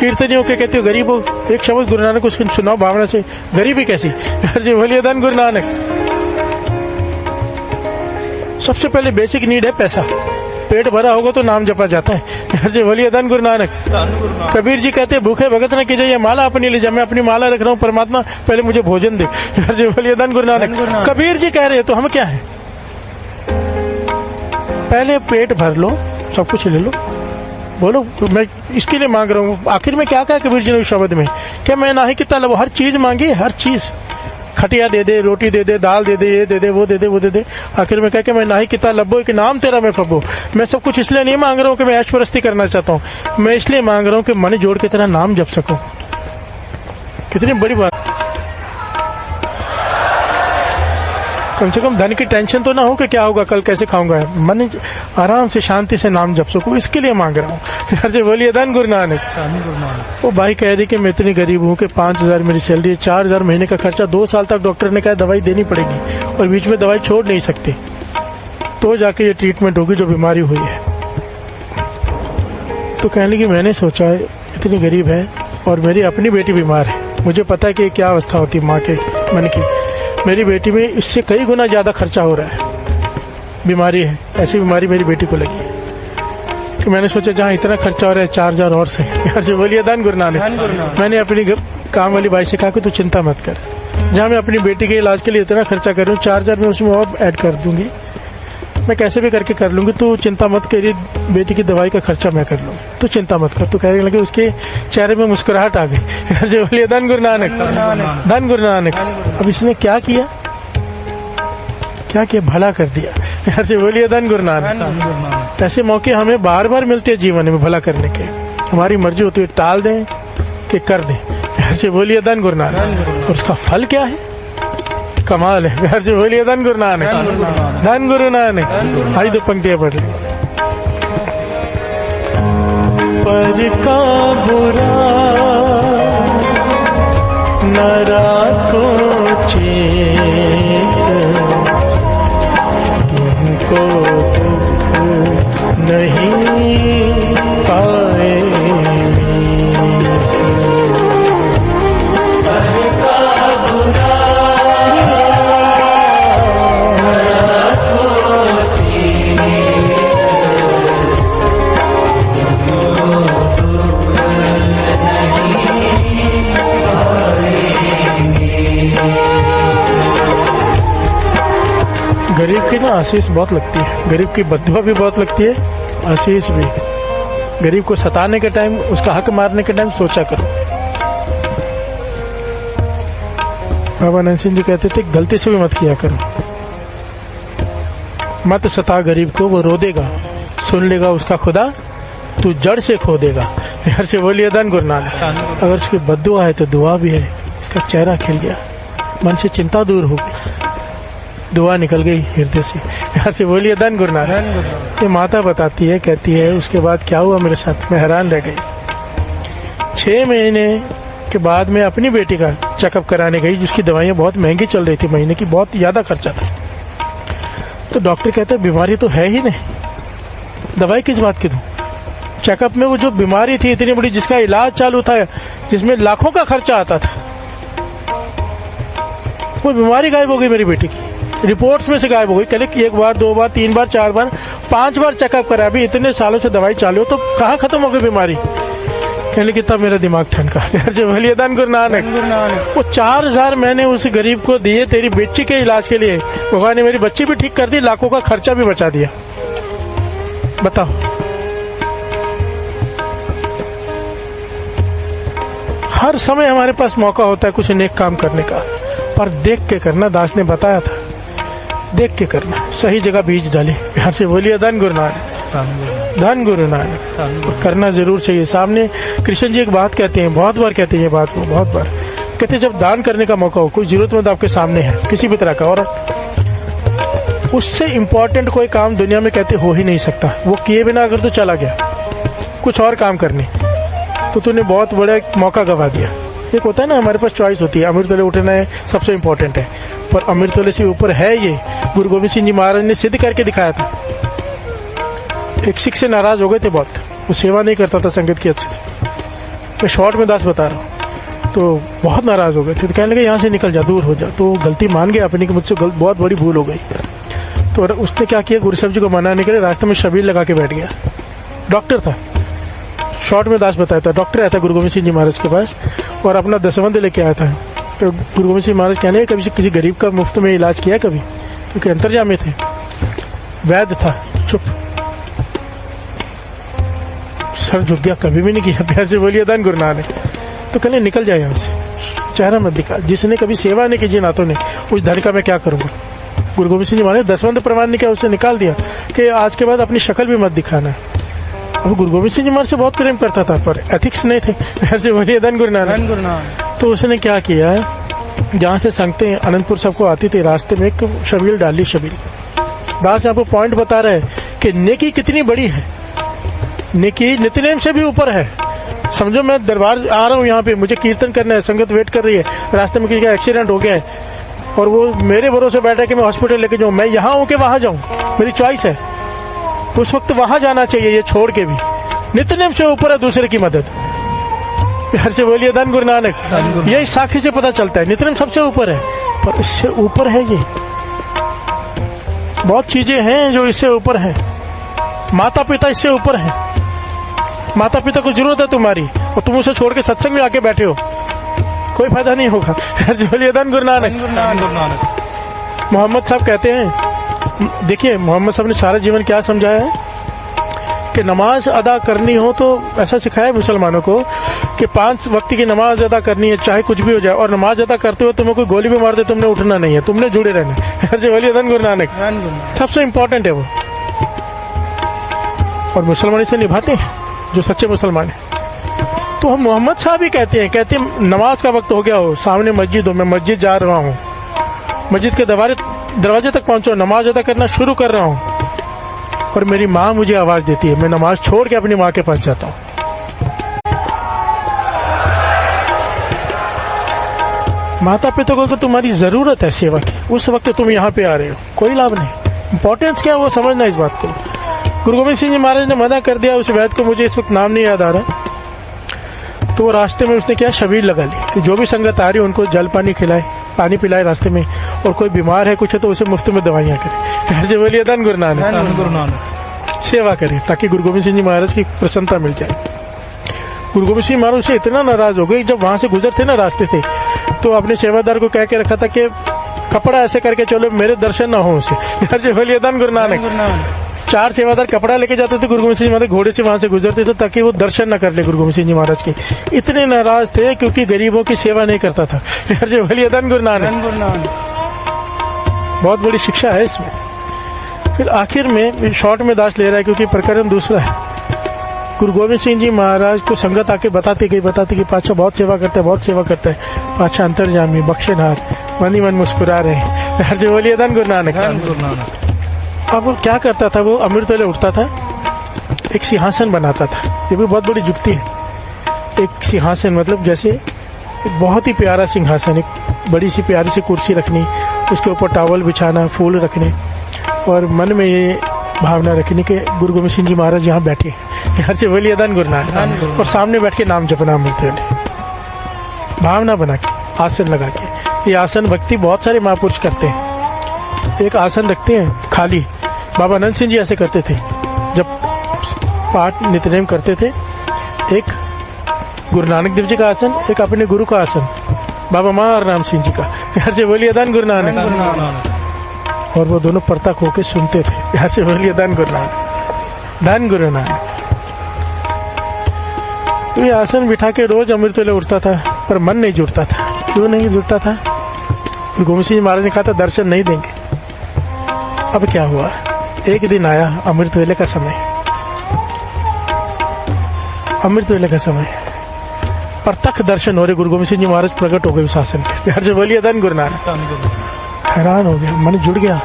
Speaker 4: कीर्तनियों के कहते हो गरीब हो। एक शब्द गुरु नानक उसको सुनाओ भावना से, गरीबी कैसी? जी बोलिए धन गुरु नानक। सबसे पहले बेसिक नीड है पैसा। पेट भरा होगा तो नाम जपा जाता है। जी बोलिए धन गुरु नानक। कबीर जी कहते भूखे भगत न कीजिए, माला अपनी ले जा, मैं अपनी माला रख रहा हूँ, परमात्मा पहले मुझे भोजन दे। जी बोलिए धन गुरु नानक। कबीर जी कह रहे हैं तो हम क्या है? पहले पेट भर लो, सब कुछ ले लो, बोलो मैं इसके लिए मांग रहा हूँ। आखिर में क्या कहा कबीर जी ने उस शब्द में, क्या मैं ना ही कितना लो, हर चीज मांगी, हर चीज, खटिया दे दे, रोटी दे दे, दाल दे दे, ये दे दे, वो दे दे, वो दे दे। आखिर में कह के मैं ना ही कितना लब्बो, एक नाम तेरा मैं फब्बो। मैं सब कुछ इसलिए नहीं मांग रहा हूँ कि मैं ऐशपरस्ती करना चाहता हूँ, मैं इसलिए मांग रहा हूँ कि मन जोड़ के तेरा नाम जप सकूं। कितनी बड़ी बात। कम से कम धन की टेंशन तो ना हो कि क्या होगा कल, कैसे खाऊंगा। मन आराम से शांति से नाम जप सकूं, इसके लिए मांग रहा हूँ। घर से बोलिए धन गुरु नानक। वो भाई कह रही कि मैं इतनी गरीब हूँ कि 5,000 मेरी सैलरी है, 4,000 महीने का खर्चा, 2 साल तक डॉक्टर ने कहा दवाई देनी पड़ेगी और बीच में दवाई छोड़ नहीं सकते, तो जाके ये ट्रीटमेंट होगी जो बीमारी हुई है। तो कहने लगी मैंने सोचा इतनी गरीब है और मेरी अपनी बेटी बीमार है, मुझे पता है कि क्या अवस्था होती है माँ के मन की। मेरी बेटी में इससे कई गुना ज्यादा खर्चा हो रहा है, बीमारी है, ऐसी बीमारी मेरी बेटी को लगी है कि मैंने सोचा जहाँ इतना खर्चा हो रहा है 4,000 और से। यहाँ से बोलिए धन गुरु नानक। मैंने अपनी काम वाली बाई से कहा कि तू चिंता मत कर, जहाँ मैं अपनी बेटी के इलाज के लिए इतना खर्चा कर रही हूँ, 4,000 में उसमें और ऐड कर दूंगी, मैं कैसे भी करके कर लूंगी, तू चिंता मत करिए, बेटी की दवाई का खर्चा मैं कर लूंगी, तू चिंता मत कर। तो कहने लगे, उसके चेहरे में मुस्कुराहट आ गई। ऐसे बोलिए धन गुरु नानक, धन गुरु नानक। अब इसने क्या किया, क्या किया, भला कर दिया। ऐसे बोलिए धन गुरु नानक। ऐसे मौके हमें बार बार मिलते हैं जीवन में भला करने के, हमारी मर्जी होती है टाल दें कि कर दें। ऐसे बोलिए धन गुरु नानक। और उसका फल क्या है, कमाल है। घर से बोलिए धन गुरु नानक, धन गुरु नानक। आई 2 पंक्तियां पढ़ ली। पर का बुरा न राखो चेत, तुमको दुख नहीं पाए। गरीब की ना आशीष बहुत लगती है, गरीब की बद्दुआ भी बहुत लगती है, आशीष भी। गरीब को सताने के टाइम, उसका हक मारने के टाइम सोचा करो। बाबा नंद सिंह जी कहते थे गलती से भी मत किया करो, मत सता गरीब को, वो रो देगा, सुन लेगा उसका खुदा, तू जड़ से खो देगा। यार से बोलिए धन गुरु नानक। अगर उसकी बद्दुआ है तो दुआ भी है। इसका चेहरा खिल गया, मन से चिंता दूर हो गई, दुआ निकल गई हृदय से। यार से बोलिए धन गुरु नानक। ये माता बताती है, कहती है उसके बाद क्या हुआ मेरे साथ, मैं हैरान रह गई। 6 महीने के बाद मैं अपनी बेटी का चेकअप कराने गई, जिसकी दवाइयां बहुत महंगी चल रही थी, महीने की बहुत ज्यादा खर्चा था। तो डॉक्टर कहता है बीमारी तो है ही नहीं, दवाई किस बात की दूं। चेकअप में वो जो बीमारी थी इतनी बड़ी, जिसका इलाज चालू था, जिसमें लाखों का खर्चा आता था, वो बीमारी गायब हो गई मेरी बेटी की, रिपोर्ट्स में से गायब हो गई। कहले कि 1 बार 2 बार 3 बार 4 बार 5 बार चेकअप करा, अभी इतने सालों से दवाई चालू हो, तो कहाँ खत्म हो गई बीमारी। कहने कि तब मेरा दिमाग ठनका। बोलिए धन गुरु नानक। वो 4000 मैंने उस गरीब को दिए तेरी बच्ची के इलाज के लिए, भगवान ने मेरी बच्ची भी ठीक कर दी, लाखों का खर्चा भी बचा दिया। बताओ, हर समय हमारे पास मौका होता है कुछ नेक काम करने का, पर देख के करना। दास ने बताया था, देख के करना, सही जगह बीज डाले। प्यार से बोलिए धन गुरु नानक, धन गुरु नानक। करना जरूर चाहिए। सामने कृष्ण जी एक बात कहते हैं, बहुत बार कहते हैं ये बात, वो बहुत बार कहते हैं, जब दान करने का मौका हो, कोई जरूरतमंद आपके सामने है किसी भी तरह का, और उससे इम्पोर्टेंट कोई काम दुनिया में कहते हो ही नहीं सकता। वो किए बिना अगर तो चला गया कुछ और काम करने, तो तूने बहुत बड़ा मौका गवा दिया। एक होता है ना, हमारे पास चॉइस होती है, अमृत तले उठना है सबसे इम्पोर्टेंट है, पर अमृत तले से ऊपर है ये। गुरु गोविंद सिंह जी महाराज ने सिद्ध करके दिखाया था। एक सिख से नाराज हो गए थे बहुत, वो सेवा नहीं करता था संगत की अच्छे से, मैं शॉर्ट में दास बता रहा हूँ। तो बहुत नाराज हो गए थे, तो कहने लगे यहाँ से निकल जा, दूर हो जा। तो गलती मान गया अपनी कि मुझसे बहुत बड़ी भूल हो गई। तो उसने क्या किया, गुरु साहब जी को मनाने के लिए रास्ते में शबीर लगा के बैठ गया। डॉक्टर था, शॉर्ट में दास बताया था, डॉक्टर आया था गुरु गोविंद सिंह जी महाराज के पास और अपना दसवंध लेके आया था। तो गुरु गोविंद सिंह महाराज कहने कभी किसी गरीब का मुफ्त में इलाज किया कभी, क्योंकि अंतर्जामी थे, वैद्य था, चुप, सर झुक गया, कभी भी नहीं किया। प्यार से बोलिए धन गुरु नानक। तो कहने निकल जाए यहाँ से, चेहरा मत दिखा, जिसने कभी सेवा नहीं की जिन हाथों ने, उस धन का मैं क्या करूंगा। गुरु गोविंद सिंह जी महाराज दसवंध प्रमाण ने क्या उसे निकाल दिया कि आज के बाद अपनी शक्ल भी मत दिखाना। अब गुरु गोविंद सिंह जी महाराज से बहुत प्रेम करता था, पर एथिक्स नहीं थे। प्यार से बोलिए धन गुरु नानक। तो उसने क्या किया, जहाँ से संगतें अनंतपुर सबको आती थी, रास्ते में एक शबील डाली। शबील दास आपको पॉइंट बता रहे हैं कि नेकी कितनी बड़ी है, नेकी नित्यनेम से भी ऊपर है। समझो मैं दरबार आ रहा हूँ, यहाँ पे मुझे कीर्तन करना है, संगत वेट कर रही है, रास्ते में किसी का एक्सीडेंट हो गया है और वो मेरे भरोसे बैठा है कि मैं हॉस्पिटल लेके जाऊँ, मैं यहाँ हूँ कि वहां जाऊँ, मेरी चॉइस है। उस वक्त वहां जाना चाहिए, ये छोड़ के भी। नित्यनेम से ऊपर है दूसरे की मदद। प्यार से बोलिए धन गुरु नानक। यही साखी से पता चलता है, नित्यनेम सबसे ऊपर है, पर इससे ऊपर है ये। बहुत चीजें हैं जो इससे ऊपर है। माता पिता इससे ऊपर है। माता पिता को जरूरत है तुम्हारी, और तुम उसे छोड़ के सत्संग में आके बैठे हो, कोई फायदा नहीं होगा। बोलिए धन गुरु नानक। मोहम्मद साहब कहते हैं, देखिए मोहम्मद साहब ने सारा जीवन क्या समझाया है कि नमाज अदा करनी हो तो ऐसा सिखाया है मुसलमानों को कि 5 वक्त की नमाज अदा करनी है, चाहे कुछ भी हो जाए। और नमाज अदा करते हो तुम्हें कोई गोली भी मार दे, तुमने उठना नहीं है, तुमने जुड़े रहना है। बोलिए धन गुरु नानक। सबसे इम्पोर्टेंट है वो, और मुसलमान इसे निभाते हैं जो सच्चे मुसलमान है। तो हम मोहम्मद साहब भी कहते हैं नमाज का वक्त हो गया हो, सामने मस्जिद हो, मैं मस्जिद जा रहा हूँ, मस्जिद के दरवाजे तक पहुंचो, नमाज अदा करना शुरू कर रहा हूँ, और मेरी माँ मुझे आवाज देती है, मैं नमाज छोड़ के अपनी माँ के पास जाता हूँ। माता पिता को तो तुम्हारी जरूरत है सेवा की, उस वक्त तुम यहाँ पे आ रहे हो, कोई लाभ नहीं। इंपॉर्टेंस क्या है वो समझना इस बात को। गुरु गोविंद सिंह जी महाराज ने मना कर दिया उस वैद्य को, मुझे इस वक्त नाम नहीं याद आ रहा, तो वो रास्ते में उसने क्या शबीर लगा ली कि जो भी संगत आ रही है उनको जल पानी खिलाए, पानी पिलाए रास्ते में, और कोई बीमार है कुछ है तो उसे मुफ्त में दवाइयां करे। घर से बोलिए धन गुरु नानक। सेवा करे ताकि गुरु गोविंद सिंह जी महाराज की प्रसन्नता मिल जाए। गुरु गोविंद सिंह महाराज से इतना नाराज हो गए, जब वहां से गुजरते ना रास्ते से, तो अपने सेवादार को कह के रखा था कि कपड़ा ऐसे करके चलो मेरे दर्शन ना हो उसे। हर से बोलिए धन गुरु नानक। 4 सेवादार कपड़ा लेके जाते थे गुरु गोविंद सिंह जी महाराज, घोड़े से वहां से गुजरते थे ताकि वो दर्शन न कर ले गुरु गोविंद सिंह जी महाराज के। इतने नाराज थे क्योंकि गरीबों की सेवा नहीं करता था। हर से बोलिए धन गुरु नानक। बहुत बड़ी शिक्षा है इसमें। फिर आखिर में शॉर्ट में दास ले रहा है क्योंकि प्रकरण दूसरा है। गुरु गोविंद सिंह जी महाराज को संगत आके बताती कि पाछा बहुत सेवा करता है, बहुत सेवा करता है। पाछा अंतर्जामी बख्शेनाथ मन ही मन मुस्कुरा रहे हैं। हर से बोलिए धन गुरु नानक। अब वो क्या करता था, वो अमृत वेले उठता था, एक सिंहासन बनाता था। ये भी बहुत बड़ी जुक्ति है। एक सिंहासन मतलब जैसे एक बहुत ही प्यारा सिंहासन, एक बड़ी सी प्यारी सी कुर्सी रखनी, उसके ऊपर टॉवल बिछाना, फूल रखने और मन में ये भावना रखनी कि गुरु गोविंद सिंह जी महाराज यहाँ बैठे हैं। हर से बोलिए धन गुरु नानक। और सामने बैठ के नाम जपना अमृत वेले, भावना बना के आसन लगा के। ये आसन भक्ति बहुत सारे महापुरुष करते हैं। एक आसन रखते हैं खाली, बाबा आनंद सिंह जी ऐसे करते थे जब पाठ नित्यनेम करते थे। एक गुरु नानक देव जी का आसन, एक अपने गुरु का आसन, बाबा मार राम सिंह जी का। हर से बोलिए धन गुरु नानक। और वो दोनों परतक होके सुनते थे। हर से बोलिए धन गुरु नानक, धन गुरु नानक। तो ये आसन बिठा के रोज अमृत वेले उठता था, पर मन नहीं जुड़ता था। क्यों नहीं जुड़ता था? गुरु गोविंद सिंह जी महाराज ने कहा था दर्शन नहीं देंगे। अब क्या हुआ, एक दिन आया अमृत वेले का समय, अमृत वेले का समय, प्रत्यक्ष दर्शन हो रहे। गुरु गोविंद सिंह जी महाराज प्रकट हो गए उस आसन पे। हर से बोलिए धन गुरु नानक। हैरान हो गया, मन जुड़ गया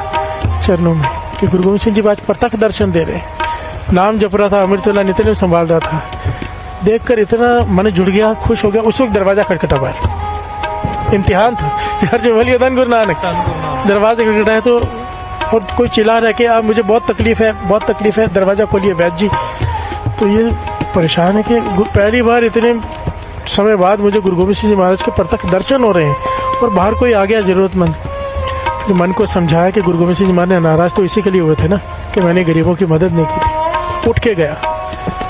Speaker 4: चरणों में कि गुरु गोविंद सिंह जी आज प्रत्यक्ष दर्शन दे रहे। नाम जप रहा था, अमृत वेला नित्य संभाल रहा था, देखकर इतना मन जुड़ गया, खुश हो गया। उस वक्त दरवाजा खटखटा बाहर, इम्तिहान था। हर से बोलिए धन गुरु नानक। दरवाजा खटखटाया तो और कोई चिल्ला रहा कि आप मुझे बहुत तकलीफ है, बहुत तकलीफ है, दरवाजा खोलिए वैद्य जी। तो ये परेशान है कि पहली बार इतने समय बाद मुझे गुरु गोविंद सिंह जी महाराज के प्रत्यक्ष दर्शन हो रहे हैं और बाहर कोई आ गया जरूरतमंद। तो मन को समझाया कि गुरु गोविंद सिंह जी महाराज नाराज तो इसी के लिए हुए थे ना कि मैंने गरीबों की मदद नहीं की थी। उठ के गया,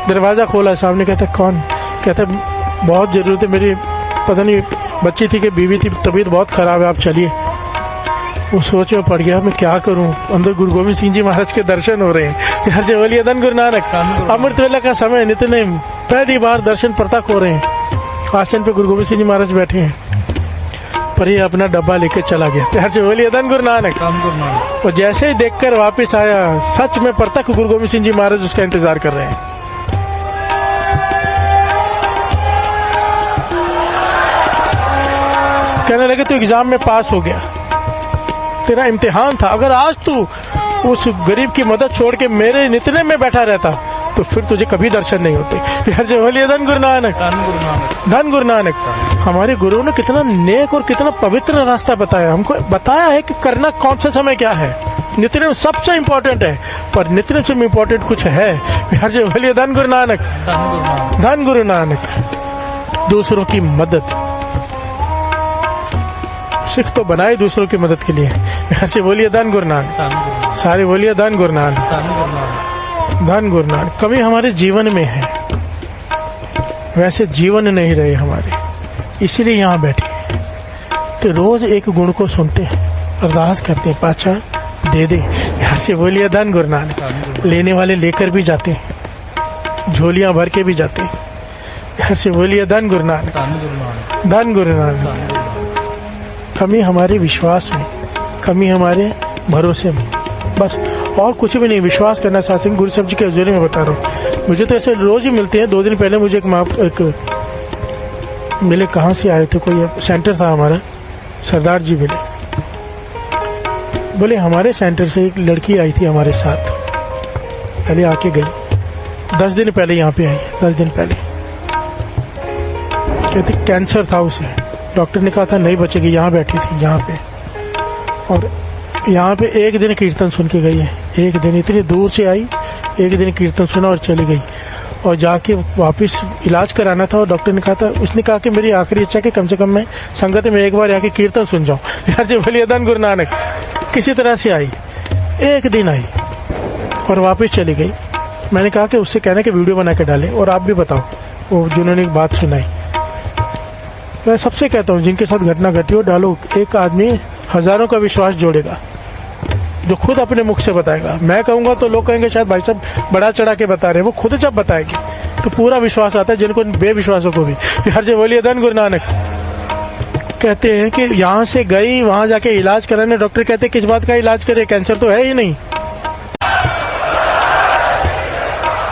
Speaker 4: दरवाजा खोला, सामने कहता कौन? कहता बहुत जरूरत है मेरी, पता नहीं बच्ची थी कि बीवी थी, तबीयत बहुत खराब है, आप चलिए। वो सोच में पड़ गया मैं क्या करूं, अंदर गुरु गोविंद सिंह जी महाराज के दर्शन हो रहे हैं। हर से बोलिए धन गुरु नानक। अमृत वेला का समय, नित्य पहली बार दर्शन प्रत्यक्ष हो रहे हैं। आसन पे गुरु गोविंद सिंह जी महाराज बैठे हैं, पर ये अपना डब्बा लेके चला गया। हर से बोलिए धन गुरु नानक। और जैसे ही देखकर वापस आया, सच में प्रत्यक्ष गुरु गोविंद सिंह जी महाराज उसका इंतजार कर रहे हैं। कहने लगे तू एग्जाम में पास हो गया, तेरा इम्तिहान था। अगर आज तू उस गरीब की मदद छोड़ के मेरे नितने में बैठा रहता तो फिर तुझे कभी दर्शन नहीं होते। हर से बोलिए धन गुरु नानक, धन गुरु नानक। हमारे गुरुओं ने कितना नेक और कितना पवित्र रास्ता बताया। हमको बताया है कि करना कौन सा समय क्या है। नित्य सबसे इम्पोर्टेंट है, पर नित्य से इम्पोर्टेंट कुछ है। हर से बोलिए धन गुरु नानक, धन गुरु नानक। दूसरों की मदद, सिख तो बनाए दूसरों की मदद के लिए। हर से बोलिए धन गुरु नानक, सारे बोलिए धन गुरु नानक, धन गुरु नानक। कभी हमारे जीवन में है, वैसे जीवन नहीं रहे हमारे, इसीलिए यहाँ बैठे हैं। तो रोज एक गुण को सुनते हैं, अरदास करते हैं, पाछा दे दे। हर से बोलिए धन गुरु नानक। लेने वाले लेकर भी जाते हैं, झोलियां भर के भी जाते हैं। हर से बोलिए धन गुरु नानक, धन गुरु नानक। कमी हमारे विश्वास में, कमी हमारे भरोसे में, बस और कुछ भी नहीं। विश्वास करना शासन गुरु साहब जी के हजूरी में बता रहा हूँ। मुझे तो ऐसे रोज ही मिलते हैं। 2 दिन पहले मुझे एक मिले, कहाँ से आए थे, कोई सेंटर था हमारा, सरदार जी मिले, बोले हमारे सेंटर से एक लड़की आई थी हमारे साथ, पहले आके गई, 10 दिन पहले यहाँ पे आई, 10 दिन पहले। कहती कैंसर था उसे, डॉक्टर ने कहा था नहीं बचेगी, यहाँ बैठी थी यहाँ पे। और यहाँ पे एक दिन कीर्तन सुन के गई है, एक दिन, इतनी दूर से आई, एक दिन कीर्तन सुना और चली गई। और जाके वापस इलाज कराना था और डॉक्टर ने कहा था, उसने कहा कि मेरी आखिरी इच्छा कि कम से कम मैं संगत में एक बार आके कीर्तन सुन जाऊं। यार जी बोलिए धन गुरु नानक। किसी तरह से आई, एक दिन आई और वापस चली गई। मैंने कहा कि उससे कहना कि वीडियो बना के डाले और आप भी बताओ वो जिन्होंने एक बात सुनाई। मैं सबसे कहता हूँ जिनके साथ घटना घटी हो, डालो। एक आदमी हजारों का विश्वास जोड़ेगा, जो खुद अपने मुख से बताएगा। मैं कहूंगा तो लोग कहेंगे शायद भाई साहब बड़ा चढ़ा के बता रहे, वो खुद जब बताएगी तो पूरा विश्वास आता है, जिनको बेविश्वासों को भी। हर से बोलिए धन गुरु नानक। कहते हैं कि यहाँ से गई, वहां जाके इलाज कराने, डॉक्टर कहते किस बात का इलाज करे, कैंसर तो है ही नहीं।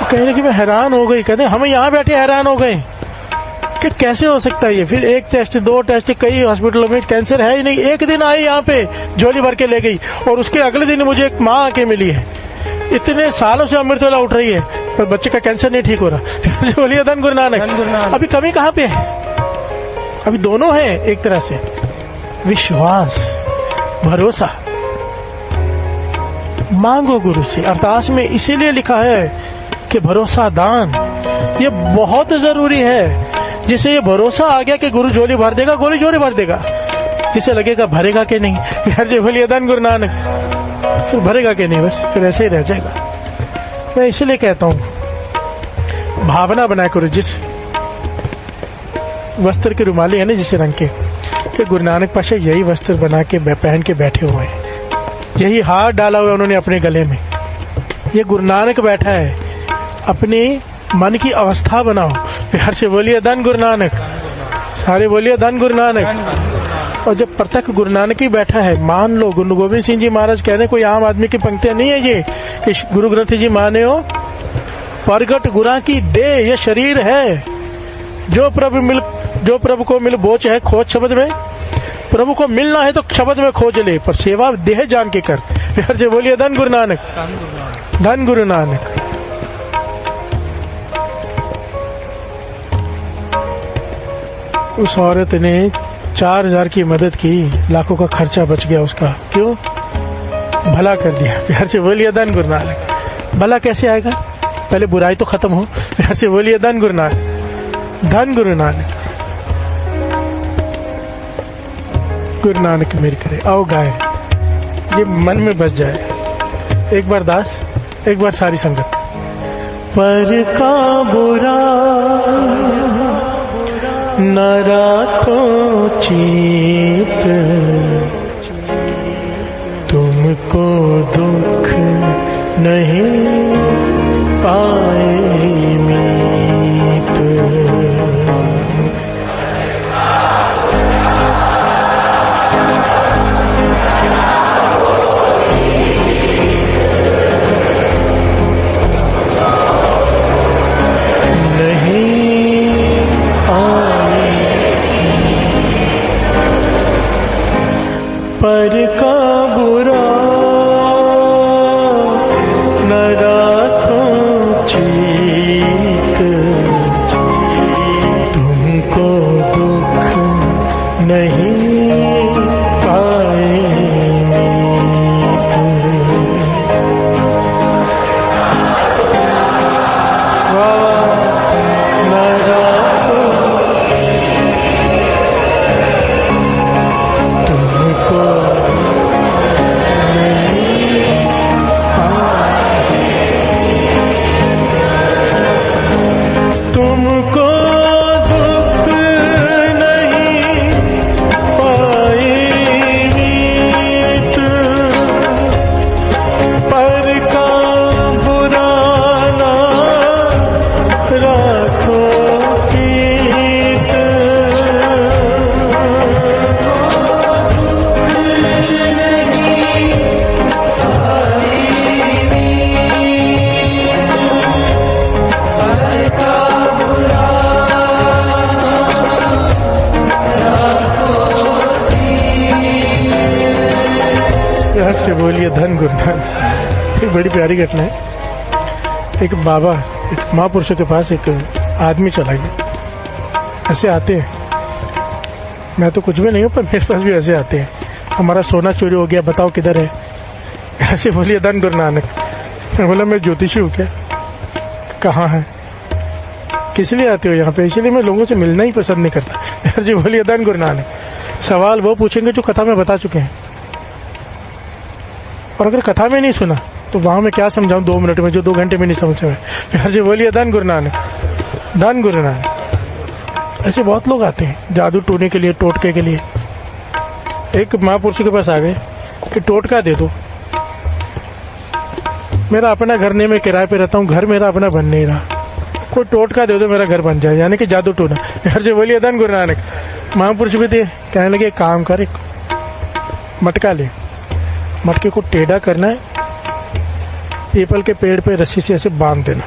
Speaker 4: कहने कि मैं हैरान हो गई, कहते हम यहाँ बैठे हैरान हो गए कि कैसे हो सकता है ये। फिर एक टेस्ट, दो टेस्ट, कई हॉस्पिटलों में कैंसर है ही नहीं। एक दिन आई यहाँ पे, झोली भर के ले गई, और उसके अगले दिन मुझे एक माँ आके मिली है, इतने सालों से अमृतवेला उठ रही है पर बच्चे का कैंसर नहीं ठीक हो रहा। बोलिए धन गुरु नानक। अभी कमी कहाँ पे है? अभी दोनों है एक तरह से, विश्वास, भरोसा। मांगो गुरु से। अरदास में इसीलिए लिखा है कि भरोसा दान, ये बहुत जरूरी है। जिसे ये भरोसा आ गया कि गुरु झोली भर देगा, गोली झोली भर देगा। जिसे लगेगा भरेगा कि नहीं, हर जी बोलिए धन गुरु नानक, फिर भरेगा कि नहीं, बस फिर ऐसे ही रह जाएगा। मैं इसलिए कहता हूं भावना बनाया करो। जिस वस्त्र के रुमाली है ना, जिस रंग के, कि गुरु नानक पाशा यही वस्त्र बना के पहन के बैठे हुए हैं, यही हार डाला हुआ उन्होंने अपने गले में। ये गुरु नानक बैठा है, अपनी मन की अवस्था बनाओ। हर से बोलिए धन गुरु नानक, सारे बोलिए धन गुरु नानक। और जब प्रत्यक्ष गुरु नानक ही बैठा है, मान लो गुरु गोविंद सिंह जी महाराज कह रहे, कोई आम आदमी की पंक्तियां नहीं है ये कि गुरु ग्रंथ जी माने हो, प्रगट गुरा की दे ये शरीर है, जो प्रभु को मिल बोच है खोज शब्द में। प्रभु को मिलना है तो शब्द में खोज ले, पर सेवा देह जान के कर। हर से बोलिए धन गुरु नानक, धन गुरु नानक। उस औरत ने 4000 की मदद की, लाखों का खर्चा बच गया उसका। क्यों? भला कर दिया। प्यार से बोलिए धन गुरु नानक। भला कैसे आएगा? पहले बुराई तो खत्म हो। प्यार से बोलिए धन गुरु नानक, धन गुरु नानक। गुरु नानक मेरी करे। आओ गाए, ये मन में बस जाए। एक बार दास, एक बार सारी संगत। पर का बुरा न राखो चीत, तुमको दुख नहीं पाए मीत। पर का बुरा न राखो चीत, तुमको दुख नहीं पाए मीत। न राखो तुमको से बोलिए धन गुरु नानक। एक बड़ी प्यारी घटना है। एक बाबा, एक महापुरुषों के पास एक आदमी चला गया। ऐसे आते हैं, मैं तो कुछ भी नहीं हूँ पर मेरे पास भी ऐसे आते हैं, हमारा सोना चोरी हो गया, बताओ किधर है। ऐसे बोलिए धन गुरु नानक। मैं बोला मैं ज्योतिषी हूँ। क्या? कहाँ है? किस लिए आते हो यहाँ पे? इसलिए मैं लोगों से मिलना ही पसंद नहीं करता। जी बोलिए धन गुरु नानक। सवाल वो पूछेंगे जो कथा में बता चुके हैं, और अगर कथा में नहीं सुना तो वहां मैं क्या समझाऊं 2 मिनट में, जो 2 घंटे में नहीं समझ में। हर जी बोलिए धन गुरु नानक, धन गुरु नानक। ऐसे बहुत लोग आते हैं जादू टोने के लिए, टोटके के लिए। एक महापुरुष के पास आ गए कि टोटका दे दो, मेरा अपना घर नहीं, मैं किराए पे रहता हूँ, घर मेरा अपना बन नहीं रहा, कोई टोटका दे दो मेरा घर बन जाए, यानी कि जादू टोना। घर से बोलिए धन गुरु नानक। महापुरुष भी थे, कहने लगे काम कर, एक मटका ले, मटके को टेढ़ा करना है, पीपल के पेड़ पे रस्सी से ऐसे बांध देना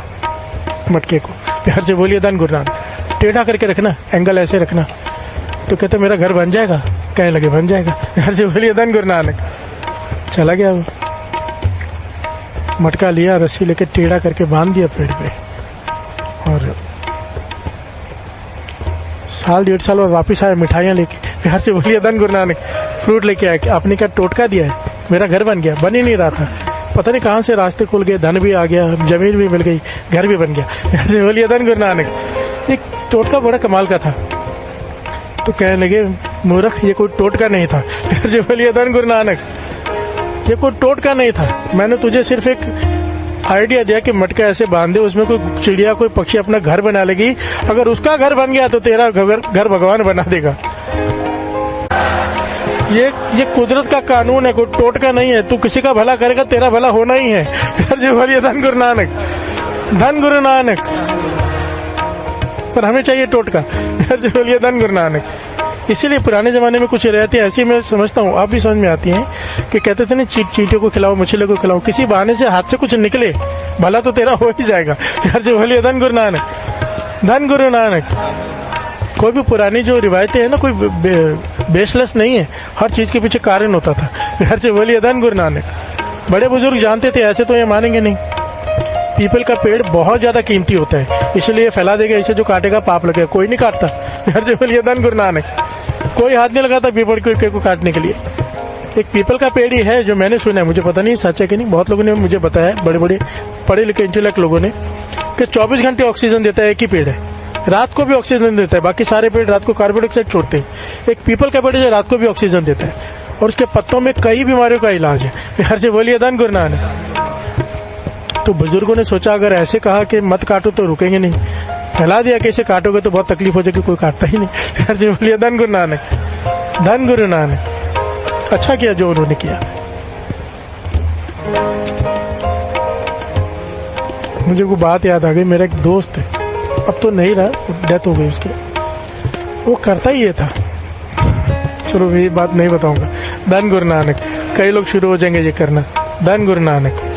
Speaker 4: मटके को, प्यार से बोलिए धन गुरु नानक। टेढ़ा करके रखना, एंगल ऐसे रखना, तो कहते मेरा घर बन जाएगा, कहने लगे बन जाएगा। प्यार से बोलिए धन गुरु नानक। चला गया वो, मटका लिया, रस्सी लेके टेढ़ा करके बांध दिया पेड़ पे, और साल 1.5 साल बाद वापिस आया मिठाइयां लेके। प्यार से बोलिए धन गुरु नानक। फ्रूट लेके आया, आपने क्या टोटका दिया है, मेरा घर बन गया, बन ही नहीं रहा था, पता नहीं कहां से रास्ते खुल गए, धन भी आ गया, जमीन भी मिल गई, घर भी बन गया। प्यार से बोलिए धन गुरु नानक। एक टोटका बड़ा कमाल का था, तो कहने लगे मूर्ख ये कोई टोटका नहीं था। प्यार से बोलिए धन गुरु नानक। ये कोई टोटका नहीं था, मैंने तुझे सिर्फ एक आइडिया दिया कि मटका ऐसे बांध दे, उसमें कोई चिड़िया कोई पक्षी अपना घर बना लेगी, अगर उसका घर बन गया तो तेरा घर भगवान बना देगा। ये कुदरत का कानून है, कोई टोटका नहीं है, तू किसी का भला करेगा तेरा भला होना ही है। जो बोलिए धन गुरु नानक, धन गुरु नानक। पर हमें चाहिए टोटका। जो बोलिए धन गुरु नानक। इसीलिए पुराने जमाने में कुछ रहती है ऐसी, मैं समझता हूँ आप भी समझ में आती हैं, कि कहते थे ना चींटियों को खिलाओ, मछली को खिलाओ, किसी बहाने से हाथ से कुछ निकले भला तो तेरा हो ही जाएगा। यार जो बोलिए धन गुरु नानक, धन गुरु नानक। कोई भी पुरानी जो रिवायतें हैं ना, कोई बेसलेस नहीं है, हर चीज के पीछे कारण होता था। यार से बोलिए धन गुरु नानक। बड़े बुजुर्ग जानते थे, ऐसे तो ये मानेंगे नहीं। पीपल का पेड़ बहुत ज्यादा कीमती होता है, इसलिए फैला देगा, इसे जो काटेगा पाप लगेगा, कोई नहीं काटता। यार से बोलिए धन गुरु नानक। कोई हाथ नहीं लगाता पीपल को काटने के लिए। एक पीपल का पेड़ ही है जो मैंने सुना है, मुझे पता नहीं सच है कि नहीं, बहुत लोगों ने मुझे बताया, बड़े बड़े पढ़े लिखे इंटेलेक्ट लोगों ने, कि 24 घंटे ऑक्सीजन देता है, एक ही पेड़ है, रात को भी ऑक्सीजन देता है, बाकी सारे पेड़ रात को कार्बन डाइऑक्साइड छोड़ते हैं, एक पीपल का पेड़ जो रात को भी ऑक्सीजन देता है, और उसके पत्तों में कई बीमारियों का इलाज है। यार से बोलिए धन गुरु नानक। तो बुजुर्गों ने सोचा अगर ऐसे कहा कि मत काटो तो रुकेंगे नहीं, फैला दिया कि इसे काटोगे तो बहुत तकलीफ हो जाएगी, कोई काटता ही नहीं। यार से बोलिए धन गुरु नानक, धन गुरु नानक। अच्छा किया जो उन्होंने किया। मुझे वो बात याद आ गई, मेरा एक दोस्त है, अब तो नहीं रहा, डेथ हो गई उसकी, वो करता ही ये था। चलो ये बात नहीं बताऊंगा। धन गुरु नानक। कई लोग शुरू हो जाएंगे ये करना। धन गुरु नानक।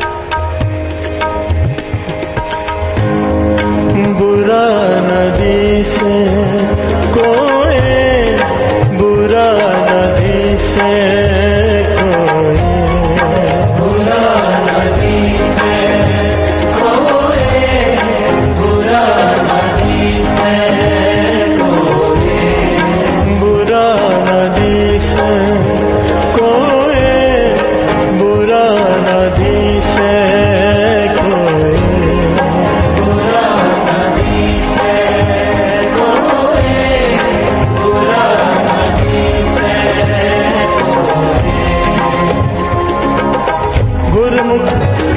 Speaker 4: बुरा नदी से कोई, बुरा नदी से कोई, बुरा नदी से कोई, बुरा नदी से कोई, बुरा नदी से कोई, बुरा नदी से कोई, बुरा नदी से कोई, बुरा नदी से कोई। गुरुमुख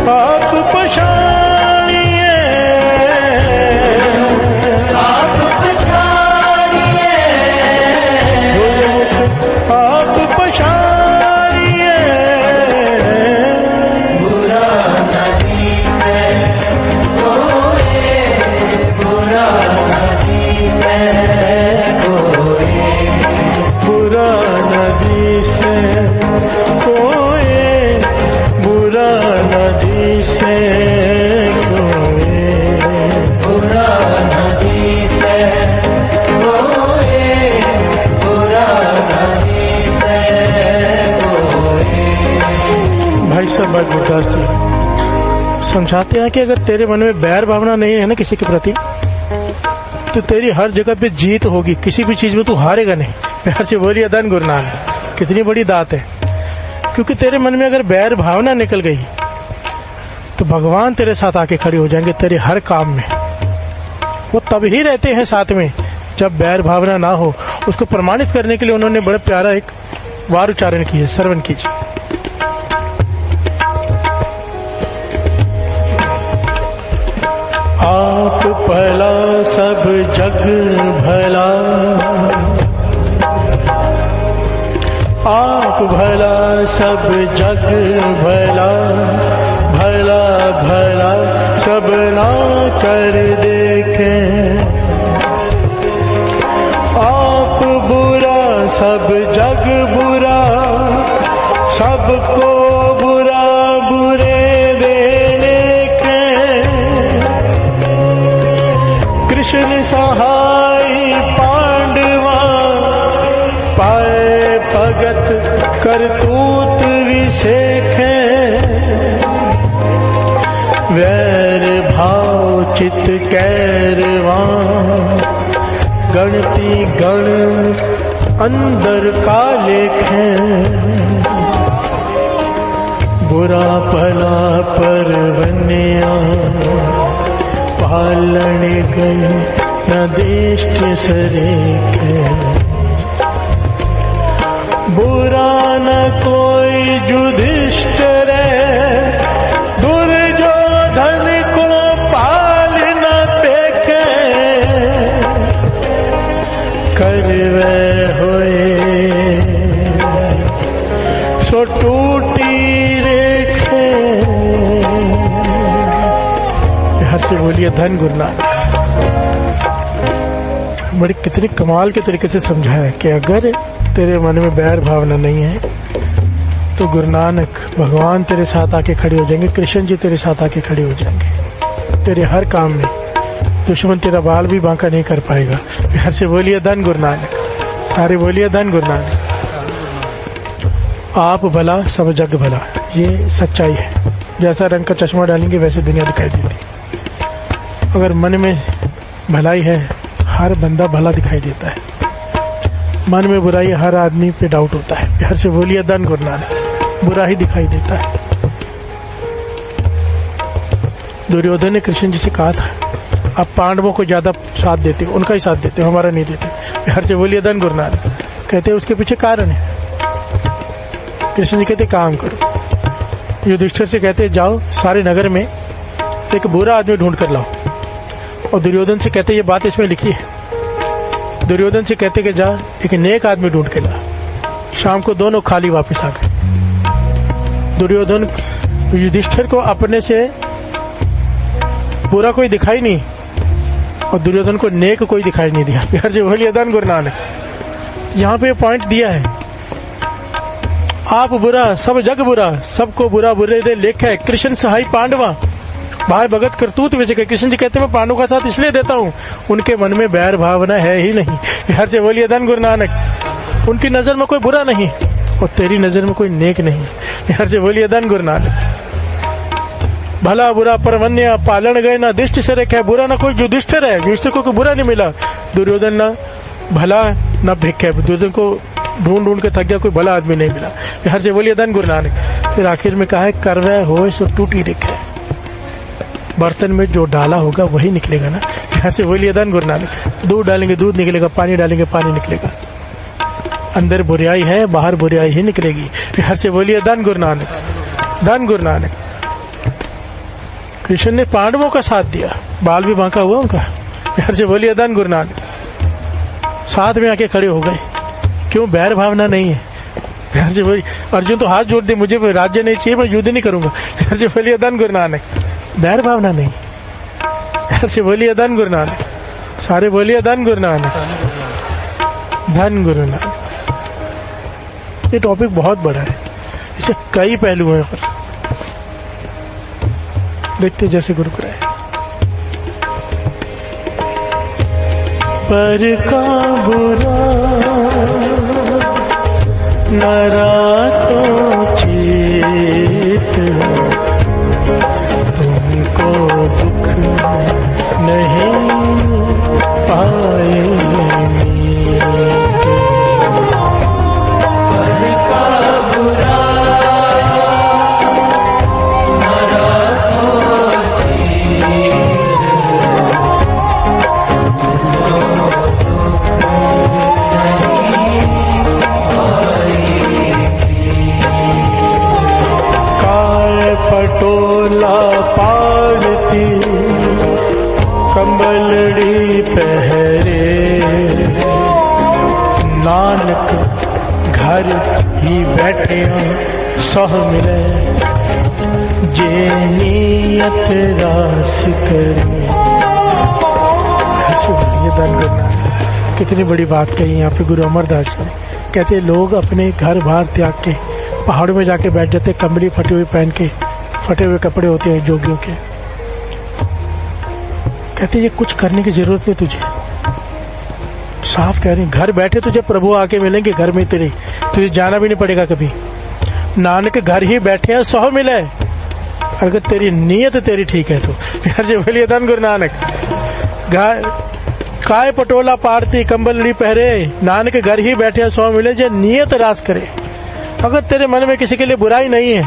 Speaker 4: आप पछाड़िए, आप पछाड़िए, गुरुमुख आप पछाड़िए, बुरा नदी से कोई, बुरा नदी से कोई, बुरा नदी से कोई, बुरा नदी से कोई, बुरा नदी से कोई, बुरा नदी से कोई। भाई साहब भाई गुरदास जी समझाते हैं कि अगर तेरे मन में बैर भावना नहीं है ना किसी के प्रति, तो तेरी हर जगह पे जीत होगी, किसी भी चीज में तू हारेगा नहीं। प्यार से बोलिए धन गुरु नानक। कितनी बड़ी दात है, क्योंकि तेरे मन में अगर बैर भावना निकल गई तो भगवान तेरे साथ आके खड़े हो जाएंगे तेरे हर काम में। वो तब ही रहते हैं साथ में जब बैर भावना ना हो। उसको प्रमाणित करने के लिए उन्होंने बड़ा प्यारा एक वार उच्चारण किया, श्रवण कीजिए। आप भला सब जग भला, आप भला सब जग भला, भला भला सब ना कर देखें। आप बुरा सब जग बुरा, सबको बुरा बुरे देने के। कृष्ण सहाय पांडवा, पाए भगत करतूत विसेखे। वैर भाव चित कैरवा, गणती गण अंदर का लेखें। बुरा भला परवनिया, पालन गई न देश सरेखे। बुरा न कोई युधिष्ठिर, दुर्योधन को पाल न पेखे। करवे होए सो टूटी रेखे। हर से बोलिए धन गुरु नानक। बड़ी कितनी कमाल के तरीके से समझाया है कि अगर तेरे मन में बैर भावना नहीं है तो गुरु नानक भगवान तेरे साथ आके खड़े हो जाएंगे, कृष्ण जी तेरे साथ आके खड़े हो जाएंगे तेरे हर काम में। दुश्मन तेरा बाल भी बांका नहीं कर पाएगा। प्यार से बोलिए धन गुरु नानक, सारे बोलिए धन गुरु नानक। आप भला सब जग भला, ये सच्चाई है। जैसा रंग का चश्मा डालेंगे वैसे दुनिया दिखाई देती है। अगर मन में भलाई है हर बंदा भला दिखाई देता है, मन में बुराई हर आदमी पे डाउट होता है। प्यार से बोलिए धन गुरु नानक, बुरा ही दिखाई देता है। दुर्योधन ने कृष्ण जी से कहा था आप पांडवों को ज्यादा साथ देते हो, उनका ही साथ देते हो, हमारा नहीं देते। प्यार से बोलिए धन गुरु नानक। कहते उसके पीछे कारण है। कृष्ण जी कहते काम करो। युधिष्ठिर से कहते जाओ सारे नगर में एक बुरा आदमी ढूंढ कर लाओ। और दुर्योधन से कहते ये बात इसमें लिखी है। दुर्योधन से कहते कि जा एक नेक आदमी ढूंढ के ला। शाम को दोनों खाली वापस आ गए। दुर्योधन युधिष्ठिर को अपने से बुरा कोई दिखाई नहीं और दुर्योधन को नेक कोई दिखाई नहीं दिया। प्यार से बोलिए धन गुरु नानक। यहाँ पे पॉइंट दिया है, आप बुरा सब जग बुरा, सबको बुरा बुरे दे लेखे। कृष्ण सहाय पांडवा, भाई भगत करतूत विजय। कृष्ण जी कहते मैं पांडवों का साथ इसलिए देता हूँ उनके मन में बैर भावना है ही नहीं। प्यार से बोलिए धन गुरु नानक। उनकी नजर में कोई बुरा नहीं और तेरी नजर में कोई नेक नहीं। प्यार से बोलिए धन गुरु नानक। भला बुरा परवन्या, पालन गए ना दिष्ट से रेखा। बुरा ना कोई युधिष्ठिर है, युधिष्ठिर को कोई बुरा नहीं मिला। दुर्योधन ना भला ना भिक्ख है, दुर्योधन को ढूंढ ढूंढ के थक गया, कोई भला आदमी नहीं मिला। प्यार से बोलिए धन गुरु नानक। फिर आखिर में कहा है करवे हो सो टूटी रेखा। बर्तन में जो डाला होगा वही निकलेगा ना। प्यार से बोलिए धन गुरु नानक। दूध डालेंगे दूध निकलेगा, पानी डालेंगे पानी निकलेगा। अंदर बुराई है बाहर बुराई ही निकलेगी। प्यार से बोलिए धन गुरु नानक, धन गुरु नानक। कृष्ण ने पांडवों का साथ दिया, बाल भी बांका हुआ उनका। प्यार से बोलिए धन गुरु नानक। साथ में आके खड़े हो गए, क्यों बैर भावना नहीं है। प्यार से बोलिए। अर्जुन तो हाथ जोड़ दे मुझे राज्य नहीं चाहिए, मैं युद्ध नहीं करूंगा। प्यार से बोलिए धन गुरु नानक। बैर भावना नहीं। प्यार से बोलिए धन गुरु नानक, सारे बोलिए धन गुरु नानक, धन गुरु नानक। ये टॉपिक बहुत बड़ा है, इसे कई पहलू हैं और देखते जैसे गुरु कराए। पर का बुरा नरा तो चेत, तुमको दुख नहीं पाए। पटोला पाड़ती कंबलड़ी पहरे, नानक घर ही बैठे सह मिले जे नियत रास करे। ये दान करना, कितनी बड़ी बात कही यहाँ पे गुरु अमरदास जी। कहते हैं लोग अपने घर बाहर त्याग के पहाड़ों में जाके बैठ जाते, कमली फटे हुए पहन के, फटे हुए कपड़े होते हैं जोगियों के। कहते ये कुछ करने की जरूरत नहीं तुझे, साफ कह रहे हैं, घर बैठे तुझे प्रभु आके मिलेंगे घर में तेरे, तुझे जाना भी नहीं पड़ेगा कभी। नानक घर ही बैठे हैं सौ मिले, अगर तेरी नीयत तेरी ठीक है तो। यार जी बोलिए धन गुरु नानक। काय पटोला पारती कंबलड़ी पहरे, नानक घर ही बैठे सौ मिले जे नियत रास करे। अगर तेरे मन में किसी के लिए बुराई नहीं है,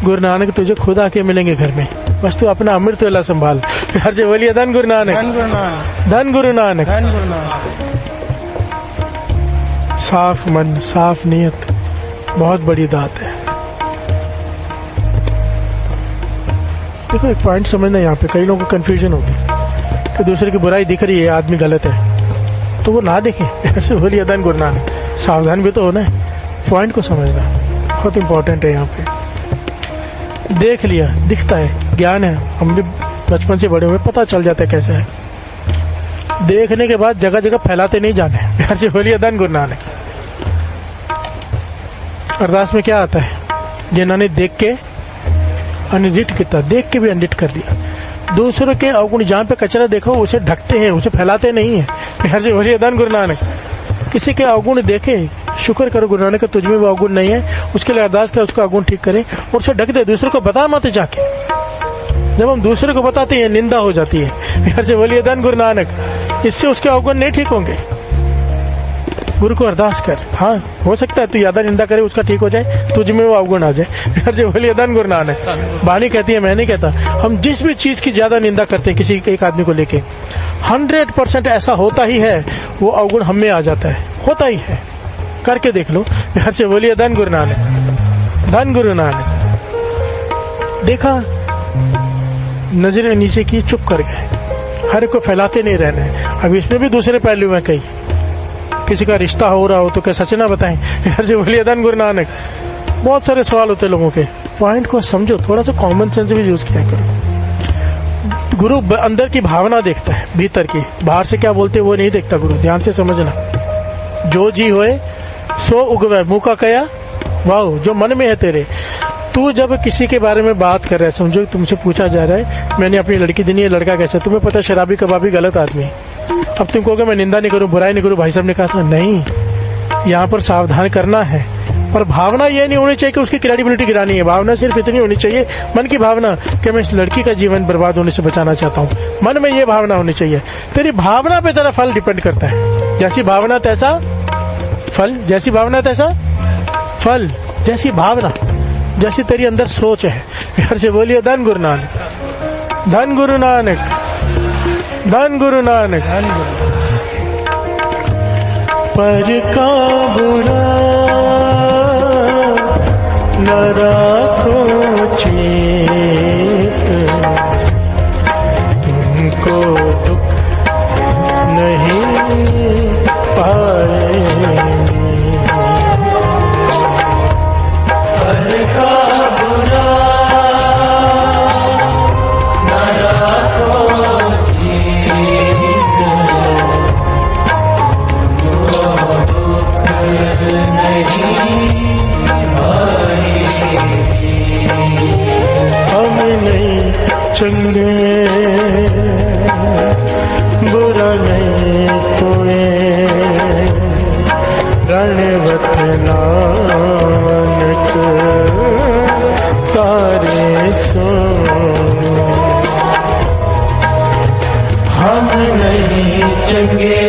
Speaker 4: गुरु नानक तुझे खुद आके मिलेंगे घर में, बस तू अपना अमृत वाला संभाल। हर जे बोलिए धन गुरु नानक, धन गुरु नानक। साफ मन, साफ नियत बहुत बड़ी दात है। देखो एक पॉइंट समझना, यहाँ पे कई लोगों को कंफ्यूजन होगी कि दूसरे की बुराई दिख रही है, आदमी गलत है तो वो ना देखे। ऐसे बोलिए धन गुरु नानक, सावधान भी तो होना है, पॉइंट को समझना बहुत इंपॉर्टेंट है। यहाँ पे देख लिया, दिखता है, ज्ञान है, हम भी बचपन से बड़े हुए, पता चल जाता है कैसे है। देखने के बाद जगह जगह फैलाते नहीं जाने। प्यार से बोलिए धन गुरु नानक। अरदास में क्या आता है, जिन्होंने देख के अनडिट किया, देख के भी अनडिट कर दिया। दूसरों के अवगुण जहाँ पे कचरा देखो उसे ढकते हैं, उसे फैलाते नहीं है। प्यार से बोलिए धन गुरु नानक। किसी के अवगुण देखे, शुक्र करो गुरु नानक तुझ में वो अवगुण नहीं है, उसके लिए अरदास कर, उसका अवगुण ठीक करे और उसे ढक दे, दूसरों को बता मत जाके। जब हम दूसरे को बताते हैं निंदा हो जाती है। प्यार से बोलिए धन गुरु नानक। इससे उसके अवगुण नहीं ठीक होंगे। गुरु को अरदास कर, हाँ हो सकता है तू ज्यादा निंदा करे उसका ठीक हो जाए, तुझ में वो अवगुण आ जाए। प्यार से बोलिए धन गुरु नानक। वाणी कहती है, मैं नहीं कहता, हम जिस भी चीज की ज्यादा निंदा करते हैं किसी एक आदमी को लेके, 100% ऐसा होता ही है, वो अवगुण हम में आ जाता है, होता ही है, करके देख लो। प्यार से बोलिए धन गुरु नानक, धन गुरु नानक। देखा, नजरें नीचे की, चुप कर गए, हर एक को फैलाते नहीं रहने। अब इसमें भी दूसरे पहलू में कई, किसी का रिश्ता हो रहा हो तो क्या सच ना बताएं। प्यार से बोलिए धन गुरु नानक। बहुत सारे सवाल होते हैं लोगों के, पॉइंट को समझो, थोड़ा सा कॉमन सेंस भी यूज किया करो। गुरु अंदर की भावना देखता है, भीतर की, बाहर से क्या बोलते वो नहीं देखता गुरु, ध्यान से समझना। जो जी होए सो उगवे, मुंह का कया वाह, जो मन में है तेरे। तू जब किसी के बारे में बात कर रहा है, समझो तुमसे पूछा जा रहा है मैंने अपनी लड़की दी, ये लड़का कैसा, तुम्हें पता है शराबी कबाबी गलत आदमी। अब तुम कहोगे मैं निंदा नहीं करूं, बुराई नहीं करूं, भाई साहब ने कहा था नहीं, यहाँ पर सावधान करना है। पर भावना ये नहीं होनी चाहिए कि उसकी क्रेडिबिलिटी गिरानी है, भावना सिर्फ इतनी होनी चाहिए, मन की भावना कि मैं इस लड़की का जीवन बर्बाद होने से बचाना चाहता हूँ, मन में ये भावना होनी चाहिए। तेरी भावना पे तेरा फल डिपेंड करता है, जैसी भावना तैसा फल, जैसी भावना तैसा फल, जैसी भावना, जैसी तेरी अंदर सोच है। प्यार से बोलिए धन गुरु नानक, धन गुरु नानक, धन गुरु नानक। पर का बुरा न राखो चेत, तुमको दुख नहीं पाए। पर का बुरा न राखो चेत, हम नहीं चंगे बुरा नहीं कोई, रणवत नानक तारे सो। हम नहीं चंगे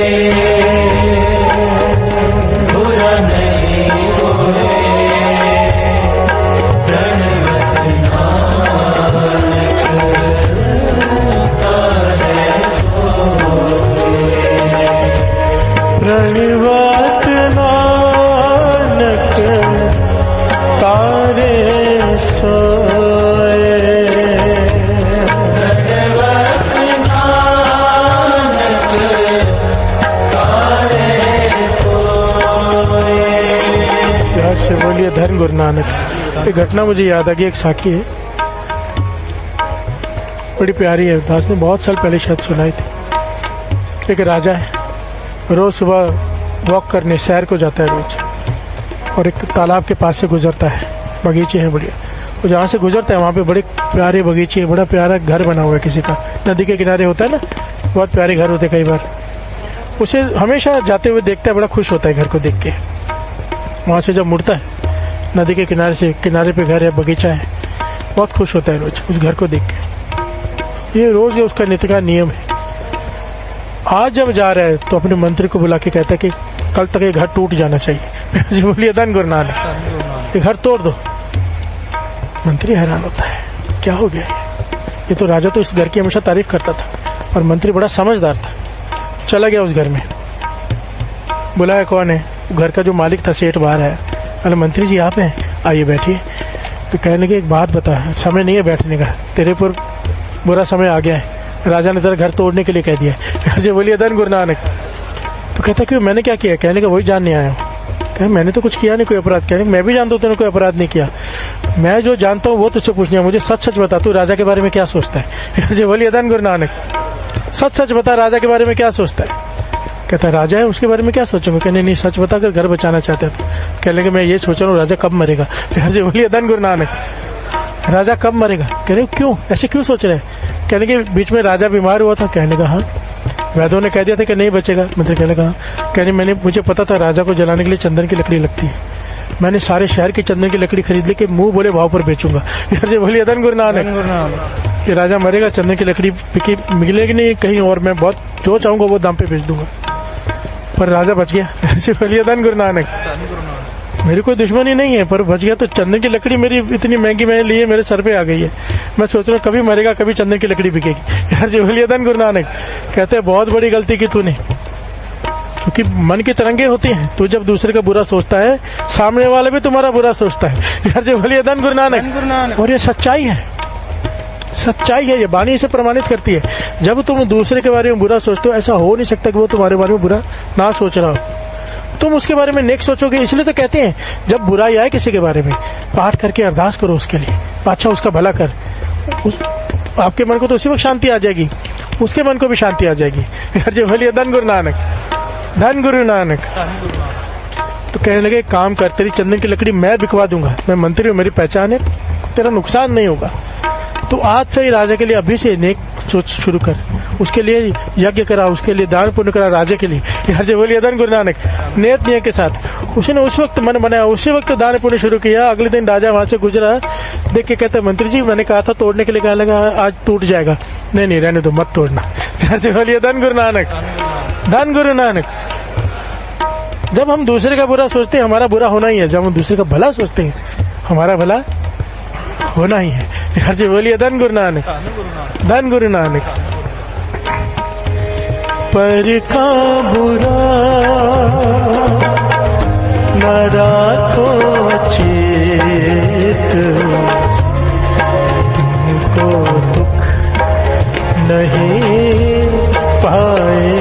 Speaker 4: बुरा नहीं कोई, रणवत नानक तारे सोए। रणवत नानक तारे एक घटना मुझे याद आ गई, एक साखी है, बड़ी प्यारी है, दास ने बहुत साल पहले शायद सुनाई थी। एक राजा है, रोज सुबह वॉक करने सैर को जाता है रोज, और एक तालाब के पास से गुजरता है, बगीचे हैं बढ़िया, और जहाँ से गुजरता है वहाँ पे बड़े प्यारे बगीचे, बड़ा प्यारा घर बना हुआ है किसी का, नदी के किनारे होता है ना, बहुत प्यारे घर होते कई बार, उसे हमेशा जाते हुए देखता है, बड़ा खुश होता है घर को देख के। वहां से जब मुड़ता है नदी के किनारे से, किनारे पे घर है, बगीचा है, बहुत खुश होता है रोज उस घर को देख के। ये रोज उसका नित्य का नियम है। आज जब जा रहा है तो अपने मंत्री को बुला के कहता है कि कल तक ये घर टूट जाना चाहिए। बोलिए धन गुरु नानक, ये घर तोड़ दो। मंत्री हैरान होता है, क्या हो गया ये तो राजा तो इस घर की हमेशा तारीफ करता था, और मंत्री बड़ा समझदार था। चला गया उस घर में, बुलाया कौन है, घर का जो मालिक था सेठ बाहर है। अरे मंत्री जी आप हैं, आइए बैठिए। तो कहने लगे एक बात बता, समय नहीं है बैठने का, तेरे पर बुरा समय आ गया है, राजा ने तेरा घर तोड़ने के लिए कह दिया। जी बोलिए धन गुरु नानक। तो कहता कि मैंने क्या किया, कहने का वही जानने आया हूँ। कह मैंने तो कुछ किया नहीं, कोई अपराध। कहने मैं भी जानता हूँ तूने कोई अपराध नहीं किया, मैं जो जानता हूँ वो तुझसे पूछना है, मुझे सच सच बता तू राजा के बारे में क्या सोचता है। जी बोलिए धन गुरु नानक, सच सच बता राजा के बारे में क्या सोचता है। कहता राजा है उसके बारे में क्या सोचूंगा। कहने नहीं सच बता, कर घर बचाना चाहते तो। कहने लगे मैं ये सोच रहा हूँ राजा कब मरेगा। जी बोलिए धन गुरु नानक, राजा कब मरेगा। कहने क्यों, ऐसे क्यों सोच रहे हैं। कहने के बीच में राजा बीमार हुआ था। कहने का हाँ, वैद्यों ने कह दिया था कि नहीं बचेगा। मंत्री कहने का कहने मुझे पता था राजा को जलाने के लिए चंदन की लकड़ी लगती है, मैंने सारे शहर की चंदन की लकड़ी खरीद ली कि मुंह बोले भाव पर बेचूंगा। जी बोलिए धन गुरु नानक, कि राजा मरेगा चंदन की लकड़ी मिलेगी नहीं कहीं और, मैं बहुत जो चाहूंगा वो दाम पे बेच दूंगा। पर राजा बच गया। जी बोलिए धन गुरु नानक, मेरी कोई दुश्मनी नहीं है पर बच गया। तो चंदन की लकड़ी मेरी इतनी महंगी मैंने ली है, मेरे सर पे आ गई है, मैं सोच रहा हूँ कभी मरेगा कभी चंदन की लकड़ी बिकेगी। यार जी बोलिए धन गुरु नानक। कहते हैं बहुत बड़ी गलती की तूने, क्योंकि मन की तरंगे होती हैं, तू जब दूसरे का बुरा सोचता है सामने वाला भी तुम्हारा बुरा सोचता है। यार जी बोलिए धन गुरु नानक। और ये सच्चाई है, सच्चाई है, ये वाणी इसे प्रमाणित करती है। जब तुम दूसरे के बारे में बुरा सोचते हो, ऐसा हो नहीं सकता कि वो तुम्हारे बारे में बुरा ना सोच रहा हो, तुम उसके बारे में नेक सोचोगे। इसलिए तो कहते हैं जब बुराई आए किसी के बारे में, पाठ करके अरदास करो उसके लिए, अच्छा उसका भला कर, आपके मन को तो उसी वक्त शांति आ जाएगी, उसके मन को भी शांति आ जाएगी। यार जी बोलिए धन गुरु नानक, धन गुरु नानक। तो कहने लगे काम कर, तेरी चंदन की लकड़ी मैं बिकवा दूंगा, मैं मंत्री हूँ, मेरी पहचान है, तेरा नुकसान नहीं होगा। तो आज से ही राजा के लिए अभी से नेक सोच शुरू कर, उसके लिए यज्ञ करा, उसके लिए दान पुण्य करा राजा के लिए। यार जी बोलिए धन गुरु नानक, नियत नियम के साथ। उसने उस वक्त मन बनाया, उसी वक्त दान पुण्य शुरू किया। अगले दिन राजा वहां से गुजरा, देख के कहता मंत्री जी मैंने कहा था तोड़ने के लिए, कहने लगा आज टूट जाएगा। नहीं नहीं रहने दो, मत तोड़ना। यार जी बोलिए धन गुरु नानक, धन गुरु नानक। जब हम दूसरे का बुरा सोचते हैं हमारा बुरा होना ही है, जब हम दूसरे का भला सोचते हैं हमारा भला होना ही है। यार जी बोलिए धन गुरु नानक, धन गुरु नानक। पर का बुरा न राखो चेत, तुमको दुख नहीं पाए।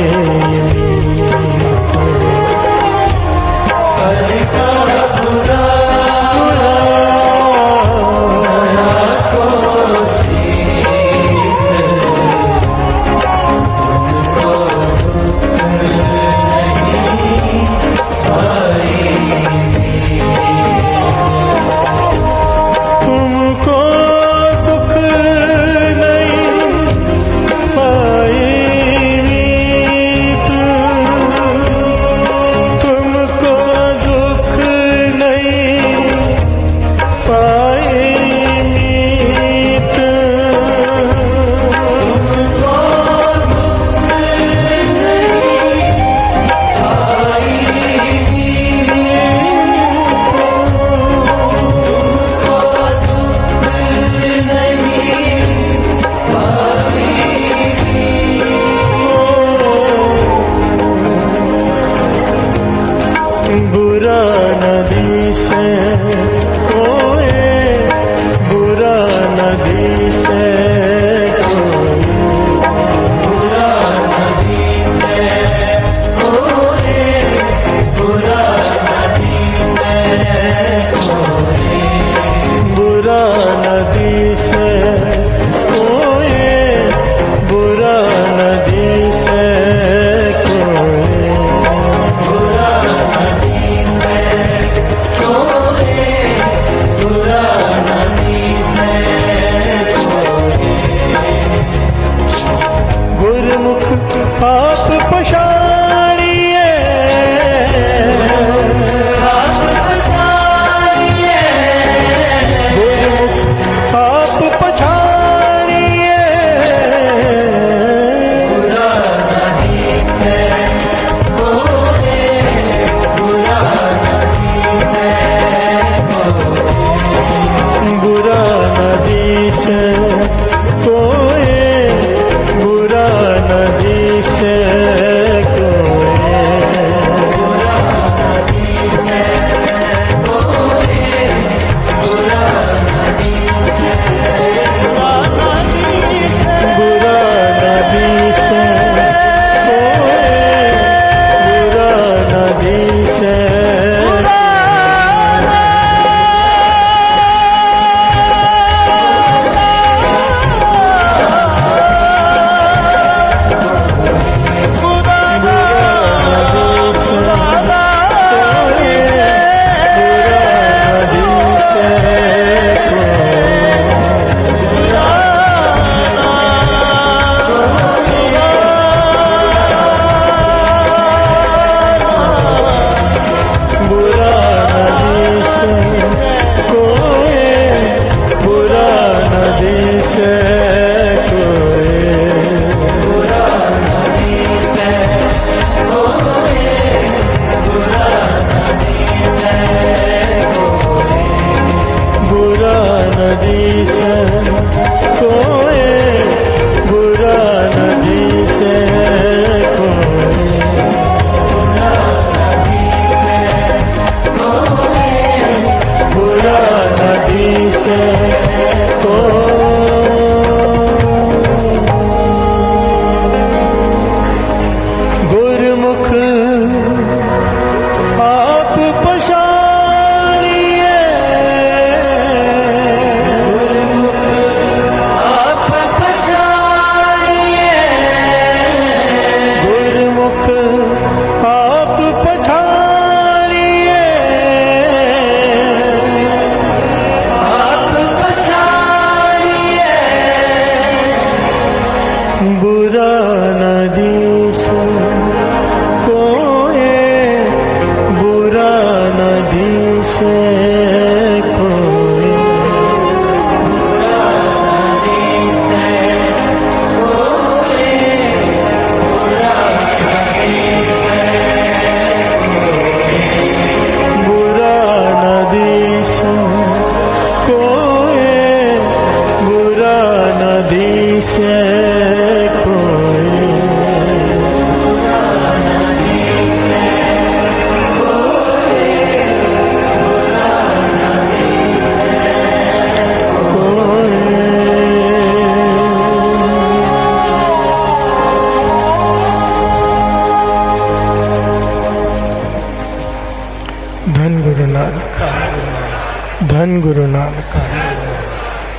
Speaker 4: गुरु नानक,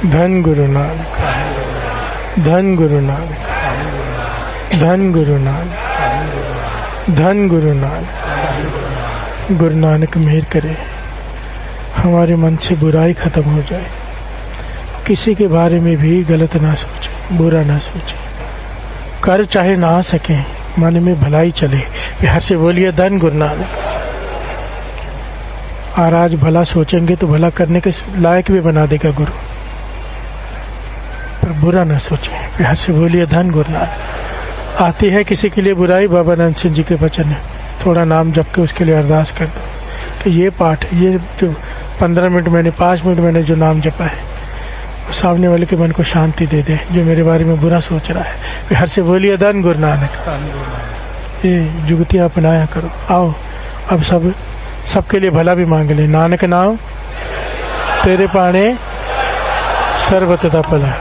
Speaker 4: धन गुरु नानक, धन गुरु नानक, धन गुरु नानक, धन गुरु नानक। गुरु नानक मेहर करे, हमारे मन से बुराई खत्म हो जाए, किसी के बारे में भी गलत ना सोचे, बुरा ना सोचे, कर चाहे ना सके, मन में भलाई चले। प्यार से बोलिए धन गुरु नानक। और आज भला सोचेंगे तो भला करने के लायक भी बना देगा गुरु, पर बुरा ना सोचे। प्यार से बोलिए धन गुरु नानक। आती है किसी के लिए बुराई, बाबा नानक सिंह जी के वचन है, थोड़ा नाम जप के उसके लिए अरदास कर दो कि ये पाठ, ये जो 15 मिनट मैंने, 5 मिनट मैंने जो नाम जपा है, वो सामने वाले के मन को शांति दे दे, जो मेरे बारे में बुरा सोच रहा है। प्यार से बोलिए धन गुरु नानक। ये जुगतियां अपनाया करो। आओ अब सबके लिए भला भी मांग ले। नानक नाम तेरे पाने सर्बत दा भला।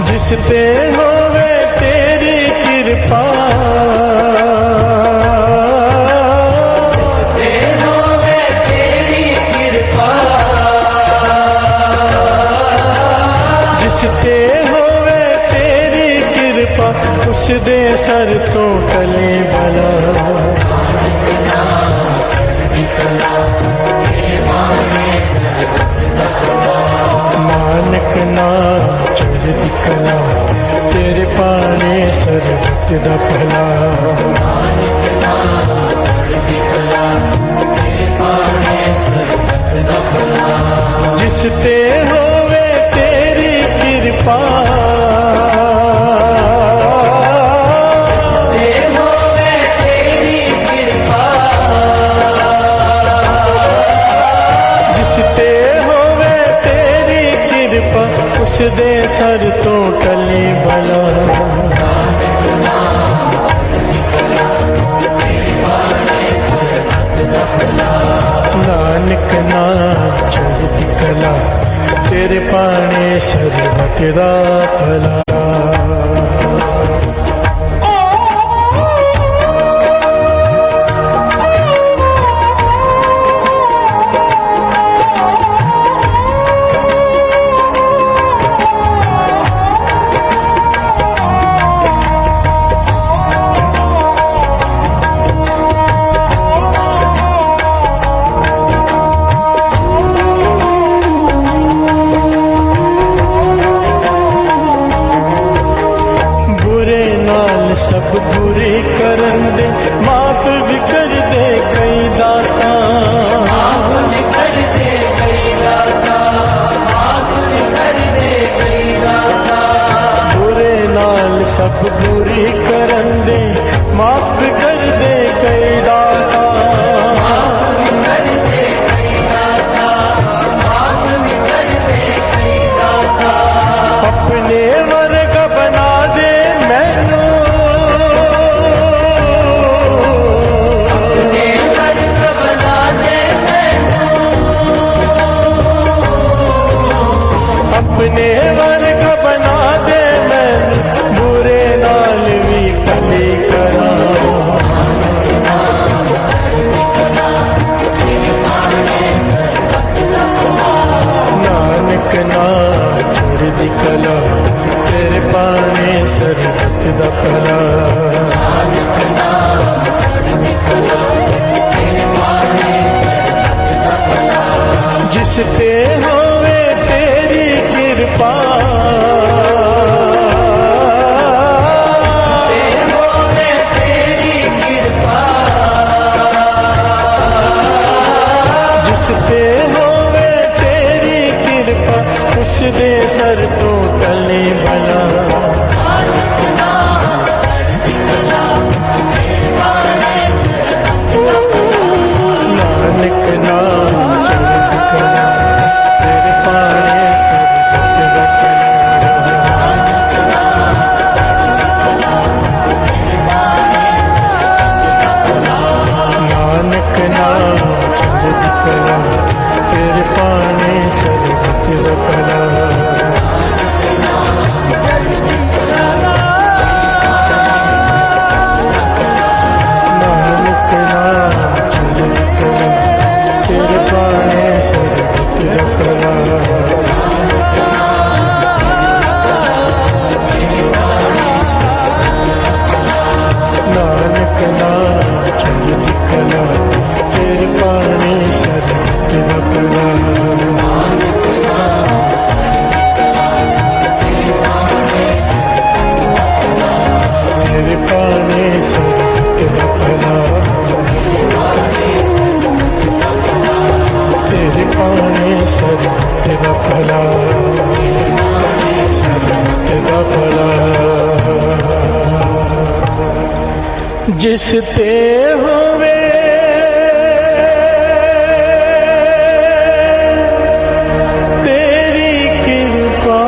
Speaker 4: जिसते होवे तेरी कृपा, जिसते होवे तेरी कृपा, जिसते होवे तेरी कृपा, उस दे सर तो टले भला। नानक नाम चढ़दी कला, तेरे पाने सर्बत दा भला। जिसते होवे तेरी कृपा, उस दे सर तो टली भला। नानक नाम चढ़दी कला, तेरे पाने सर्बत दा भला। सब बुरे करन दे, माफ भी कर दे कई दाता, माफ भी कर दे कई दाता, माफ भी कर दे कई दाता। बुरे नाल सब बुरे करन दे, माफ भी कर दे कई दाता, माफ भी कर दे कई दाता, माफ भी कर दे कई दाता। अपने वर्ग बना दे मैनू, पाने सरबत दा भला। जिस ते होवे तेरी कृपा, जिसते होवे तेरी कृपा, उस दे सर तो टले भला। नानक नाम तेरे पाने सरबत दा नानक नाम चंद कला, तेरे पाने सरबत दा भला। नानक नाम चंद कला, तेरे पाने सरबत दा भला। नानक नाम चंद कला, तेरे पाने सरबत दा भला। तेरे पाने सरबत दा भला। तेरे पाने सरबत दा भला, सरबत दा भला। जिस ते होवे तेरी कृपा,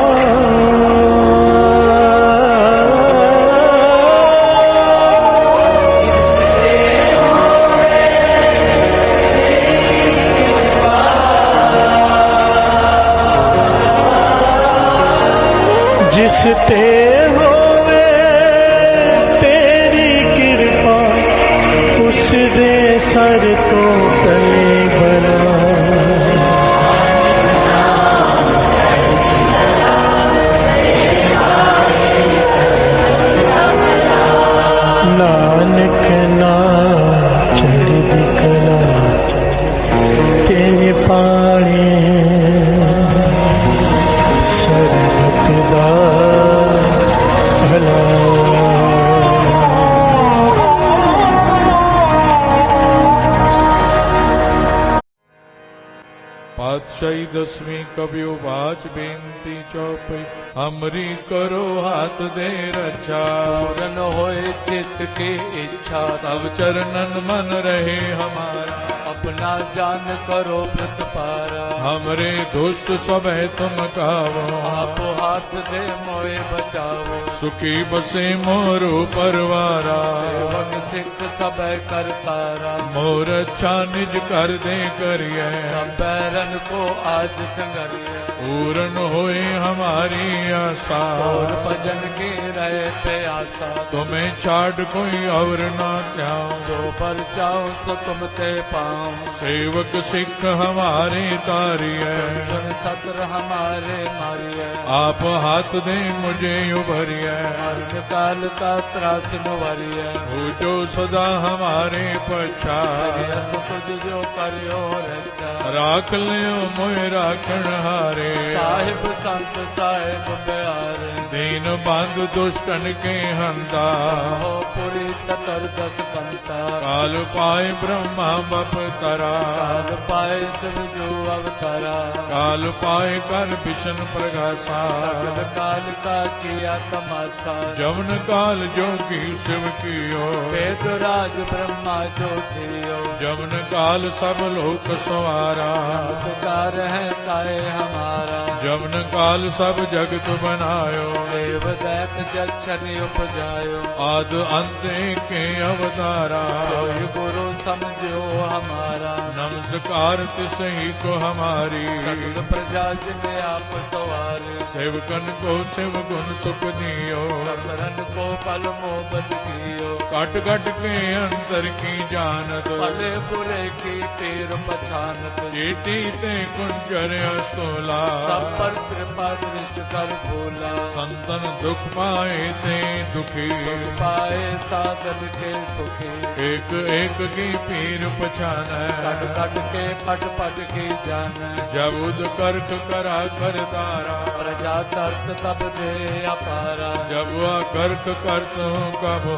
Speaker 4: जिस ते होवे तेरी कृपा, उस दे सर तो टले भला। नानक नाम चढ़दी कला, तेरे पाने सरबत दा भला।
Speaker 5: पातशाही दसवीं कबियो बाच बेनती चौपई, हमरी करो हाथ दे रक्षा।
Speaker 3: पूरन होए चित्त की इच्छा,
Speaker 5: तब चरणन मन रहे हमारा।
Speaker 3: अपना जान करो प्रतपारा।
Speaker 5: हमरे दुष्ट सब है तुम कावो,
Speaker 3: आप हाथ दे मोए बचावो।
Speaker 5: सुखी बसे मोरू परवारा।
Speaker 3: सेवक सिख सब करतारा,
Speaker 5: मोर अच्छा निज कर दे करिए।
Speaker 3: सब बैरन को आज संगरिए।
Speaker 5: पूरन होए हमारी आशा,
Speaker 3: और भजन की रहे प्यासा।
Speaker 5: तुम्हें छाड़ कोई और ना त्याओ,
Speaker 3: जो पर जाओ सो तुम ते पाओ।
Speaker 5: सेवक सिख हमारे तारिए।
Speaker 3: चुन सत्र हमारे मारिए।
Speaker 5: आप हाथ दे मुझे उभरिए।
Speaker 3: मरण काल का त्रास नुवरिए।
Speaker 5: हो जो सदा हमारे पछा,
Speaker 3: श्रेयस तुझ जो करियो रक्षा।
Speaker 5: राख लियो मोए राखण हारे।
Speaker 3: साहिब संत साहिब प्यारे,
Speaker 5: दीन बंद दुष्टन के हंता।
Speaker 3: हो पुरी तकर दस कंता।
Speaker 5: काल पाए ब्रह्मा बप तरा।
Speaker 3: काल पाए शिव जो अवतारा।
Speaker 5: काल पाए कर विष्ण प्रगासा।
Speaker 3: सकल काल का किया तमाशा।
Speaker 5: जमन काल जोगी शिव कियो।
Speaker 3: वेद राज ब्रह्मा जो थियो।
Speaker 5: जमन काल सब लोक सवारा।
Speaker 3: नमस्कार है ताए हमारा।
Speaker 5: जमन काल सब जगत बनायो।
Speaker 3: देव दैत जक्षण उपजायो।
Speaker 5: आद अंत के अवतारा।
Speaker 3: सोई गुरु समझो हमारा।
Speaker 5: नमस्कार तिसही को हमारी।
Speaker 3: सकल प्रजा जिने आप सवारे।
Speaker 5: सेवकन को शिव गुण सुख दियो।
Speaker 3: सकरन को पल मोहब्बत कियो।
Speaker 5: कट कट के अंतर की जानत।
Speaker 3: पल बुरे की पीर पछानत,
Speaker 5: चीटी ते कुंजर अस्तोला,
Speaker 3: सब पर कृपा दृष्ट कर भूला,
Speaker 5: संतन दुख पाए ते दुखी,
Speaker 3: सुख पाए साधन के सुखी,
Speaker 5: एक एक की पीर पछानै,
Speaker 3: कट कट के पट पट की जान,
Speaker 5: जब उद कर्क करा कर तारा,
Speaker 3: प्रजा तरत तब दे अपारा,
Speaker 5: जब वह कर्क करत हूँ कब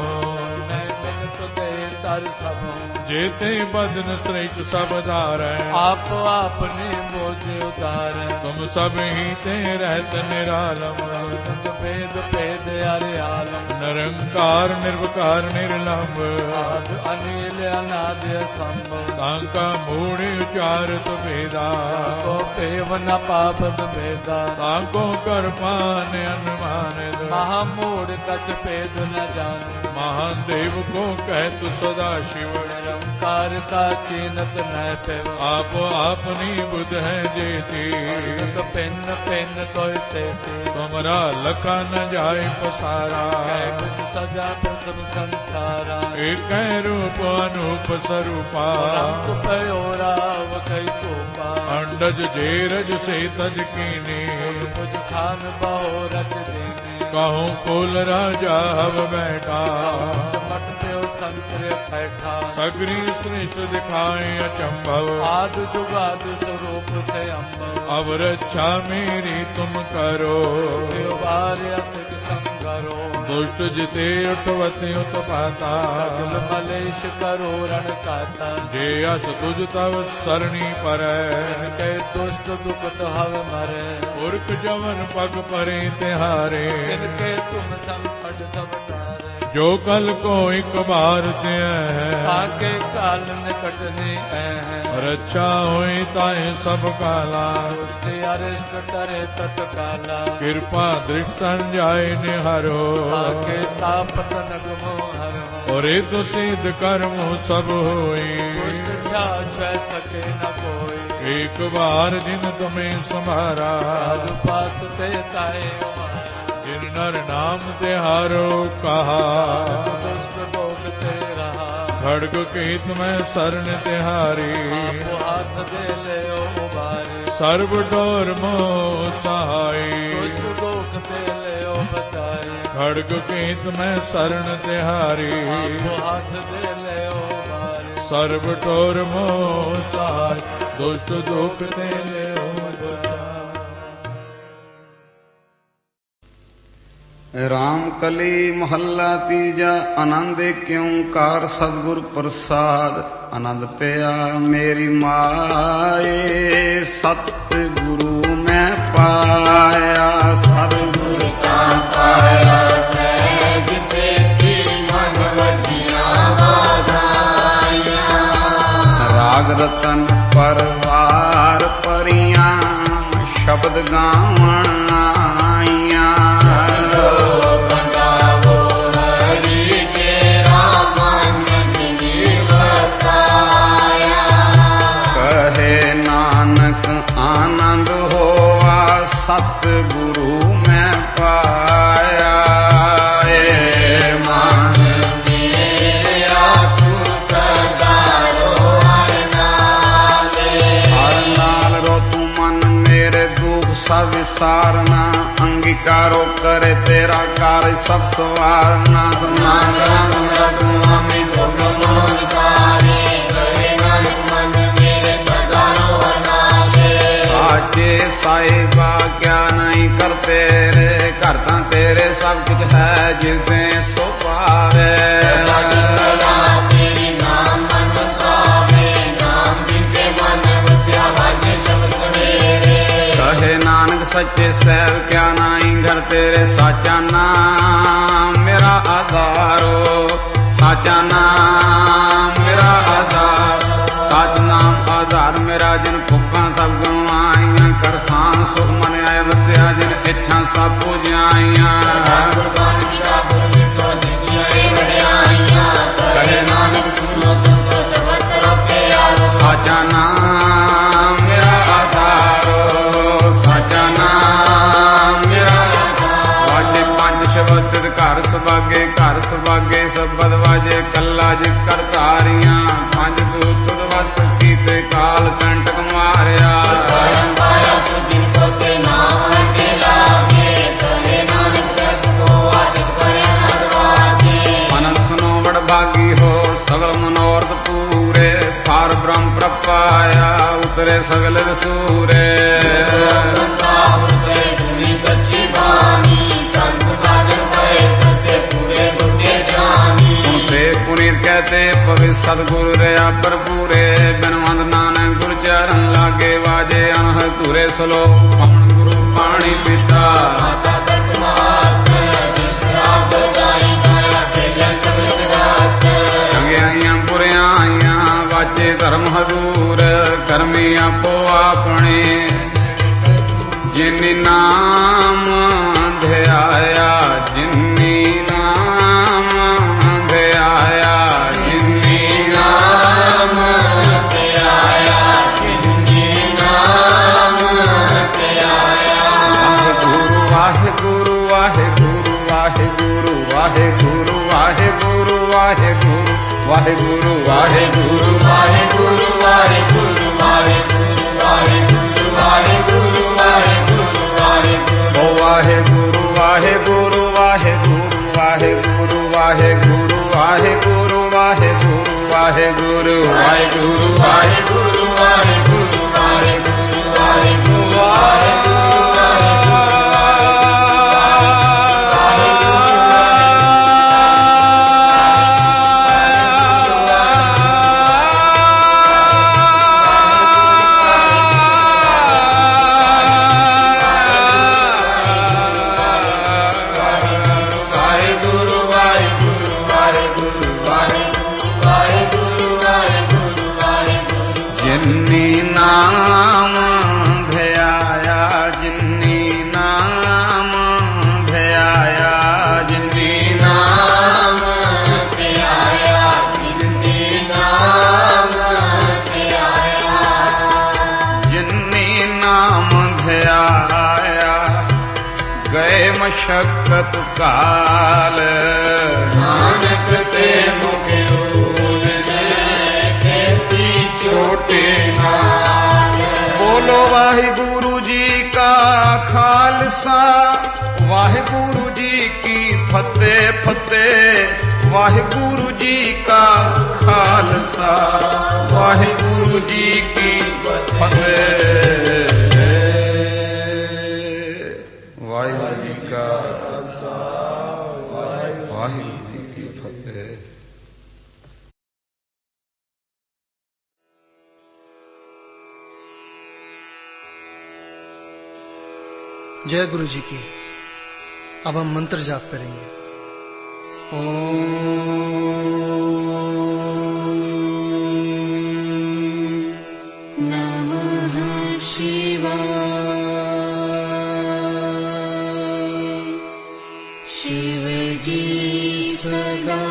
Speaker 3: मैं मिलत दे तर सब,
Speaker 5: जेते बदन श्रेष्ठ सब धारै,
Speaker 3: आप आपने मोजे उदार,
Speaker 5: तुम सब ही ते रहत निरालम,
Speaker 3: भेद भेद अरे आलम,
Speaker 5: निरंकार निर्विकार निर्लंब,
Speaker 3: आद अनिल अनाद असंभव,
Speaker 5: तांका मूढ़ उचारत भेदा,
Speaker 3: को पेव न पापद भेदा,
Speaker 5: तांको कर पान अनुमानित,
Speaker 3: महामूढ़ कछ भेद न जान,
Speaker 5: महादेव को कहतु सदा शिव,
Speaker 3: निरंकार का चीनत न पेव,
Speaker 5: आप अपनी बुध है जेती,
Speaker 3: तो पिन पिन तो तेती,
Speaker 5: तुमरा लखा न जाए पसारा,
Speaker 3: कुछ सजा प्रथम संसारा,
Speaker 5: एक रूप अनूप स्वरूपा,
Speaker 3: रंग पयोराव कई कोपा,
Speaker 5: अंडज जेरज से तज कीनी,
Speaker 3: कुछ खान बहो रच देने,
Speaker 5: कहूँ कुल राजा हव बैठा,
Speaker 3: समट प्यो संकर बैठा,
Speaker 5: सगरी श्रेष्ठ दिखाए अचंभव,
Speaker 3: आद जुगाद स्वरूप से अम्बव,
Speaker 5: अब रक्षा मेरी तुम करो,
Speaker 3: सिख संगरो,
Speaker 5: दुष्ट जिते उठवते उत्पाता,
Speaker 3: सगल मलेश करो रण काता,
Speaker 5: जे अस तुझ तव सरणी पर,
Speaker 3: इनके दुष्ट दुखत हव मरे,
Speaker 5: पुरख जवन पग परे तिहारे,
Speaker 3: इनके तुम संकट सब टारे,
Speaker 5: जो कल को एक बार ते
Speaker 3: आगे काल निकटने हैं,
Speaker 5: रक्षा होई ताए सब काला,
Speaker 3: दुष्ट अरिष्ट टरे तत्काला,
Speaker 5: कृपा दृष्ट जाय निहारो,
Speaker 3: आगे तापत नगमो हरो,
Speaker 5: और तो सिद्ध कर्म सब होई,
Speaker 3: दुष्ट छा सके न कोई,
Speaker 5: एक बार जिन तुम्हें संभारा,
Speaker 3: पास देताए
Speaker 5: जिन नर नाम तिहारो कहा,
Speaker 3: दुष्ट लोग ते रहा,
Speaker 5: खड़ग केत में शरण तिहारी,
Speaker 3: आपो हाथ दे ले उबारी,
Speaker 5: सर्व डोर मोह सहाय,
Speaker 3: दुष्ट लोग ते ले बचाई,
Speaker 5: खड़ग केत में शरण तिहारी,
Speaker 3: आपो हाथ दे ले उबारी,
Speaker 5: सर्व टोर मोह सहाय, दुष्ट दुख ते ले
Speaker 6: राम कली मोहल्ला तीजा आनंद क्यों कार सतगुर प्रसाद, आनंद पिया मेरी माए सतगुरु मैं पाया, सतगुरु का पाया सहज से मन वजिया वाधाया, राग रतन परवार परियां शब्द गावण आईया, आनंद होआ सतगुरु मैं पाया, मन मेरा तू सदा रो हर नाल रो तू मन मेरे दुख सब विसारना, अंगीकारो करे तेरा कार्य सब सवारना, स्वामी साहिबा क्या नहीं करते रे, करता तेरे सब कुछ है जिसे सो पावे, तेरी नाम मन वसावे, नाम जिनके मन वस्या बाजे शब्द मेरे, कहे नानक सच्चे सैल क्या नहीं घर तेरे, साचा नाम मेरा आधारो, साचा नाम मेरा आधार, साच नाम आधार मेरा, जिन भुखा सब गवाइया, करसान सुख मन आय वस्या, जिन इच्छा सब पूजाइया, साचा नाम मेरा आधारो, साचा नाम मेरा आधार, वाजे पंच शब्द ਤਿਤ ਘਰ ਸੁਭਾਗੇ ਸਬਦ ਵਾਜੇ ਕੱਲਾ ਜਿ ਕਰਤਾਰੀਆਂ ਪੰਜ ਦੂਤ ਤੁਧ ਵਸ ਕੀਤੇ ਕਾਲ ਕੰਟਕ ਮਾਰਿਆ
Speaker 2: ਪਾਇਆ ਤੂੰ ਜਿਨ ਕੋ ਸੇ ਨਾਮ ਹਟੇ ਲਾਗੇ ਕਰੇ ਨਾਨਕ ਦਸ ਕੋ ਆਦਿ ਕਰੇ ਨਦਵਾਜੇ
Speaker 6: ਮਨ ਸੁਨੋ ਵਡ ਭਾਗੀ ਹੋ ਸਗਲ ਮਨੋਰਥ ਪੂਰੇ ਪਾਰ ਬ੍ਰਹਮ ਪ੍ਰਪਾਇਆ ਉਤਰੇ ਸਗਲ ਰਸੂਰੇ
Speaker 2: ਸੰਤਾਪ ਤੇ ਸੁਣੀ ਸੱਚੀ ਬਾਣੀ ਸੰਤ ਸਾਧਨ ਪਏ ਸਸੇ ਪੂਰੇ ਗੁੱਟੇ ਜਾਨੀ
Speaker 6: ਤੇ ਪੁਨੀਤ ਕਹਤੇ ਪਵਿ ਸਤਿਗੁਰ ਰਿਆ ਭਰਪੂਰੇ ਬਿਨਵੰਦ ਨਾਨਕ ਗੁਰ ਚਰਨ ਲਾਗੇ ਵਾਜੇ ਅਨਹਦ ਧੂਰੇ ਸਲੋ ਪਵਨ ਗੁਰੂ ਪਾਣੀ ਪੀਤਾ
Speaker 2: ਮਾਤਾ ਤਤ ਮਾਤ ਜਿਸ ਰਾਤ ਗਾਈ ਗਾਇਆ ਖੇਲਿਆ ਸਭ ਜਗਤ
Speaker 6: ਚੰਗਿਆਈਆਂ ਬੁਰਿਆਈਆਂ ਵਾਜੇ ਧਰਮ ਹਦੂਰ ਕਰਮੀ ਆਪੋ ਆਪਣੇ ਜਿਨੀ ਨਾਮ ਧਿਆਇਆ ਜਿਨੀ ਨਾਮ ਧਿਆਇਆ ਜਿਨੀ ਨਾਮ
Speaker 2: ਧਿਆਇਆ ਜਿਨੀ ਨਾਮ ਧਿਆਇਆ
Speaker 6: ਵਾਹਿਗੁਰੂ ਵਾਹਿਗੁਰੂ ਵਾਹਿਗੁਰੂ ਵਾਹਿਗੁਰੂ ਵਾਹਿਗੁਰੂ ਵਾਹਿਗੁਰੂ ਵਾਹਿਗੁਰੂ ਵਾਹਿਗੁਰੂ ਵਾਹਿਗੁਰੂ
Speaker 2: ਵਾਹਿਗੁਰੂ ਵਾਹਿਗੁਰੂ ਵਾਹਿਗੁਰੂ ਵਾਹਿਗੁਰੂ ਵਾਹਿਗੁਰੂ ਵਾਹਿਗੁਰੂ ਵਾਹਿਗੁਰੂ
Speaker 6: ਓ ਵਾਹਿਗੁਰੂ ਵਾਹਿਗੁਰੂ ਵਾਹਿਗੁਰੂ ਵਾਹਿਗੁਰੂ ਵਾਹਿਗੁਰੂ ਵਾਹਿਗੁਰੂ ਵਾਹਿਗੁਰੂ ਵਾਹਿਗੁਰੂ ਵਾਹਿਗੁਰੂ
Speaker 2: ਵਾਹਿਗੁਰੂ ਵਾਹਿਗੁਰੂ ਵਾਹਿਗੁਰੂ ਵਾਹਿਗੁਰੂ ਵਾਹਿਗੁਰੂ
Speaker 6: ਜਿਨੀ ਨਾਮ ਧਿਆਇਆ ਜਿਨੀ ਨਾਮ ਧਿਆਇਆ ਜਿਨੀ
Speaker 2: ਨਾਮ ਧਿਆਇਆ ਜਿਨੀ ਨਾਮ ਧਿਆਇਆ
Speaker 6: ਜਿਨੀ ਨਾਮ ਧਿਆਇਆ ਗਏ ਮਸ਼ਕਤ ਕਾਲ
Speaker 2: ਨਾਨਕ ਤੇ ਮੁਖ
Speaker 6: ਛੋਟੇ ਨਾਲ ਬੋਲੋ ਵਾਹਿਗੁਰੂ ਜੀ ਕਾ ਖਾਲਸਾ ਵਾਹਿਗੁਰੂ ਜੀ ਕੀ ਫਤਿਹ ਫਤਿਹ ਵਾਹਿਗੁਰੂ ਜੀ ਕਾ ਖਾਲਸਾ ਵਾਹਿਗੁਰੂ ਜੀ ਕੀ ਫਤਿਹ ਵਾਹਿਗੁਰੂ ਜੀ ਕਾ ਖਾਲਸਾ ਵਾਹਿਗੁਰੂ ਜੀ ਕੀ ਫਤਿਹ।
Speaker 7: जय गुरु जी की। अब हम मंत्र जाप करेंगे।
Speaker 2: नमः शिवाय शिव जी सदा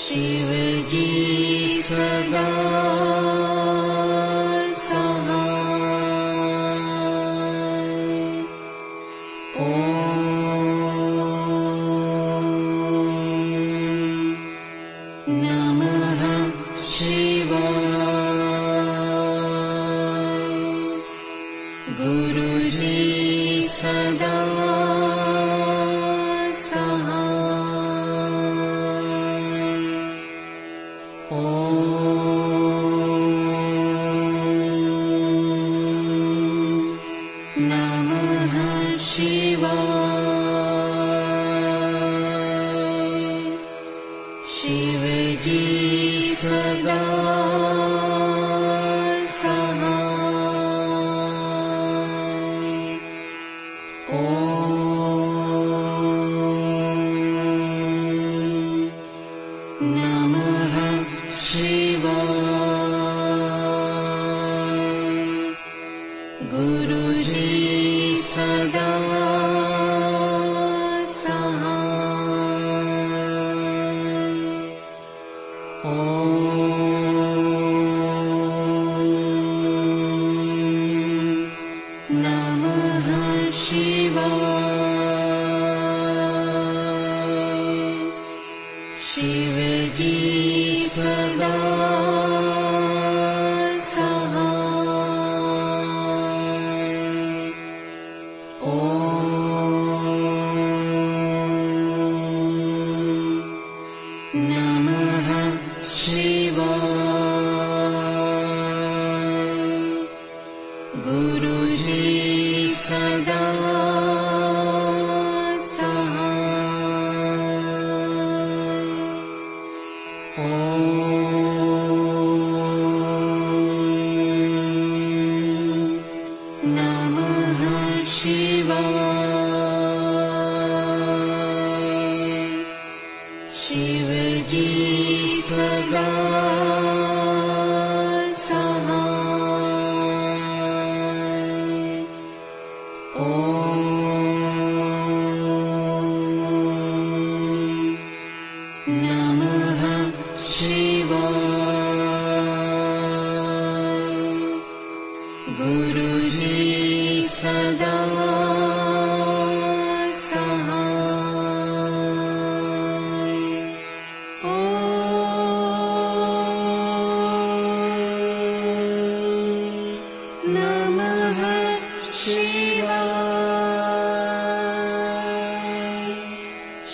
Speaker 2: शिव जी सदा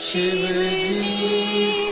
Speaker 2: शिव जी